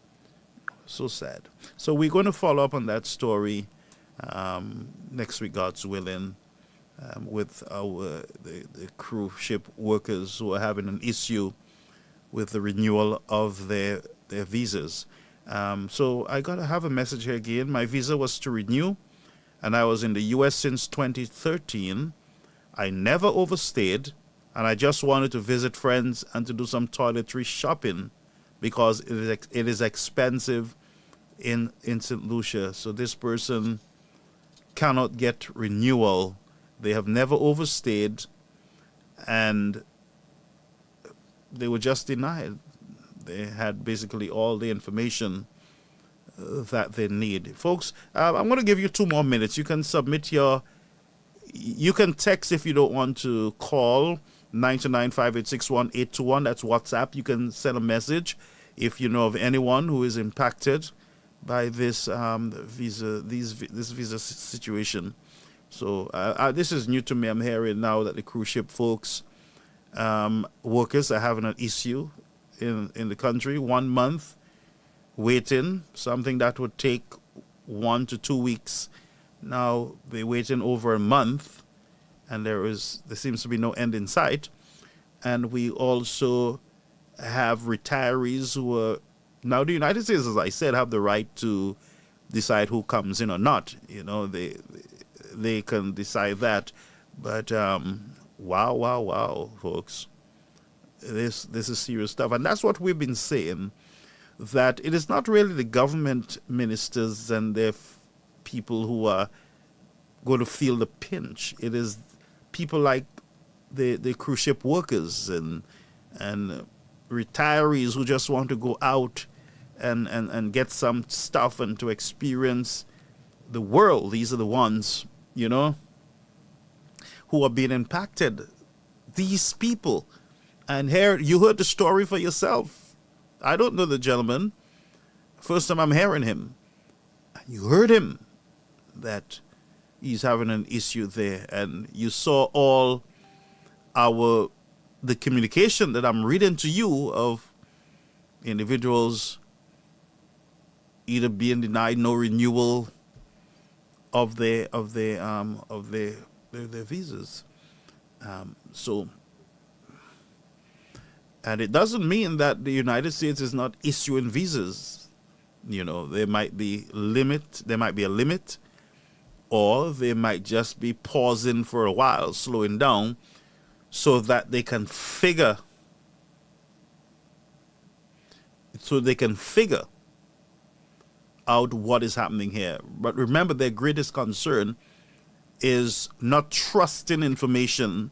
So sad. So we're going to follow up on that story next week, God's willing, with the cruise ship workers who are having an issue with the renewal of their visas. So I got to have a message here again. My visa was to renew, and I was in the U.S. since 2013. I never overstayed. and I just wanted to visit friends and to do some toiletry shopping because it is expensive in St. Lucia. So this person cannot get renewal. They have never overstayed, and they were just denied. They had basically all the information that they need. Folks, I'm going to give you 2 more minutes. You can submit you can text if you don't want to call, 929-586-1821. That's WhatsApp. You can send a message if you know of anyone who is impacted by this visa situation. So this is new to me. I'm hearing now that the cruise ship folks, workers are having an issue in the country. 1 month waiting, something that would take 1 to 2 weeks. Now they're waiting over a month, and there seems to be no end in sight. And we also have retirees who are now, the United States, as I said, have the right to decide who comes in or not. You know, they can decide that. But wow, folks, this is serious stuff, and that's what we've been saying. That it is not really the government ministers and their people who are going to feel the pinch. It is people like the cruise ship workers and retirees who just want to go out and get some stuff and to experience the world. These are the ones, you know, who are being impacted. These people. And here, you heard the story for yourself. I don't know the gentleman. First time I'm hearing him. You heard him that he's having an issue there. And you saw all the communication that I'm reading to you of individuals either being denied no renewal of their visas. And it doesn't mean that the United States is not issuing visas. You know, there might be a limit, or they might just be pausing for a while, slowing down, so that they can figure out what is happening here. But remember, their greatest concern is not trusting information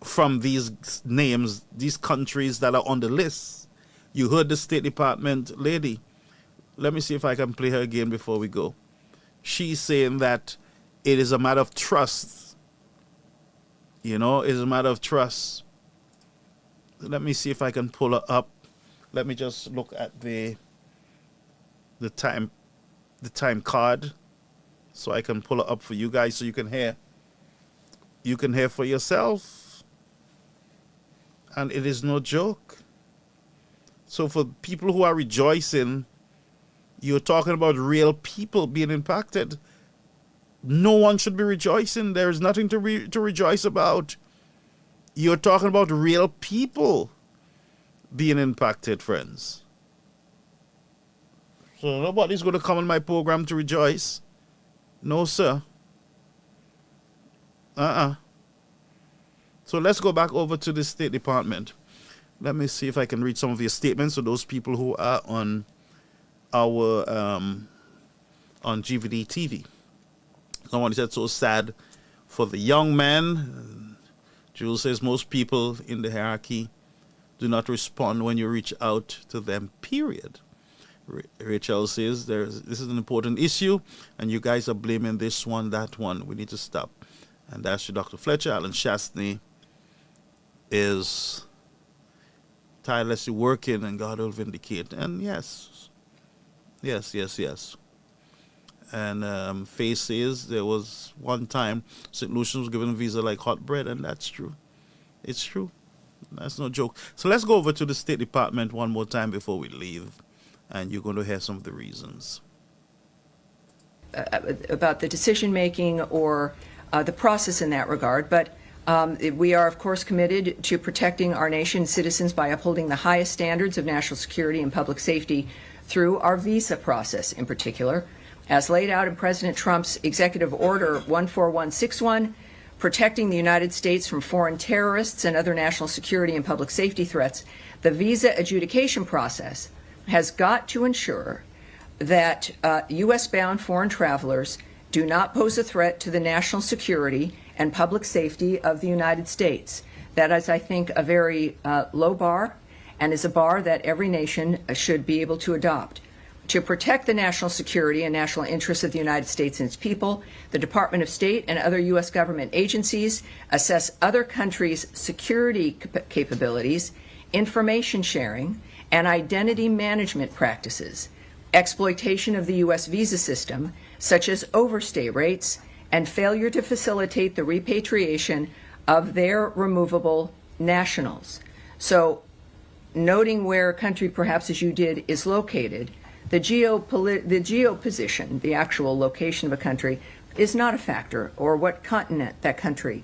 from these names, these countries that are on the list. You heard the State Department lady. Let me see if I can play her again before we go. She's saying that it is a matter of trust. You know, it's a matter of trust. Let me see if I can pull her up. Let me just look at the time card so I can pull her up for you guys so you can hear. You can hear for yourself. And it is no joke. So for people who are rejoicing, you're talking about real people being impacted. No one should be rejoicing. There is nothing to rejoice about. You're talking about real people being impacted, friends. So nobody's going to come on my program to rejoice. No, sir. So let's go back over to the State Department. Let me see if I can read some of your statements to those people who are on our on GVD TV. Someone said, so sad for the young man. Jules says most people in the hierarchy do not respond when you reach out to them, period. Rachel says this is an important issue and you guys are blaming this one, that one. We need to stop. And that's to Dr. Fletcher. Alan Shastney is tirelessly working and God will vindicate. And yes. And Faye says there was one time St. Lucian was given a visa like hot bread, and that's true. It's true. That's no joke. So let's go over to the State Department one more time before we leave, and you're going to hear some of the reasons. About the decision-making or the process in that regard, but we are, of course, committed to protecting our nation's citizens by upholding the highest standards of national security and public safety through our visa process in particular, as laid out in President Trump's Executive Order 14161, protecting the United States from foreign terrorists and other national security and public safety threats, the visa adjudication process has got to ensure that U.S.-bound foreign travelers do not pose a threat to the national security and public safety of the United States. That is, I think, a very low bar, and is a bar that every nation should be able to adopt. To protect the national security and national interests of the United States and its people, the Department of State and other U.S. government agencies assess other countries' security capabilities, information sharing, and identity management practices, exploitation of the U.S. visa system, such as overstay rates, and failure to facilitate the repatriation of their removable nationals. So, noting where a country, perhaps as you did, is located, the geoposition, the actual location of a country, is not a factor, or what continent that country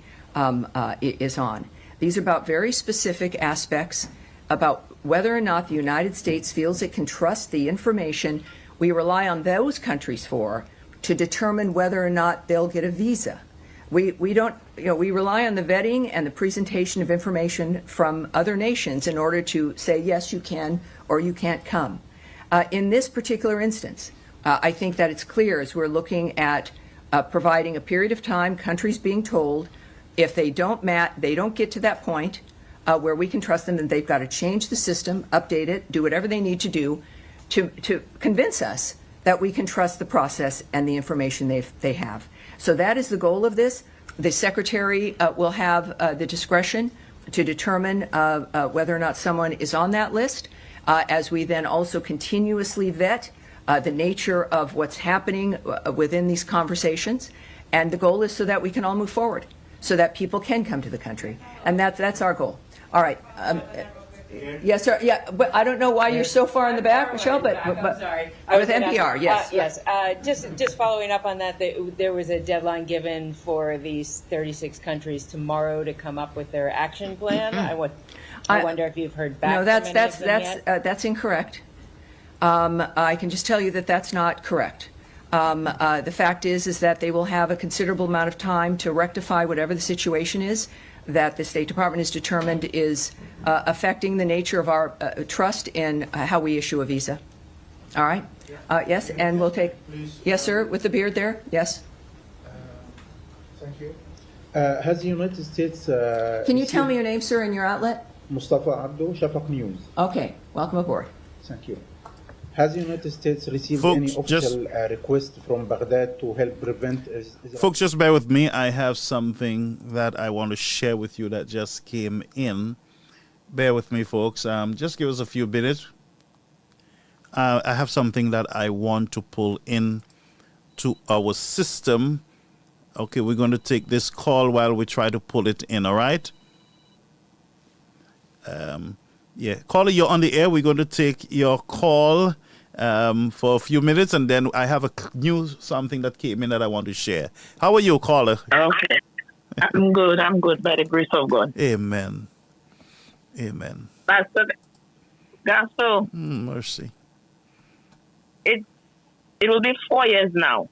is on. These are about very specific aspects about whether or not the United States feels it can trust the information we rely on those countries for to determine whether or not they'll get a visa. We don't, we rely on the vetting and the presentation of information from other nations in order to say, yes, you can or you can't come. In this particular instance, I think that it's clear as we're looking at providing a period of time, countries being told if they don't get to that point where we can trust them, then they've got to change the system, update it, do whatever they need to do to convince us that we can trust the process and the information they have. So that is the goal of this. The Secretary will have the discretion to determine whether or not someone is on that list, as we then also continuously vet the nature of what's happening within these conversations. And the goal is so that we can all move forward, so that people can come to the country. And that's our goal. All right. Yes, sir. Yeah, but I don't know why you're so far in the back, Michelle, but I'm sorry. With NPR, yes. Yes. Just following up on that, there was a deadline given for these 36 countries tomorrow to come up with their action plan. I wonder if you've heard back. No, that's incorrect. I can just tell you that that's not correct. The fact is that they will have a considerable amount of time to rectify whatever the situation is that the State Department is determined is affecting the nature of our trust in how we issue a visa. All right? Yes, and we'll take... Yes, sir, with the beard there. Yes. Thank you. Has the United States... Can you tell me your name, sir, and your outlet? Mustafa Abdo, Shafaq News. Okay, welcome aboard. Thank you. Has the United States received any official request from Baghdad to help prevent... Folks, just bear with me. I have something that I want to share with you that just came in. Bear with me, folks. Just give us a few minutes. I have something that I want to pull in to our system. Okay, we're going to take this call while we try to pull it in, all right? Yeah, caller, you're on the air. We're going to take your call for a few minutes, and then I have something that came in that I want to share. How are you, caller? Okay. I'm good by the grace of God. Amen. Amen. Pastor Gospel. Mercy. It will be 4 years now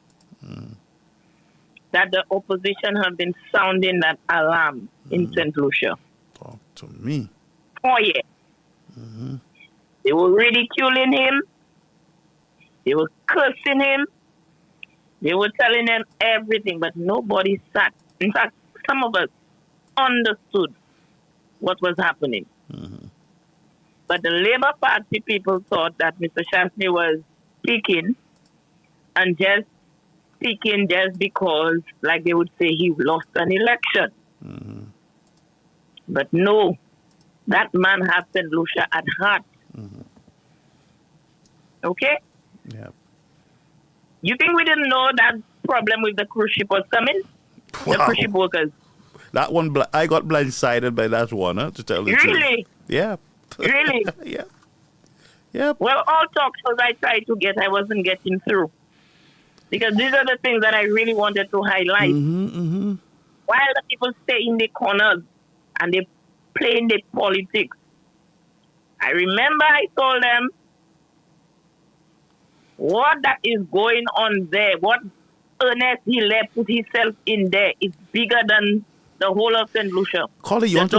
that the opposition have been sounding that alarm in St. Lucia. Talk to me. 4 years. They were ridiculing him. They were cursing him. They were telling him everything, but nobody sat. In fact, some of us understood what was happening. But the Labour Party people thought that Mr. Shastney was speaking and just speaking just because, like they would say, he lost an election. But no, that man has St. Lucia at heart. Okay? Yeah. You think we didn't know that problem with the cruise ship was coming? Wow. The cruise ship workers. That one, I got blindsided by that one, to tell the truth. Really? Yeah. Really? Yeah. Yep. Well, all talk shows I tried to get, I wasn't getting through. Because these are the things that I really wanted to highlight. While the people stay in the corners and they play in the politics, I remember I told them what that is going on there, what Ernest Hilaire put himself in there is bigger than the whole of St. Lucia. Caller, you want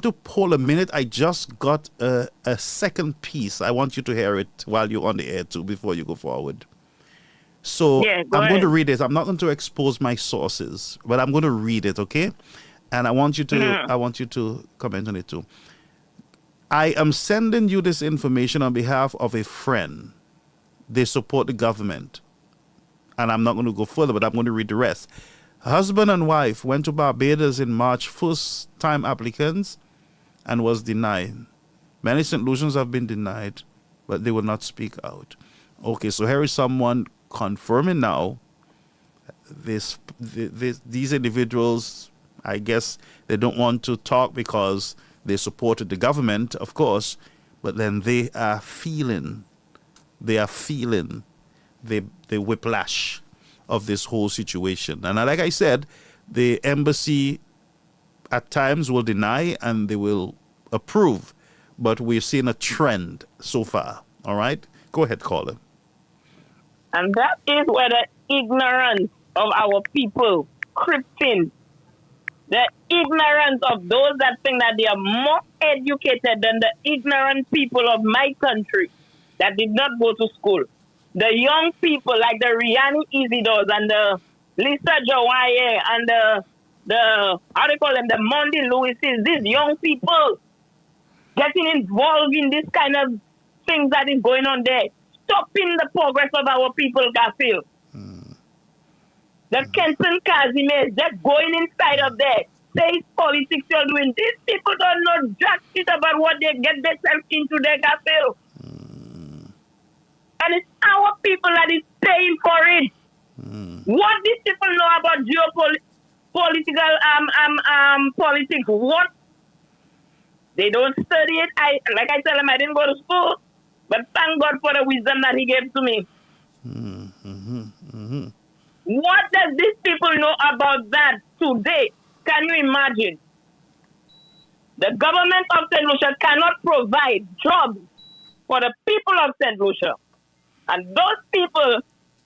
to hold a minute? I just got a second piece. I want you to hear it while you're on the air too, before you go forward. So Yeah, I'm going to ahead. read it. I'm not going to expose my sources, but I'm going to read it, okay? And I want you to comment on it too. I am sending you this information on behalf of a friend. They support the government. And I'm not going to go further, but I'm going to read the rest. Husband and wife went to Barbados in March, first-time applicants, and was denied. Many St. Lucians have been denied, but they will not speak out. Okay, so here is someone confirming now these individuals, I guess they don't want to talk because they supported the government, of course, but then they are feeling the whiplash of this whole situation. And like I said, the embassy at times will deny and they will approve, but we've seen a trend so far. All right? Go ahead, caller. And that is where the ignorance of our people creeps in. The ignorance of those that think that they are more educated than the ignorant people of my country that did not go to school. The young people like the Rihanna Isidors and the Lisa Jawaye and the how do you call them, the Monday Lewises, these young people getting involved in this kind of things that is going on there, stopping the progress of our people, Garfield. The Kenton Casimir, they're going inside of there. Say politics you're doing. These people don't know jack shit about what they get themselves into their Garfield. And it's our people that is paying for it. What these people know about politics? What? They don't study it. Like I tell them, I didn't go to school, but thank God for the wisdom that He gave to me. What does these people know about that today? Can you imagine? The government of St. Lucia cannot provide jobs for the people of St. Lucia. And those people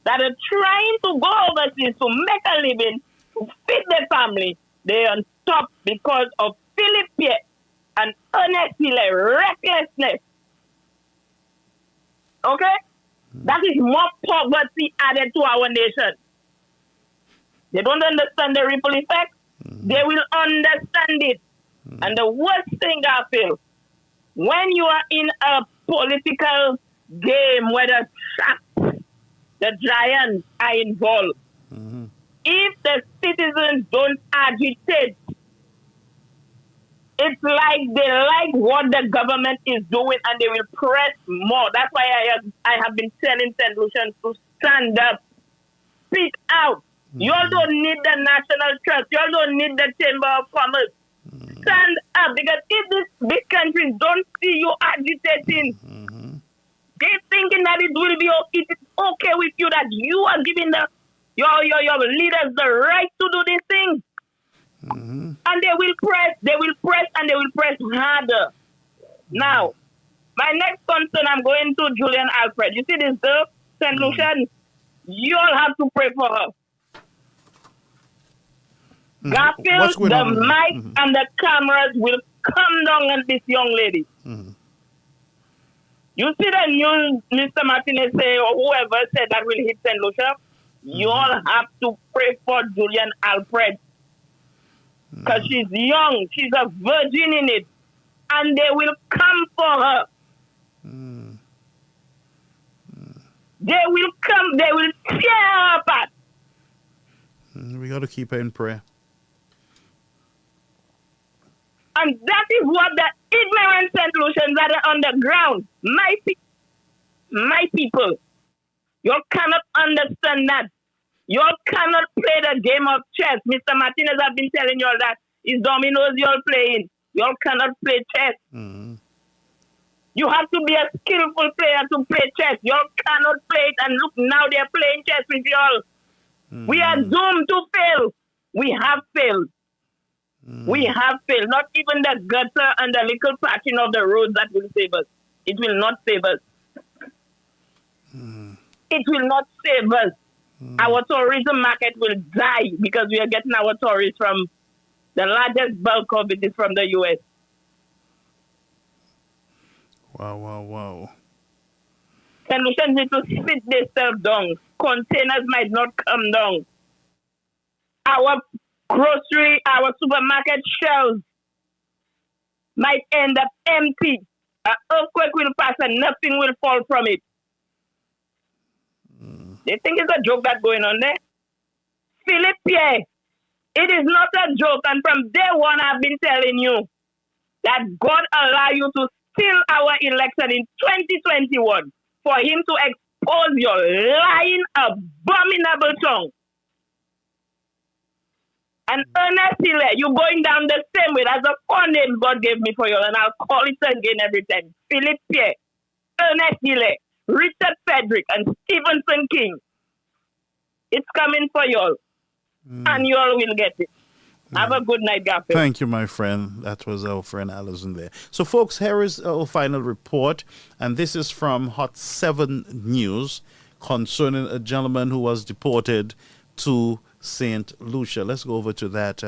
that are trying to go overseas to make a living, to feed their family, they are on top because of Philip and honestly, recklessness. Okay? That is more poverty added to our nation. They don't understand the ripple effect. They will understand it. And the worst thing I feel, when you are in a political game where the giants are involved, if the citizens don't agitate, it's like they like what the government is doing and they will press more. That's why I have been telling St. Lucians to stand up, speak out. You all don't need the National Trust. You all don't need the Chamber of Commerce. Stand up, because if these big countries don't see you agitating, they're thinking that it is okay with you, that you are giving your leaders the right to do these things. And they will press, and they will press harder. Now, my next concern, I'm going to Julian Alfred. You see this girl, St. Lucian? You all have to pray for her. Garfield, the mic and the cameras will come down on this young lady. You see the news Mr. Martinez say, or whoever said that will hit St. Lucia? You all have to pray for Julian Alfred. Because she's young, she's a virgin in it. And they will come for her. They will come, they will tear her apart. We got to keep her in prayer. And that is what the ignorant St. Lucians that are on the ground, my people, you cannot understand that. You cannot play the game of chess. Mr. Martinez have been telling you all that. It's dominoes you're playing. You cannot play chess. You have to be a skillful player to play chess. You cannot play it. And look, now they're playing chess with you all. We are doomed to fail. We have failed. We have failed. Not even the gutter and the little patching of the roads that will save us. It will not save us. It will not save us. Our tourism market will die because we are getting our tourists from The largest bulk of it is from the U.S. Wow. St. Lucians need to sit themselves down. Containers might not come down. Our supermarket shelves might end up empty. An earthquake will pass and nothing will fall from it. They think it's a joke that's going on there. Philip Pierre, it is not a joke. And from day one, I've been telling you that God allow you to steal our election in 2021 for him to expose your lying, abominable tongue. And Ernest Hiller, you're going down the same way. That's a four names God gave me for you, and I'll call it again every time. Philip Pierre, Ernest Hiller, Richard Frederick, and Stephenson King. It's coming for y'all. And you all will get it. Have a good night, Garfield. Thank you, my friend. That was our friend Alison there. So, folks, here is our final report, and this is from Hot 7 News concerning a gentleman who was deported to St. Lucia. Let's go over to that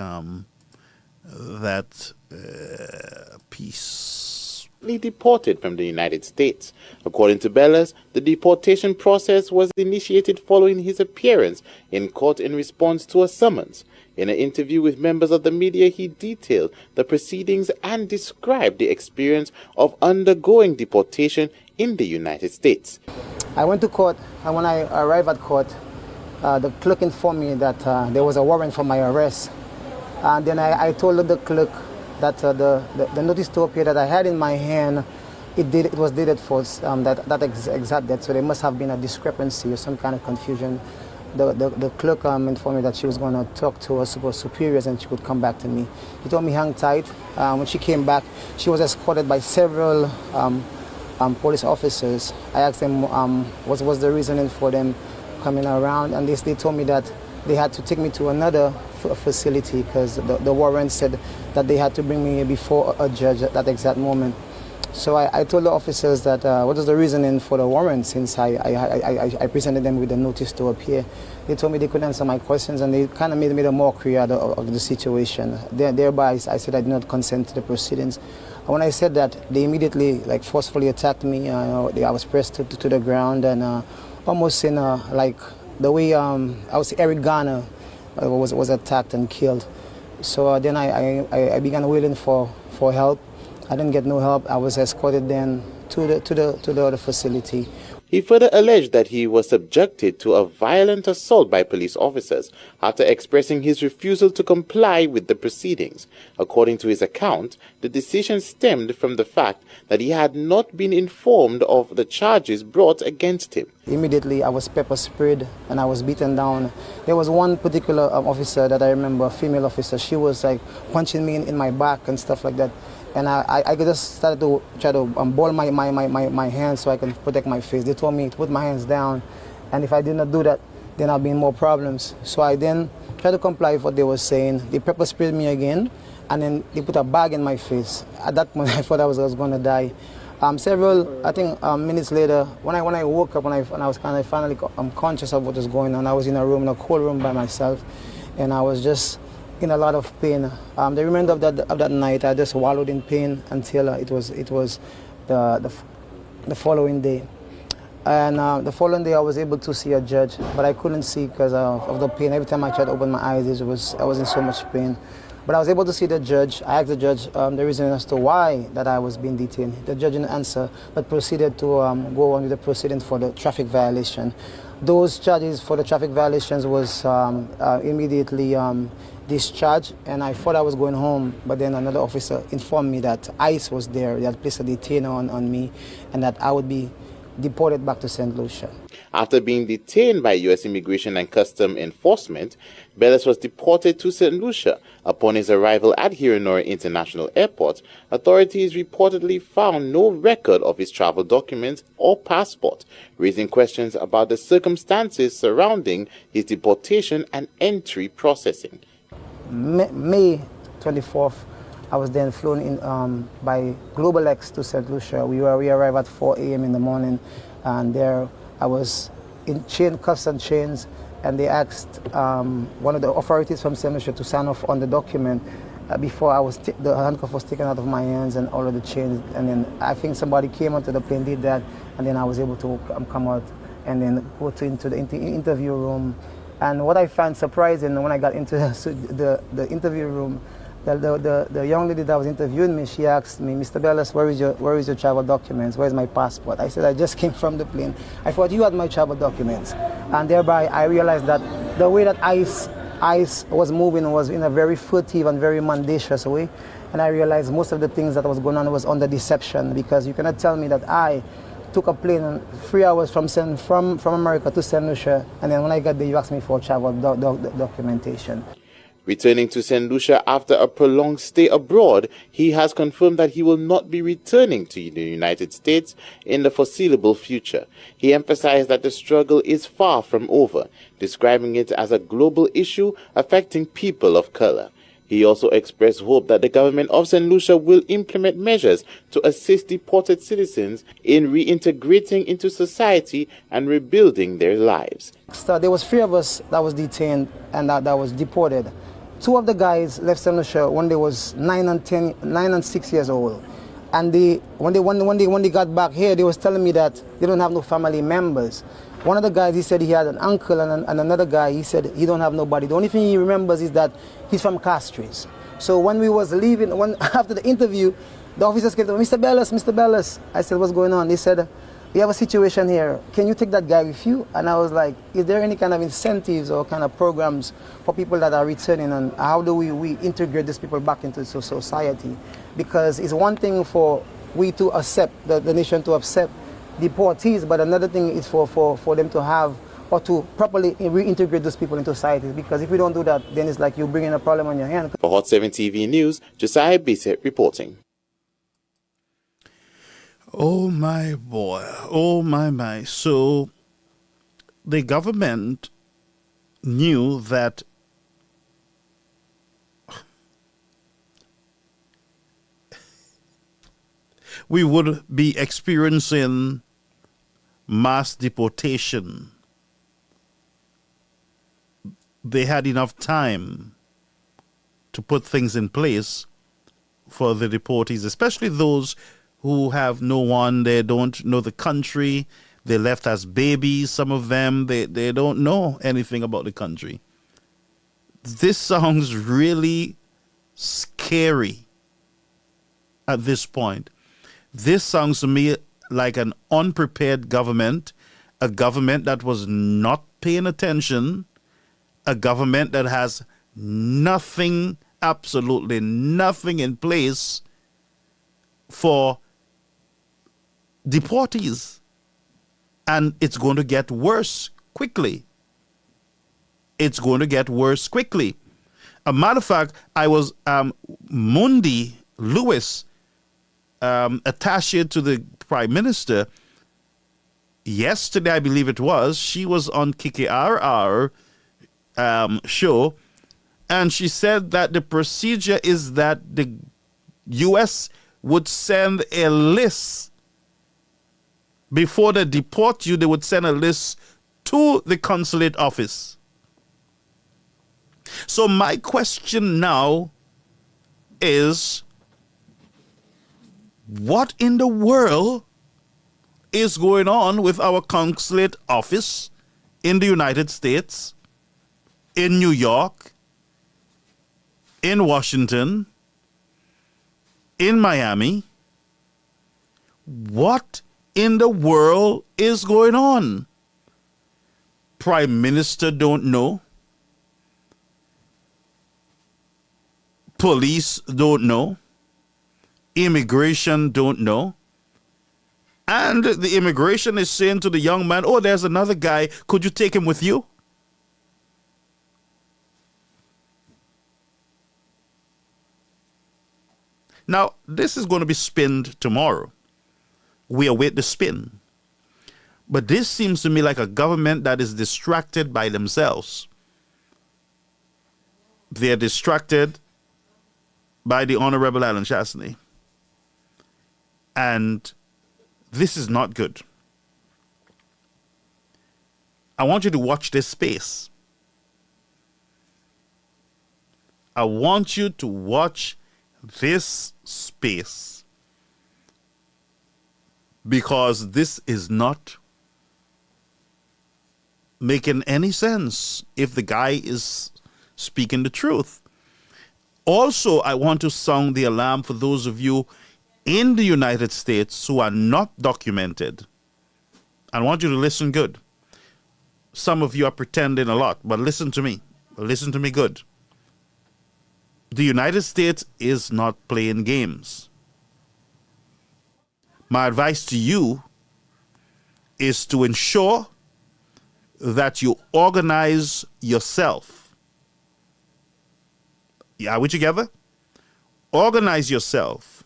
piece. Deported from the United States. According to Bellas, the deportation process was initiated following his appearance in court in response to a summons. In an interview with members of the media, he detailed the proceedings and described the experience of undergoing deportation in the United States. I went to court, and when I arrived at court, the clerk informed me that there was a warrant for my arrest. And then I told the clerk that the notice to appear that I had in my hand, it was dated for that exact date, so there must have been a discrepancy or some kind of confusion. The clerk informed me that she was going to talk to her superiors and she would come back to me. He told me hang tight. When she came back, she was escorted by several police officers. I asked them what was the reasoning for them coming around, and they told me that they had to take me to another facility because the warrant said that they had to bring me before a judge at that exact moment. So I told the officers that what is the reasoning for the warrant, since I presented them with a notice to appear. They told me they couldn't answer my questions, and they kind of made a mockery out of the situation. Thereby, I said I did not consent to the proceedings. And when I said that, they immediately forcefully attacked me. I was pressed to the ground, and almost in like the way I would say Eric Garner was attacked and killed. So then I began wailing for help. I didn't get no help. I was escorted then to the other facility. He further alleged that he was subjected to a violent assault by police officers after expressing his refusal to comply with the proceedings. According to his account, the decision stemmed from the fact that he had not been informed of the charges brought against him. Immediately, I was pepper sprayed and I was beaten down. There was one particular officer that I remember, a female officer. She was punching me in my back and stuff like that. And I just started to try to ball my hands so I can protect my face. They told me to put my hands down, and if I did not do that, then I'll be in more problems. So I then tried to comply with what they were saying. They pepper sprayed me again, and then they put a bag in my face. At that point, I thought I was going to die. Several minutes later, when I woke up, when I was kind of finally conscious of what was going on, I was in a room, in a cold room by myself, and I was just in a lot of pain. The remainder of that night, I just wallowed in pain until it was the following day. And the following day, I was able to see a judge, but I couldn't see because of the pain. Every time I tried to open my eyes, I was in so much pain. But I was able to see the judge. I asked the judge the reason as to why that I was being detained. The judge didn't answer, but proceeded to go on with the proceedings for the traffic violation. Those charges for the traffic violations was immediately discharged, and I thought I was going home, but then another officer informed me that ICE was there. They had placed a detainer on me, and that I would be deported back to St. Lucia. After being detained by U.S. Immigration and Custom Enforcement, Bellas was deported to St. Lucia. Upon his arrival at Hiranori International Airport, authorities reportedly found no record of his travel documents or passport, raising questions about the circumstances surrounding his deportation and entry processing. May 24th, I was then flown in by Global X to St. Lucia. We arrived at 4 a.m. in the morning, and there I was in cuffs and chains, and they asked one of the authorities from St. Lucia to sign off on the document. before the handcuff was taken out of my hands and all of the chains, and then I think somebody came onto the plane, did that, and then I was able to come out and then go into the interview room. And what I found surprising when I got into the interview room, the young lady that was interviewing me, she asked me, "Mr. Bellis, where is your travel documents? Where's my passport?" I said, "I just came from the plane. I thought you had my travel documents." And thereby I realized that the way that ICE was moving was in a very furtive and very mendacious way. And I realized most of the things that was going on was under deception, because you cannot tell me that I took a plane 3 hours from America to St. Lucia, and then when I got there, you asked me for travel documentation. Returning to St. Lucia after a prolonged stay abroad, he has confirmed that he will not be returning to the United States in the foreseeable future. He emphasized that the struggle is far from over, describing it as a global issue affecting people of color. He also expressed hope that the government of St. Lucia will implement measures to assist deported citizens in reintegrating into society and rebuilding their lives. So there was 3 of us that was detained and that was deported. 2 of the guys left St. Lucia when they was 9 and 6 years old. And when they got back here, they was telling me that they don't have no family members. One of the guys, he said he had an uncle, and another guy, he said he don't have nobody. The only thing he remembers is that he's from Castries. So when we was leaving, after the interview, the officers came to me, "Mr. Bellis, Mr. Bellis." I said, "What's going on?" They said, "We have a situation here. Can you take that guy with you?" And I was like, "Is there any kind of incentives or kind of programs for people that are returning, and how do we integrate these people back into society?" Because it's one thing for we to accept, the nation to accept deportees, but another thing is for them to have or to properly reintegrate those people into society. Because if we don't do that, then it's like you're bringing a problem on your hand. For Hot 7 TV News, Josiah Bissett reporting. Oh my boy, oh my. So the government knew that we would be experiencing mass deportation. They had enough time to put things in place for the deportees, especially those who have no one, they don't know the country, they left as babies, some of them, they don't know anything about the country. This sounds really scary at this point. This sounds to me like an unprepared government, a government that was not paying attention, a government that has nothing, absolutely nothing in place for deportees. And it's going to get worse quickly. It's going to get worse quickly. A matter of fact, I was Mundi Lewis, attaché to the Prime Minister, yesterday, I believe it was, she was on KKRR show, and she said that the procedure is that the U.S. would send a list. Before they deport you, they would send a list to the consulate office. So my question now is, what in the world is going on with our consulate office in the United States, in New York, in Washington, in Miami? What in the world is going on? Prime Minister don't know. Police don't know. Immigration don't know. And the immigration is saying to the young man, "Oh, there's another guy. Could you take him with you?" Now, this is going to be spinned tomorrow. We await the spin. But this seems to me like a government that is distracted by themselves. They're distracted by the Honorable Alan Chastney. And this is not good. I want you to watch this space. I want you to watch this space, because this is not making any sense if the guy is speaking the truth. Also, I want to sound the alarm for those of you in the United States who are not documented. I want you to listen good. Some of you are pretending a lot, but listen to me. Listen to me good. The United States is not playing games. My advice to you is to ensure that you organize yourself. Are we together? Organize yourself.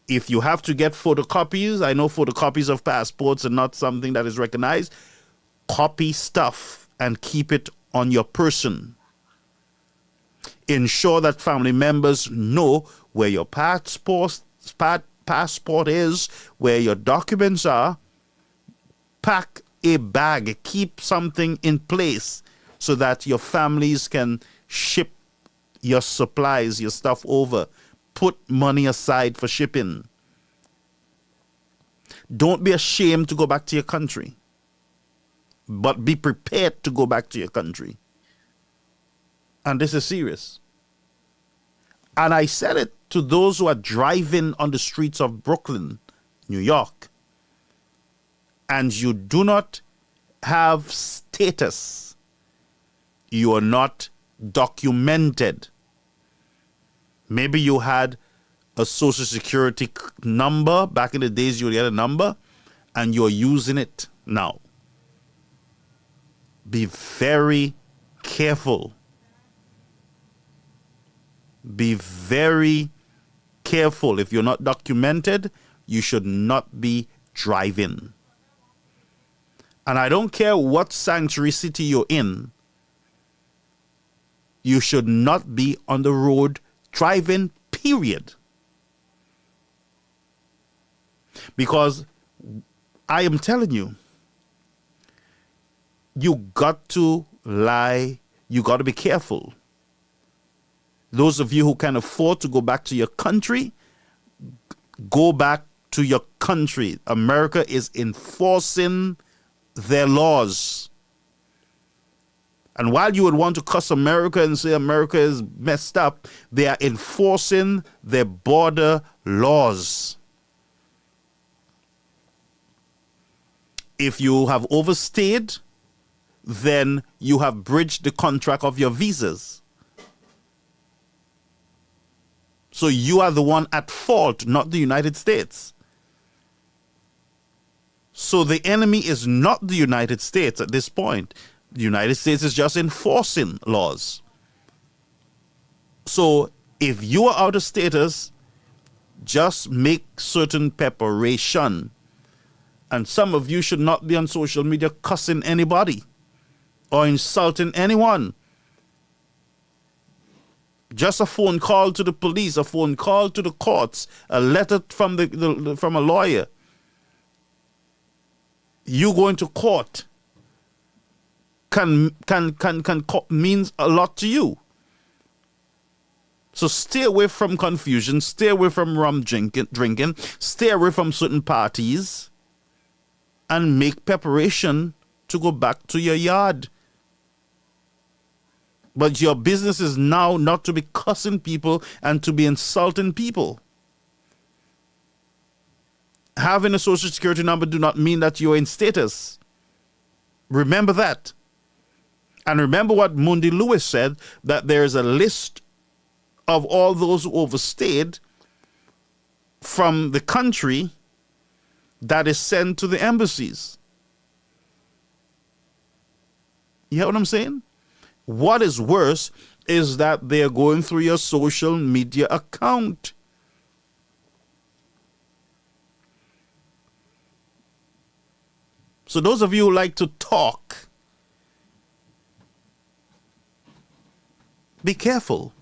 If you have to get photocopies, I know photocopies of passports are not something that is recognized. Copy stuff and keep it on your person. Ensure that family members know where your passport is, where your documents are. Pack a bag, keep something in place so that your families can ship your supplies, your stuff over. Put money aside for shipping. Don't be ashamed to go back to your country, but be prepared to go back to your country. And this is serious. And I said it to those who are driving on the streets of Brooklyn, New York, and you do not have status. You are not documented. Maybe you had a social security number. Back in the days, you had a number, and you're using it now. Be very careful. Be very careful. If you're not documented, you should not be driving. And I don't care what sanctuary city you're in, you should not be on the road driving, period. Because I am telling you, you got to lie. You got to be careful. Those of you who can afford to go back to your country, go back to your country. America is enforcing their laws. And while you would want to cuss America and say America is messed up, they are enforcing their border laws. If you have overstayed, then you have breached the contract of your visas. So you are the one at fault, not the United States. So the enemy is not the United States at this point. The United States is just enforcing laws. So if you are out of status, just make certain preparation. And some of you should not be on social media cussing anybody or insulting anyone. Just a phone call to the police, a phone call to the courts, a letter from from a lawyer. You going to court can means a lot to you. So stay away from confusion, stay away from rum drinking, stay away from certain parties, and make preparation to go back to your yard. But your business is now not to be cussing people and to be insulting people. Having a social security number do not mean that you're in status. Remember that. And remember what Mundi Lewis said, that there's a list of all those who overstayed from the country that is sent to the embassies. You hear what I'm saying? What is worse is that they're going through your social media account. So those of you who like to talk, be careful.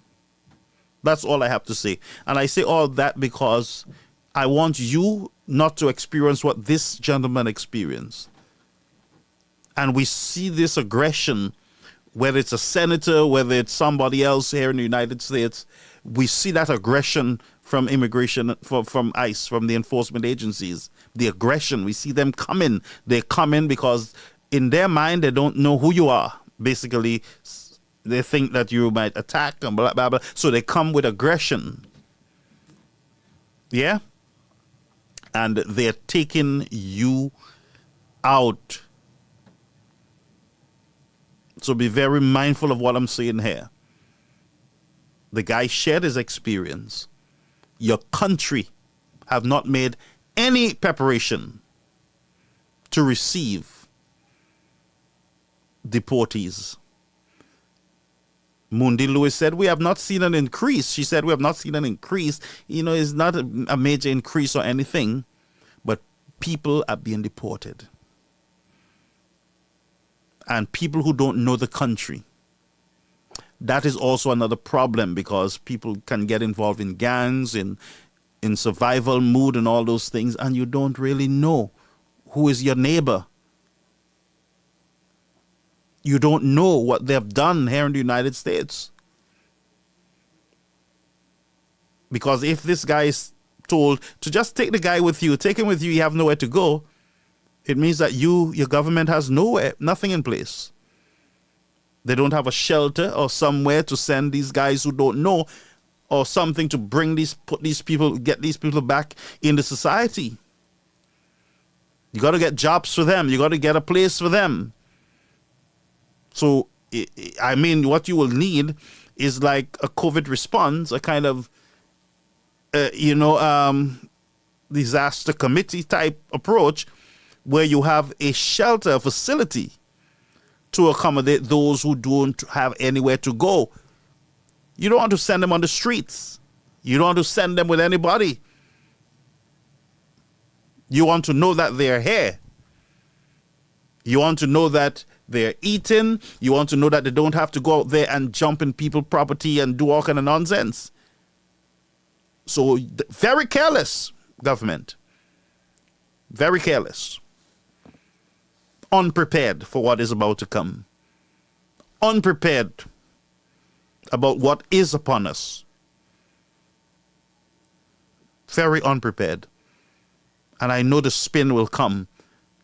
That's all I have to say. And I say all that because I want you not to experience what this gentleman experienced. And we see this aggression whether it's a senator, whether it's somebody else here in the United States, we see that aggression from immigration, from ICE, from the enforcement agencies. The aggression, we see them coming. They come in because in their mind, they don't know who you are. Basically, they think that you might attack and blah, blah, blah. So they come with aggression. Yeah? And they're taking you out. So be very mindful of what I'm saying here. The guy shared his experience. Your country have not made any preparation to receive deportees. Mundi Lewis said, we have not seen an increase. She said, we have not seen an increase. You know, it's not a major increase or anything, but people are being deported. And people who don't know the country. That is also another problem because people can get involved in gangs, in survival mood and all those things, and you don't really know who is your neighbor. You don't know what they have done here in the United States. Because if this guy is told to just take the guy with you, take him with you have nowhere to go, it means that your government has nothing in place. They don't have a shelter or somewhere to send these guys who don't know, or something to get these people back into society. You got to get jobs for them. You got to get a place for them. So, I mean, what you will need is like a COVID response, a kind of, disaster committee type approach where you have a shelter facility to accommodate those who don't have anywhere to go. You don't want to send them on the streets. You don't want to send them with anybody. You want to know that they're here. You want to know that they're eating. You want to know that they don't have to go out there and jump in people's property and do all kind of nonsense. So very careless, government. Very careless. Unprepared for what is about to come. Unprepared about what is upon us. Very unprepared. And I know the spin will come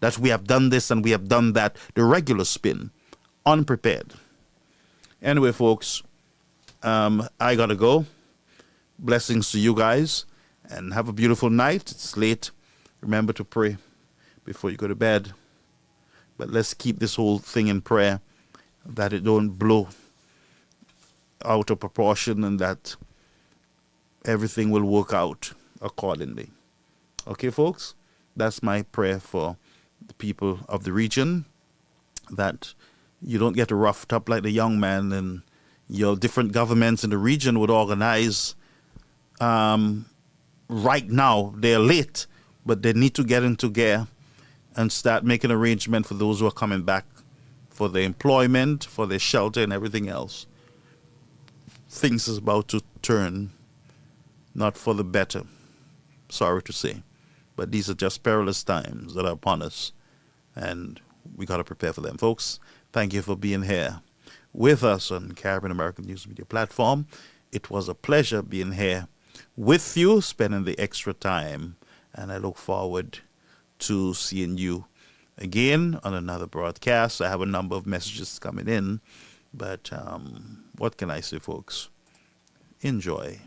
that we have done this and we have done that. The regular spin. Unprepared. Anyway, folks, I gotta go. Blessings to you guys and have a beautiful night. It's late. Remember to pray before you go to bed. But let's keep this whole thing in prayer, that it don't blow out of proportion and that everything will work out accordingly. Okay, folks? That's my prayer for the people of the region, that you don't get roughed up like the young man, and your different governments in the region would organize. Right now, they're late, but they need to get into gear and start making arrangement for those who are coming back, for their employment, for their shelter and everything else. Things is about to turn, not for the better, sorry to say. But these are just perilous times that are upon us, and we got to prepare for them. Folks, thank you for being here with us on Caribbean American News Media Platform. It was a pleasure being here with you, spending the extra time, and I look forward to seeing you again on another broadcast. I have a number of messages coming in, but what can I say, folks? Enjoy.